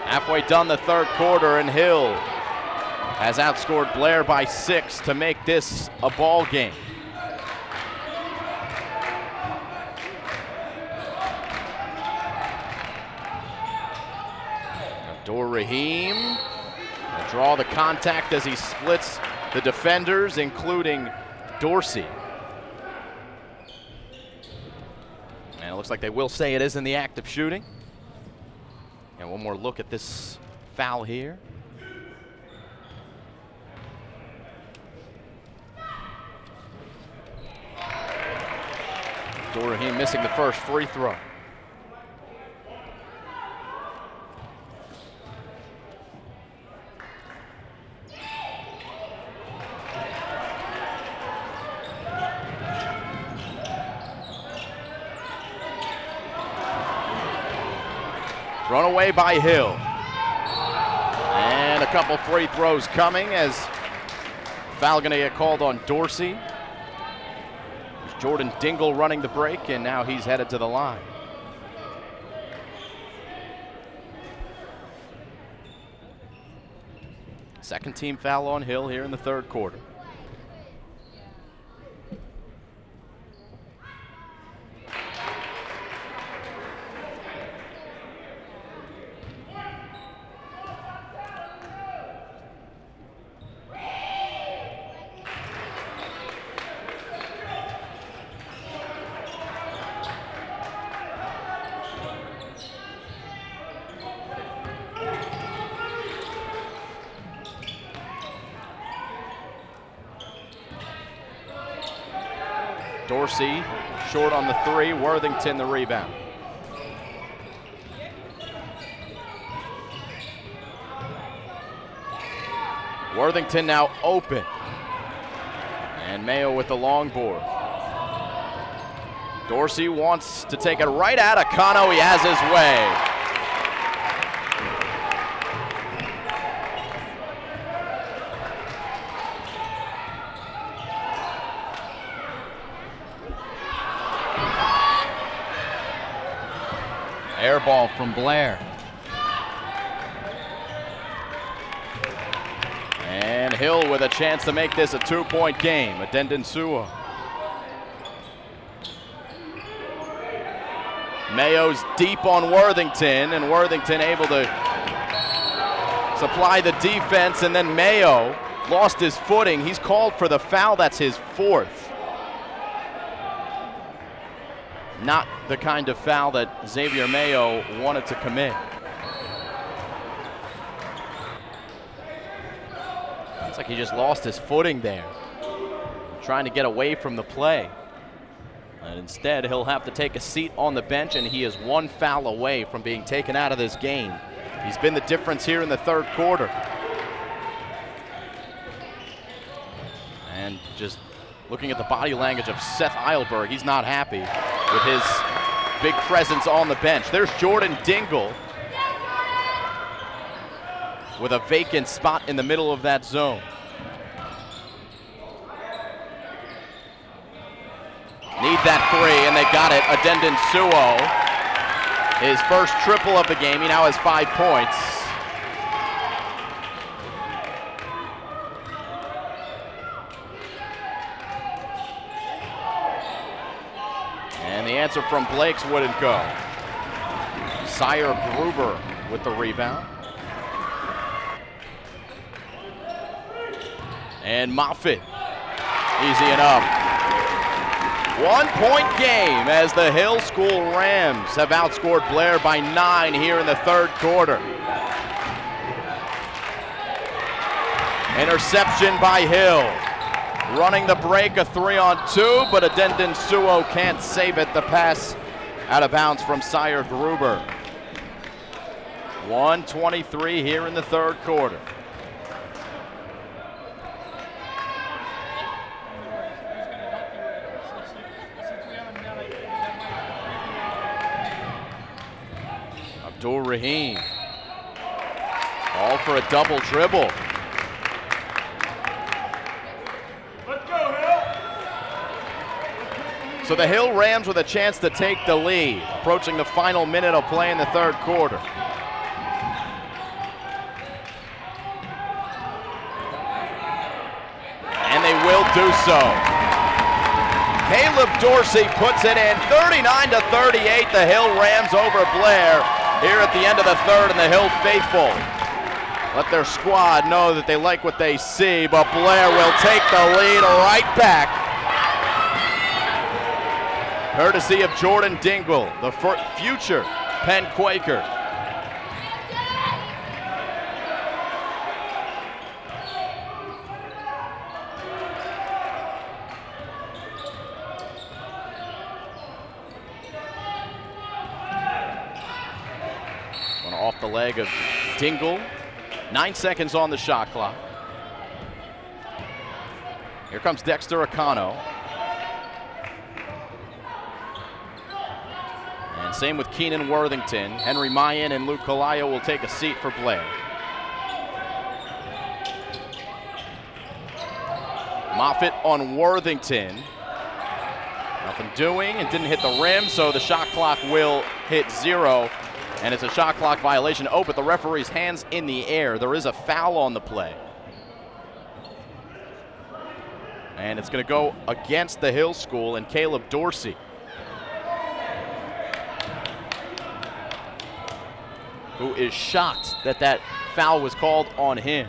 Halfway done the third quarter, and Hill has outscored Blair by 6 to make this a ball game. Abdur-Rahim will draw the contact as he splits the defenders, including Dorsey. And it looks like they will say it is in the act of shooting. And one more look at this foul here. Abdur-Rahim missing the first free throw. Run away by Hill. And a couple free throws coming as foul gonna get called on Dorsey. There's Jordan Dingle running the break, and now he's headed to the line. Second team foul on Hill here in the third quarter. Dorsey short on the 3, Worthington the rebound. Worthington now open. And Mayo with the long board. Dorsey wants to take it right at Akano. He has his way. Air ball from Blair. And Hill with a chance to make this a 2-point game. Adendon Suo. Mayo's deep on Worthington, and Worthington able to supply the defense, and then Mayo lost his footing. He's called for the foul. That's his 4th. Not the kind of foul that Xavier Mayo wanted to commit. It's like he just lost his footing there, trying to get away from the play. And instead, he'll have to take a seat on the bench, and he is 1 foul away from being taken out of this game. He's been the difference here in the third quarter. And just looking at the body language of Seth Eilberg, he's not happy with his big presence on the bench. There's Jordan Dingle with a vacant spot in the middle of that zone. Need that 3, and they got it. Adendon Suo, his first triple of the game. He now has 5 points. And the answer from Blake's wouldn't go. Sire Gruber with the rebound. And Moffitt, easy enough. 1-point game as the Hill School Rams have outscored Blair by 9 here in the third quarter. Interception by Hill. Running the break, a 3-on-2, but Adendon Suo can't save it. The pass out of bounds from Sire Gruber. 1:23 here in the third quarter. Abdul Rahim. All for a double dribble. Let's go, Hill! So the Hill Rams with a chance to take the lead, approaching the final minute of play in the third quarter. And they will do so. Caleb Dorsey puts it in, 39-38, the Hill Rams over Blair here at the end of the third, and the Hill faithful let their squad know that they like what they see, but Blair will take the lead right back. Courtesy of Jordan Dingle, the future Penn Quaker. One off the leg of Dingle. 9 seconds on the shot clock. Here comes Dexter Acano. And same with Keenan Worthington. Henry Mayan and Luke Calayo will take a seat for Blair. Moffitt on Worthington. Nothing doing, and didn't hit the rim, so the shot clock will hit 0. And it's a shot clock violation. Oh, but the referee's hands in the air. There is a foul on the play. And it's going to go against the Hill School and Caleb Dorsey. Who is shocked that that foul was called on him.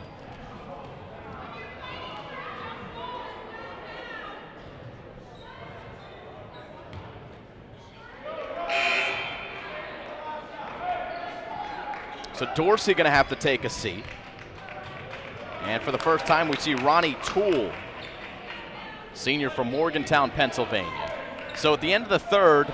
So Dorsey going to have to take a seat. And for the first time, we see Ronnie Toole, senior from Morgantown, Pennsylvania. So at the end of the third,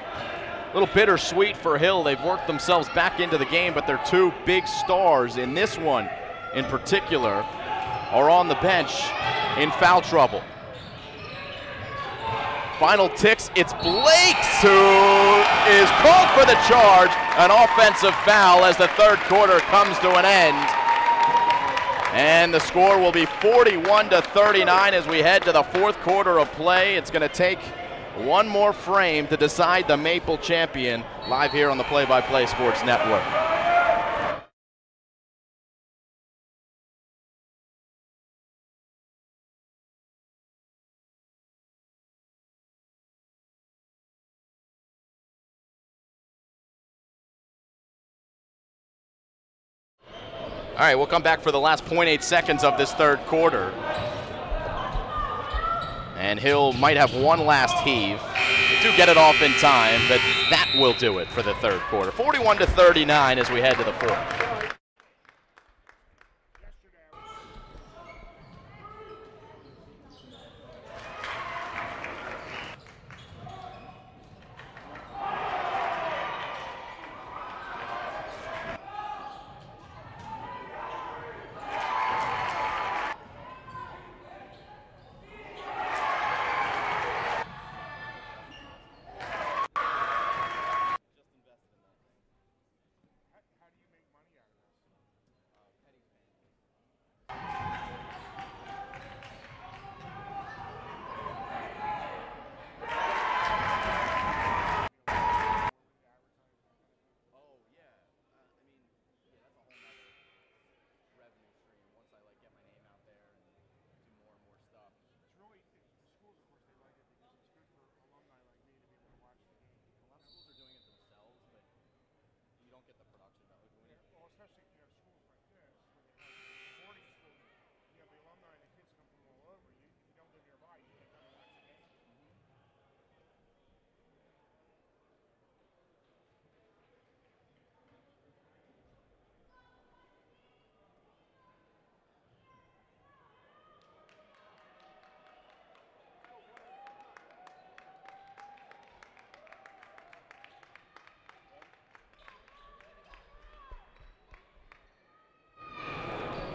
a little bittersweet for Hill. They've worked themselves back into the game, but their two big stars in this one in particular are on the bench in foul trouble. Final ticks, it's Blakes who is called for the charge. An offensive foul as the third quarter comes to an end. And the score will be 41-39 as we head to the fourth quarter of play. It's going to take one more frame to decide the MAPL champion, live here on the Play-by-Play Sports Network. All right, we'll come back for the last 0.8 seconds of this third quarter. And Hill might have one last heave. They do get it off in time, but that will do it for the third quarter. 41-39 as we head to the fourth.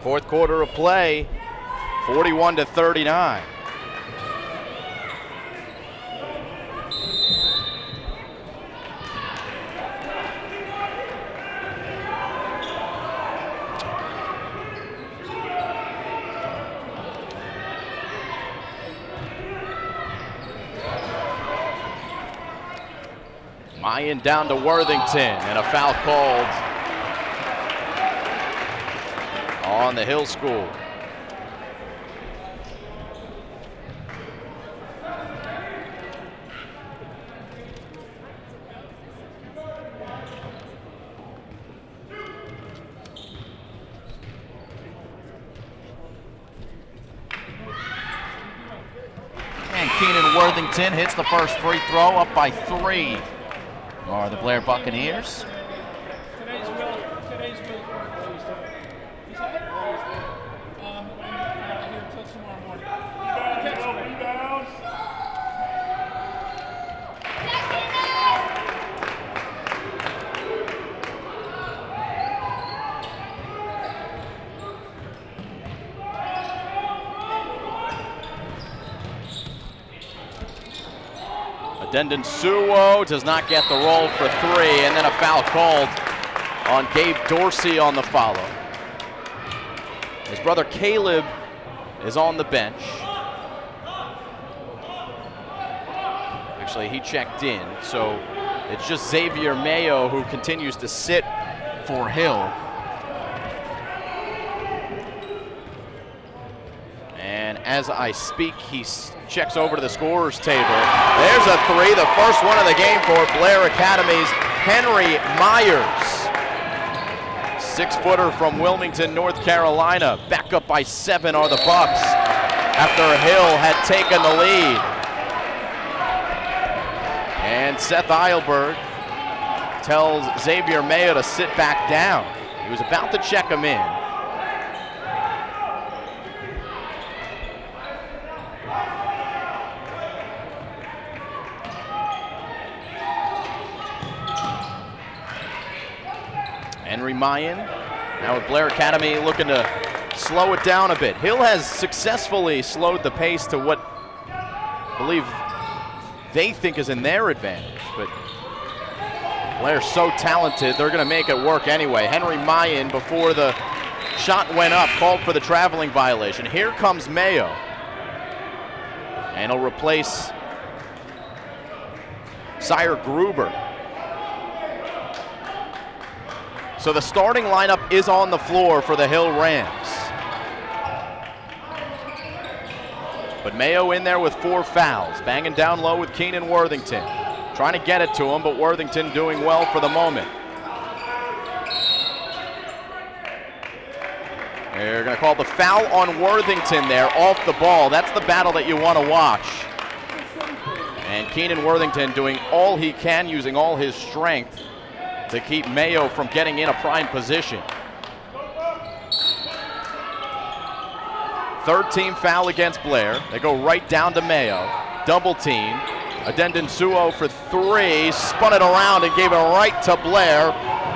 Fourth quarter of play, 41-39. Mayan down to Worthington, and a foul called on the Hill School. And Keenan Worthington hits the first free throw, up by 3 are the Blair Buccaneers. Today's will. Here until tomorrow morning. Rebounds. Adendon Suwo does not get the roll for 3, and then a foul called on Gabe Dorsey on the follow. His brother Caleb is on the bench. Actually, he checked in, so it's just Xavier Mayo who continues to sit for Hill. And as I speak, he checks over to the scorer's table. There's a 3, the first one of the game for Blair Academy's Henry Myers. 6-footer from Wilmington, North Carolina. Back up by 7 are the Bucks after Hill had taken the lead. And Seth Eilberg tells Xavier Mayo to sit back down. He was about to check him in. Henry Mayan, now with Blair Academy looking to slow it down a bit. Hill has successfully slowed the pace to what I believe they think is in their advantage, but Blair's so talented, they're going to make it work anyway. Henry Mayan, before the shot went up, called for the traveling violation. Here comes Mayo, and he'll replace Sire Gruber. So the starting lineup is on the floor for the Hill Rams. But Mayo in there with 4 fouls, banging down low with Keenan Worthington. Trying to get it to him, but Worthington doing well for the moment. They're going to call the foul on Worthington there, off the ball. That's the battle that you want to watch. And Keenan Worthington doing all he can, using all his strength to keep Mayo from getting in a prime position. Third team foul against Blair. They go right down to Mayo. Double team. Adendon Suwo for 3. Spun it around and gave it right to Blair.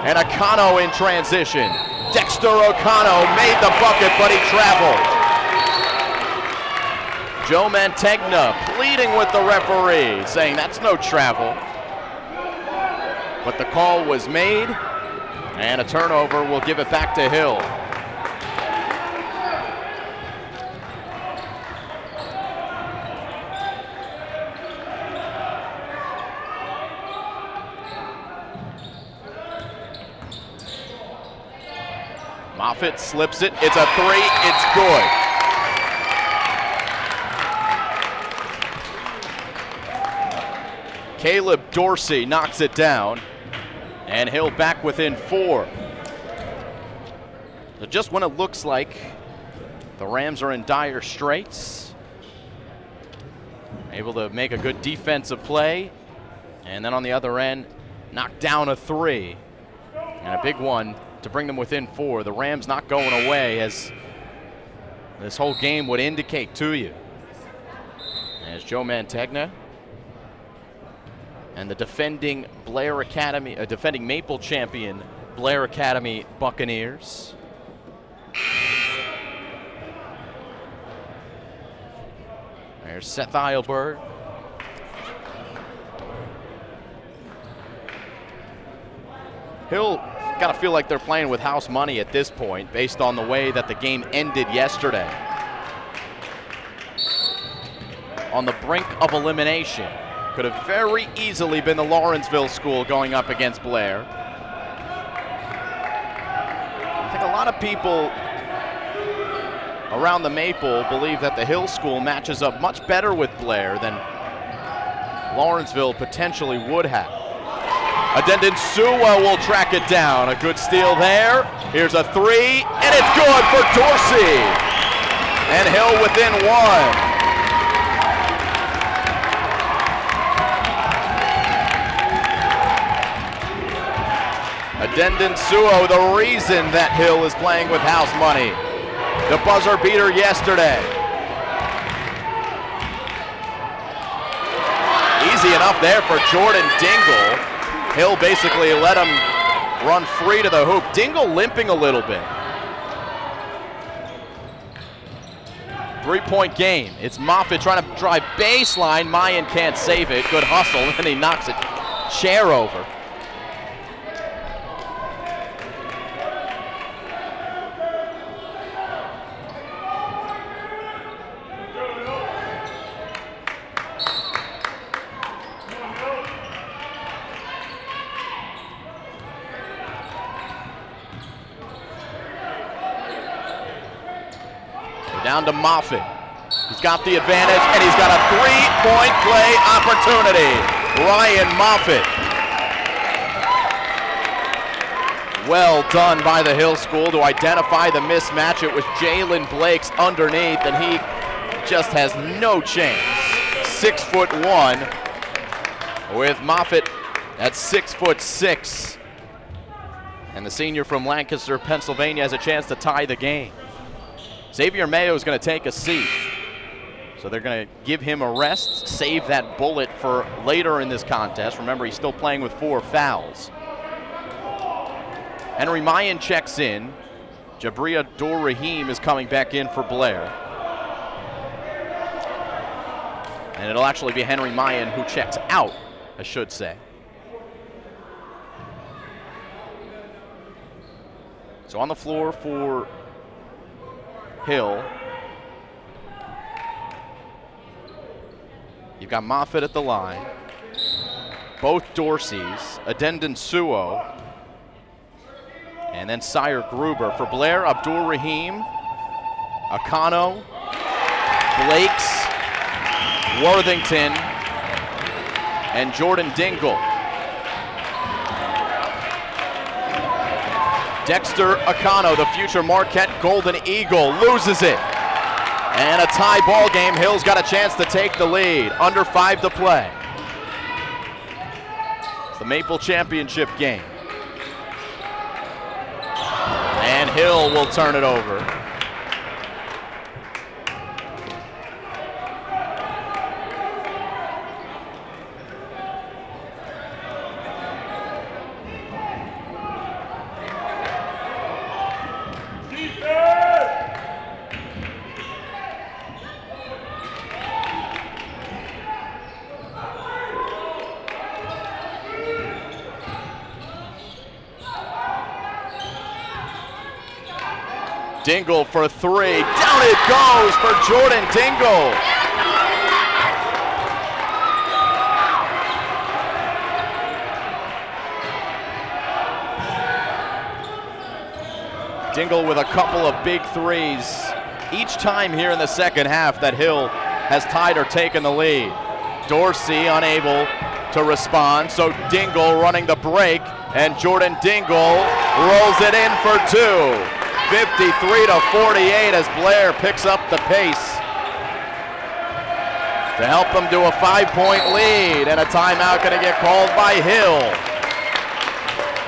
And Okano in transition. Dexter Okano made the bucket, but he traveled. Joe Mantegna pleading with the referee, saying that's no travel. But the call was made, and a turnover will give it back to Hill. Moffitt slips it. It's a 3. It's good. Caleb Dorsey knocks it down, and Hill back within 4. So just when it looks like the Rams are in dire straits, able to make a good defensive play, and then on the other end, knock down a 3, and a big one to bring them within 4. The Rams not going away, as this whole game would indicate to you. As Joe Mantegna and the defending Blair Academy, defending MAPL champion Blair Academy Buccaneers There's Seth Eilberg. Hill got to feel like they're playing with house money at this point based on the way that the game ended yesterday. On the brink of elimination. Could have very easily been the Lawrenceville school going up against Blair. I think a lot of people around the Maple believe that the Hill school matches up much better with Blair than Lawrenceville potentially would have. Adendon Suwa will track it down. A good steal there. Here's a three, and it's good for Dorsey. And Hill within one. Adendon Suwa, the reason that Hill is playing with house money. The buzzer beater yesterday. Easy enough there for Jordan Dingle. Hill basically let him run free to the hoop. Dingle limping a little bit. 3-point game. It's Moffitt trying to drive baseline. Mayan can't save it. Good hustle, and he knocks a chair over. Down to Moffitt. He's got the advantage, and he's got a three-point play opportunity. Ryan Moffitt. Well done by the Hill School to identify the mismatch. It was Jalen Blake's underneath, and he just has no chance. 6'1", with Moffitt at 6'6". And the senior from Lancaster, Pennsylvania, has a chance to tie the game. Xavier Mayo is going to take a seat. So they're going to give him a rest, save that bullet for later in this contest. Remember, he's still playing with 4 fouls. Henry Mayan checks in. Jabria Abdur-Rahim is coming back in for Blair. And it'll actually be Henry Mayan who checks out, I should say. So on the floor for Hill. You've got Moffitt at the line. Both Dorseys. Adendon Suo. And then Sire Gruber. For Blair, Abdur-Rahim, Akano, Blakes, Worthington, and Jordan Dingle. Dexter Akano, the future Marquette Golden Eagle, loses it. And a tie ball game. Hill's got a chance to take the lead. Under 5 to play. It's the MAPL Championship game. And Hill will turn it over. Dingle for 3. Down it goes for Jordan Dingle. Dingle with a couple of big threes each time here in the second half that Hill has tied or taken the lead. Dorsey unable to respond, so Dingle running the break, and Jordan Dingle rolls it in for 2. 53-48 as Blair picks up the pace to help them to a 5-point lead, and a timeout going to get called by Hill.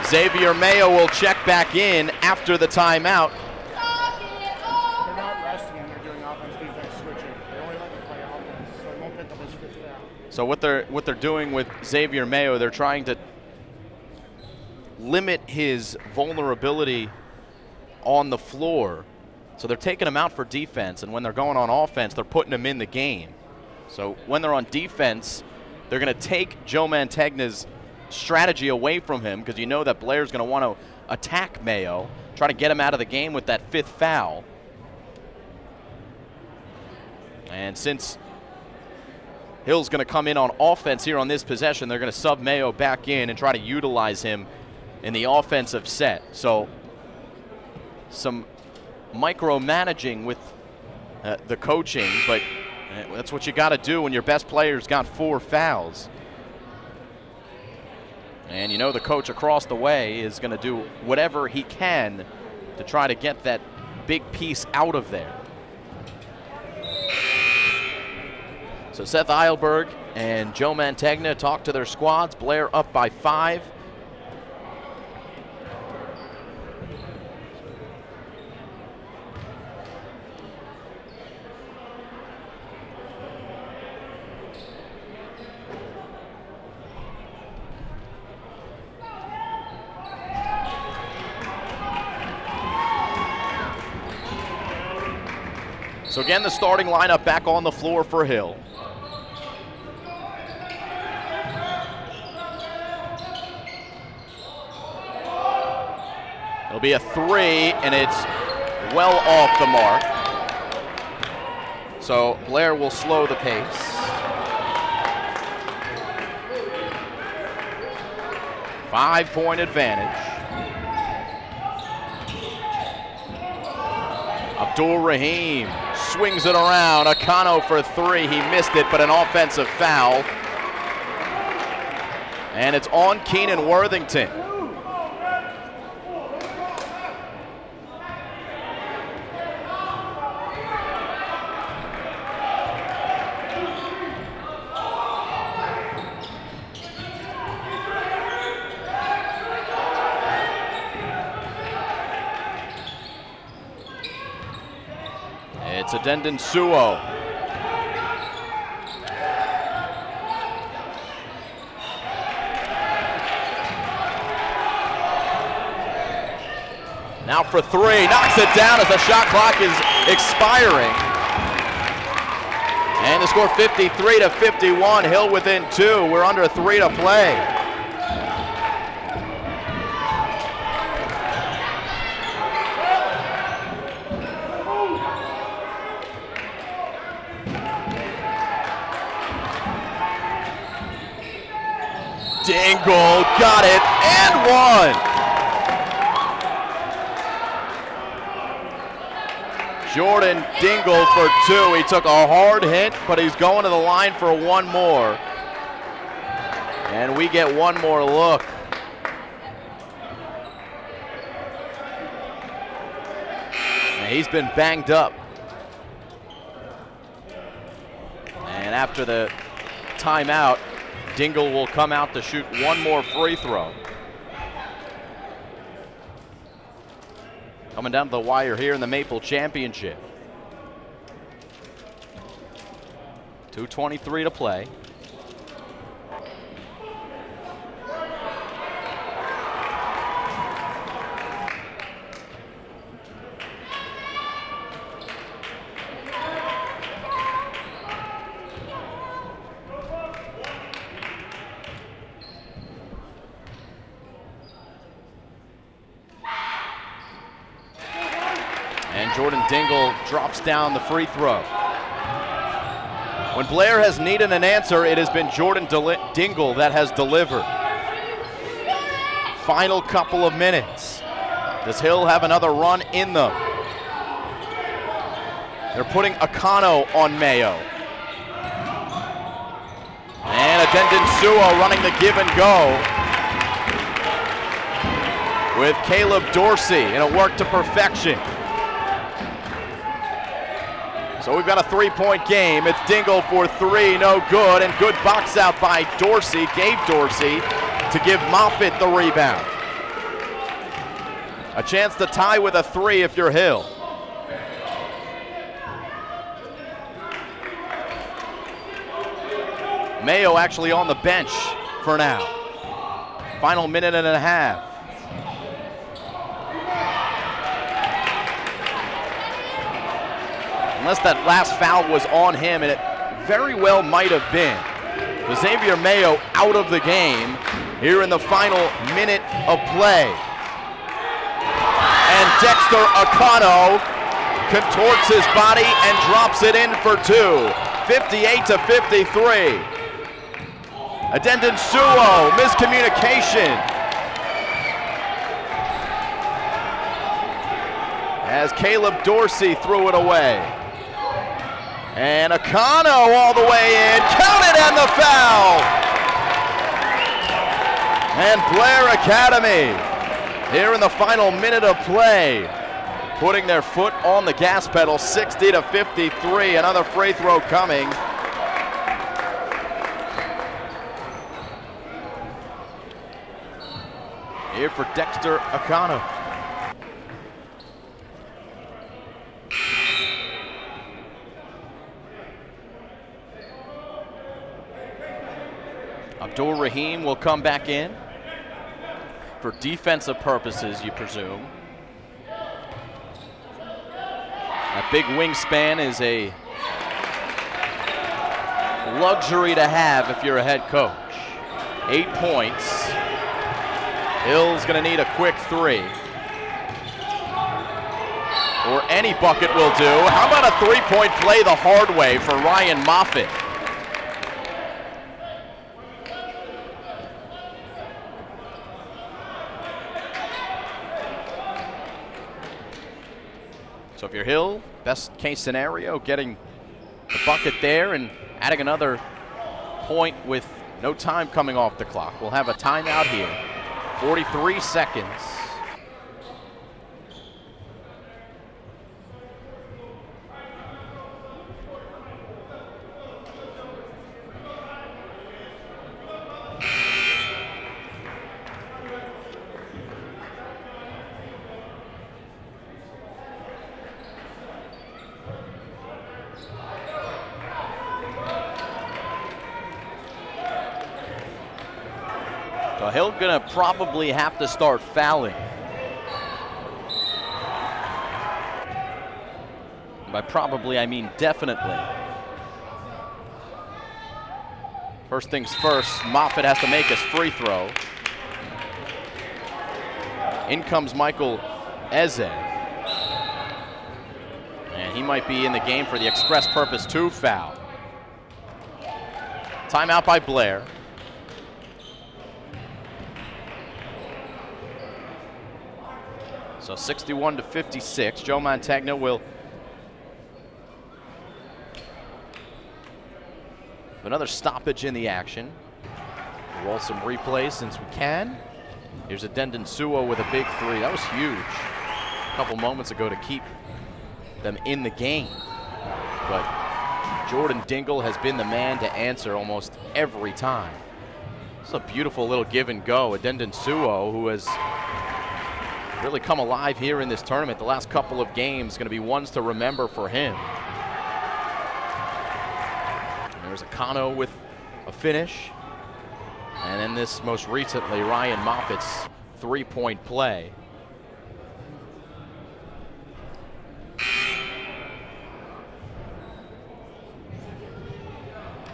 Xavier Mayo will check back in after the timeout. They're not resting and they're doing offense defense switching. They only let them play offense, so they won't pick up his 5th foul. So what they're doing with Xavier Mayo, they're trying to limit his vulnerability on the floor. So they're taking him out for defense, and when they're going on offense, they're putting him in the game. So when they're on defense, they're going to take Joe Mantegna's strategy away from him because you know that Blair's going to want to attack Mayo, try to get him out of the game with that 5th foul. And since Hill's going to come in on offense here on this possession, they're going to sub Mayo back in and try to utilize him in the offensive set. So some micromanaging with the coaching, but that's what you got to do when your best player's got 4 fouls. And you know the coach across the way is going to do whatever he can to try to get that big piece out of there. So Seth Eilberg and Joe Mantegna talk to their squads. Blair up by 5. So again, the starting lineup back on the floor for Hill. It'll be a 3, and it's well off the mark. So Blair will slow the pace. Five-point advantage. Abdul Rahim swings it around. Akano for 3. He missed it, but an offensive foul. And it's on Keenan Worthington. It's Adendon Suo. Now for 3, knocks it down as the shot clock is expiring. And the score 53-51, Hill within 2. We're under 3 to play. Dingle got it and one. Jordan Dingle for 2. He took a hard hit, but he's going to the line for 1 more. And we get 1 more look. And he's been banged up. And after the timeout, Dingle will come out to shoot 1 more free throw. Coming down to the wire here in the MAPL Championship. 2:23 to play. And Jordan Dingle drops down the free throw. When Blair has needed an answer, it has been Jordan Dingle that has delivered. Final couple of minutes. Does Hill have another run in them? They're putting Akano on Mayo. And Adendon Suo running the give and go with Caleb Dorsey, and it worked to perfection. So we've got a 3-point game. It's Dingle for 3, no good, and good box out by Dorsey, Gabe Dorsey, to give Moffitt the rebound. A chance to tie with a 3 if you're Hill. Mayo actually on the bench for now. Final minute and a half. Unless that last foul was on him, and it very well might have been. So Xavier Mayo out of the game here in the final minute of play. And Dexter Acano contorts his body and drops it in for two. 58-53. Adendon Suo, miscommunication. As Caleb Dorsey threw it away. And Acano all the way in, counted and the foul! And Blair Academy, here in the final minute of play, putting their foot on the gas pedal, 60-53, another free throw coming. Here for Dexter Acano. Abdul Rahim will come back in for defensive purposes, you presume. That big wingspan is a luxury to have if you're a head coach. 8 points. Hill's gonna need a quick three. Or any bucket will do. How about a three-point play the hard way for Ryan Moffitt? So if you're Hill, best case scenario, getting the bucket there and adding another point with no time coming off the clock. We'll have a timeout here. 43 seconds. So Hill gonna probably have to start fouling. By probably, I mean definitely. First things first, Moffitt has to make his free throw. In comes Michael Eze. And he might be in the game for the express purpose 2 foul. Timeout by Blair. So 61-56. Joe Montagna will have another stoppage in the action. Roll some replays since we can. Here's Adendon Suo with a big three. That was huge a couple moments ago to keep them in the game. But Jordan Dingle has been the man to answer almost every time. It's a beautiful little give and go. Adendon Suo, who has really come alive here in this tournament. The last couple of games going to be ones to remember for him. And there's Acano with a finish. And then this most recently, Ryan Moffitt's three-point play.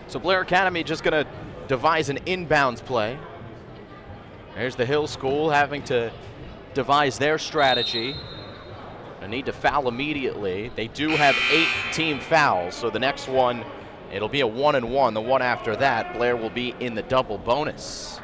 So Blair Academy just going to devise an inbounds play. There's the Hill School having to devise their strategy. They need to foul immediately. They do have 8 team fouls, so the next one, it'll be a 1-and-1. The one after that, Blair will be in the double bonus.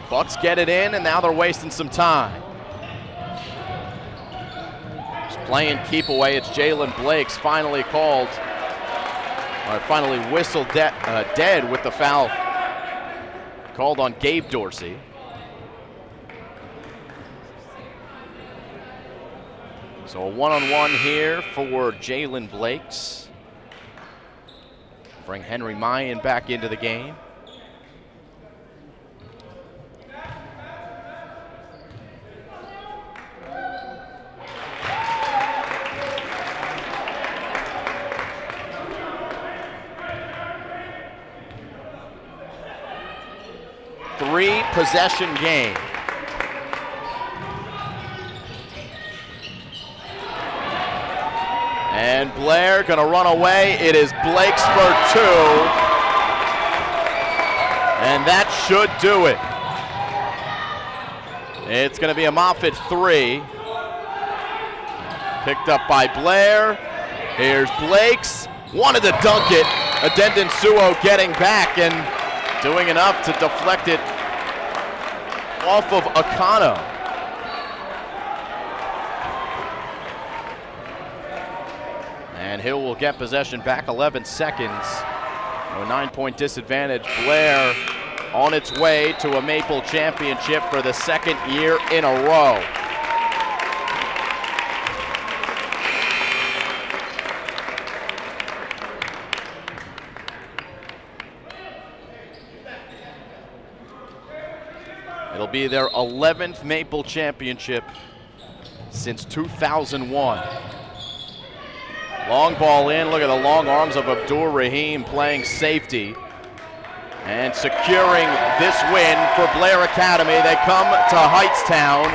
Bucks get it in, and now they're wasting some time. Just playing keep away. It's Jalen Blake's finally called, or finally whistled dead with the foul called on Gabe Dorsey. So a one-on-one here for Jalen Blake's. Bring Henry Mayan back into the game. possession game. And Blair gonna run away. It is Blake's for 2. And that should do it. It's gonna be a Moffitt 3. Picked up by Blair. Here's Blake's. Wanted to dunk it. Adendon Suo getting back and doing enough to deflect it off of Akano. And Hill will get possession back, 11 seconds. A 9-point disadvantage. Blair on its way to a MAPL championship for the 2nd year in a row. It'll be their 11th MAPL championship since 2001. Long ball in, look at the long arms of Abdur Rahim playing safety and securing this win for Blair Academy. They come to Heightstown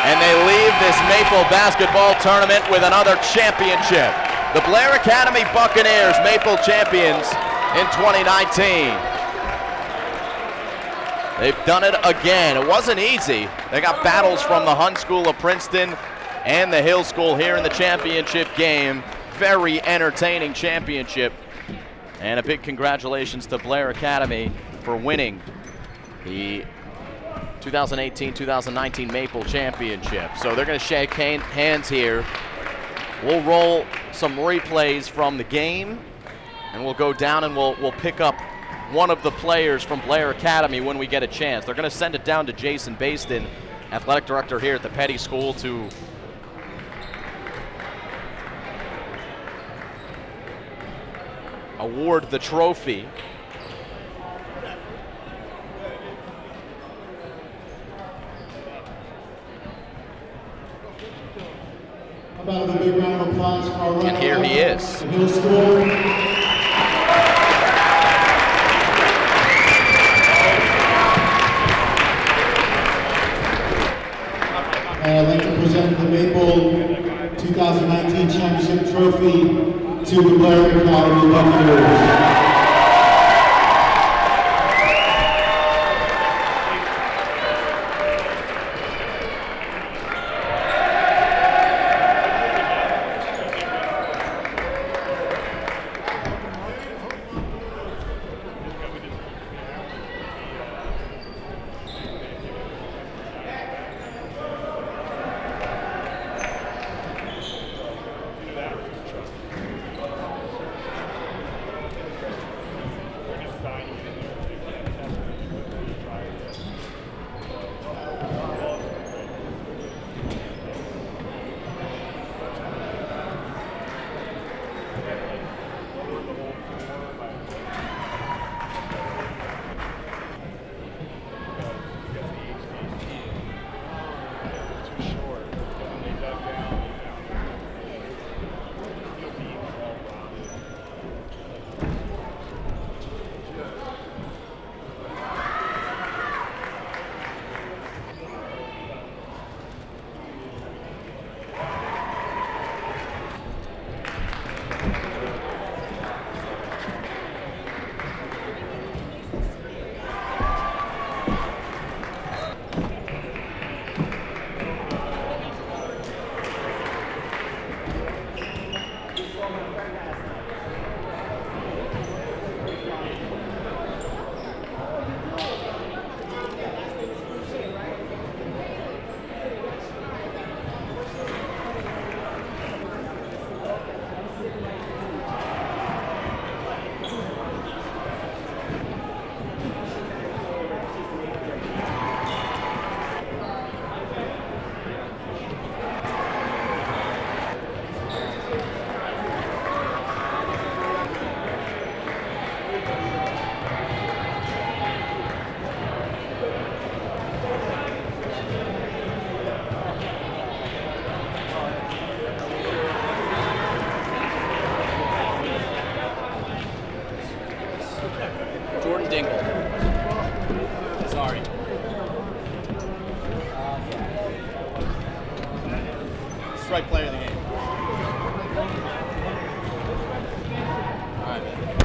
and they leave this MAPL basketball tournament with another championship. The Blair Academy Buccaneers, MAPL champions in 2019. They've done it again. It wasn't easy. They got battles from the Hun School of Princeton and the Hill School here in the championship game. Very entertaining championship. And a big congratulations to Blair Academy for winning the 2018-2019 MAPL championship. So they're going to shake hands here. We'll roll some replays from the game, and we'll go down and we'll pick up one of the players from Blair Academy when we get a chance. They're going to send it down to Jason Baston, athletic director here at the Petty School, to award the trophy. How about a big round of applause for our And here he is. Hill School. I'd like to present the MAPL 2019 Championship Trophy to the Blair Academy Buccaneers. Sorry. Strike player of the game. All right, man.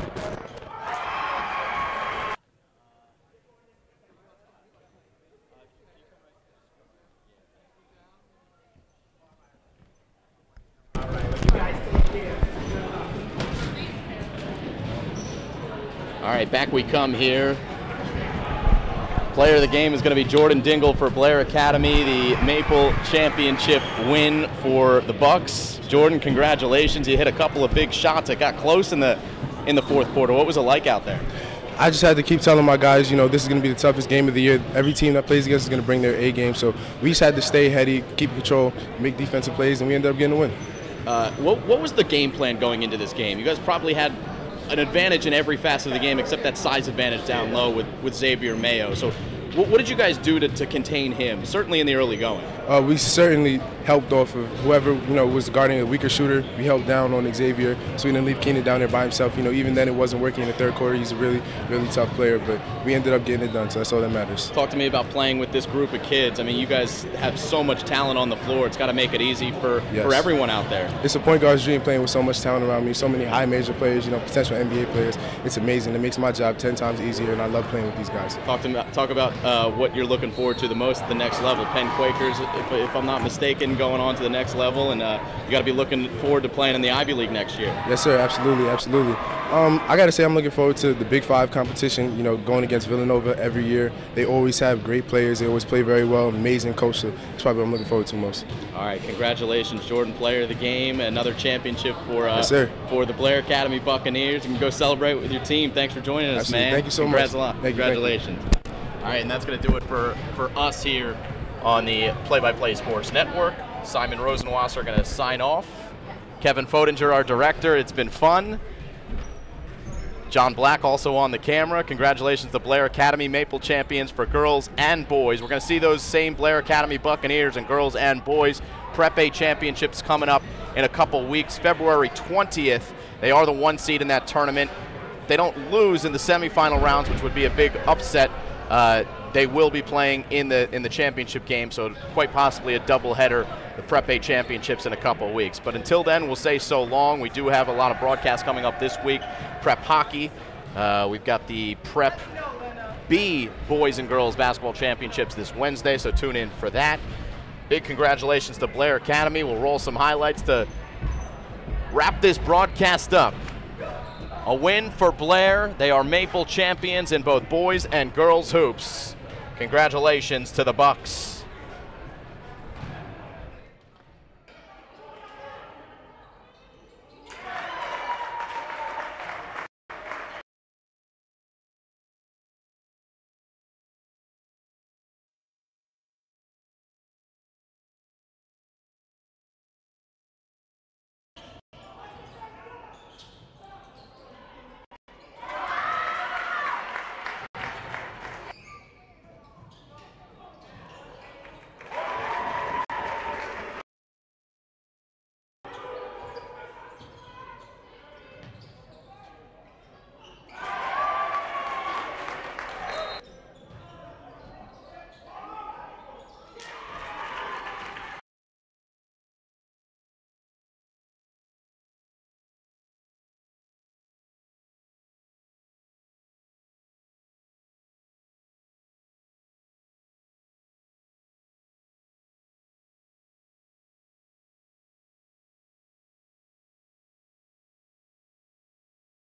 All right, back we come here. Player of the game is going to be Jordan Dingle for Blair Academy, the MAPL Championship win for the Bucks. Jordan, congratulations. You hit a couple of big shots. It got close in the fourth quarter. What was it like out there? I just had to keep telling my guys, you know, this is going to be the toughest game of the year. Every team that plays against is going to bring their A game. So we just had to stay heady, keep control, make defensive plays, and we ended up getting a win. What was the game plan going into this game? You guys probably had an advantage in every facet of the game except that size advantage down low with Xavier Mayo. So what did you guys do to contain him, certainly in the early going? We certainly helped off of whoever, you know, was guarding a weaker shooter. We helped down on Xavier, so we didn't leave Keenan down there by himself. You know, even then it wasn't working in the third quarter. He's a really, really tough player, but we ended up getting it done, so that's all that matters. Talk to me about playing with this group of kids. I mean, you guys have so much talent on the floor. It's got to make it easy for everyone out there. It's a point guard's dream playing with so much talent around me, so many high major players, you know, potential NBA players. It's amazing. It makes my job 10 times easier, and I love playing with these guys. Talk about what you're looking forward to the most at the next level. Penn Quakers, if I'm not mistaken, going on to the next level, and you got to be looking forward to playing in the Ivy League next year. Yes, sir. Absolutely, absolutely. I got to say I'm looking forward to the Big Five competition, you know, going against Villanova every year. They always have great players. They always play very well. Amazing coach. So that's probably what I'm looking forward to most. All right. Congratulations, Jordan, player of the game. Another championship for yes, sir. For the Blair Academy Buccaneers. You can go celebrate with your team. Thanks for joining us, absolutely. man. Thank you so Congrats much. A lot. Thank Congratulations. You. All right, and that's going to do it for us here on the Play-by-Play Sports Network. Simon Rosenwasser going to sign off. Kevin Fodinger, our director. It's been fun. John Black also on the camera. Congratulations to Blair Academy MAPL champions for girls and boys. We're going to see those same Blair Academy Buccaneers and girls and boys Prep A championships coming up in a couple weeks. February 20th. They are the 1 seed in that tournament. They don't lose in the semifinal rounds, which would be a big upset. They will be playing in the championship game, so quite possibly a doubleheader, the Prep A championships in a couple of weeks. But until then, we'll say so long. We do have a lot of broadcasts coming up this week. Prep hockey. We've got the Prep B boys and girls basketball championships this Wednesday, so tune in for that. Big congratulations to Blair Academy. We'll roll some highlights to wrap this broadcast up. A win for Blair. They are MAPL champions in both boys and girls hoops. Congratulations to the Bucks.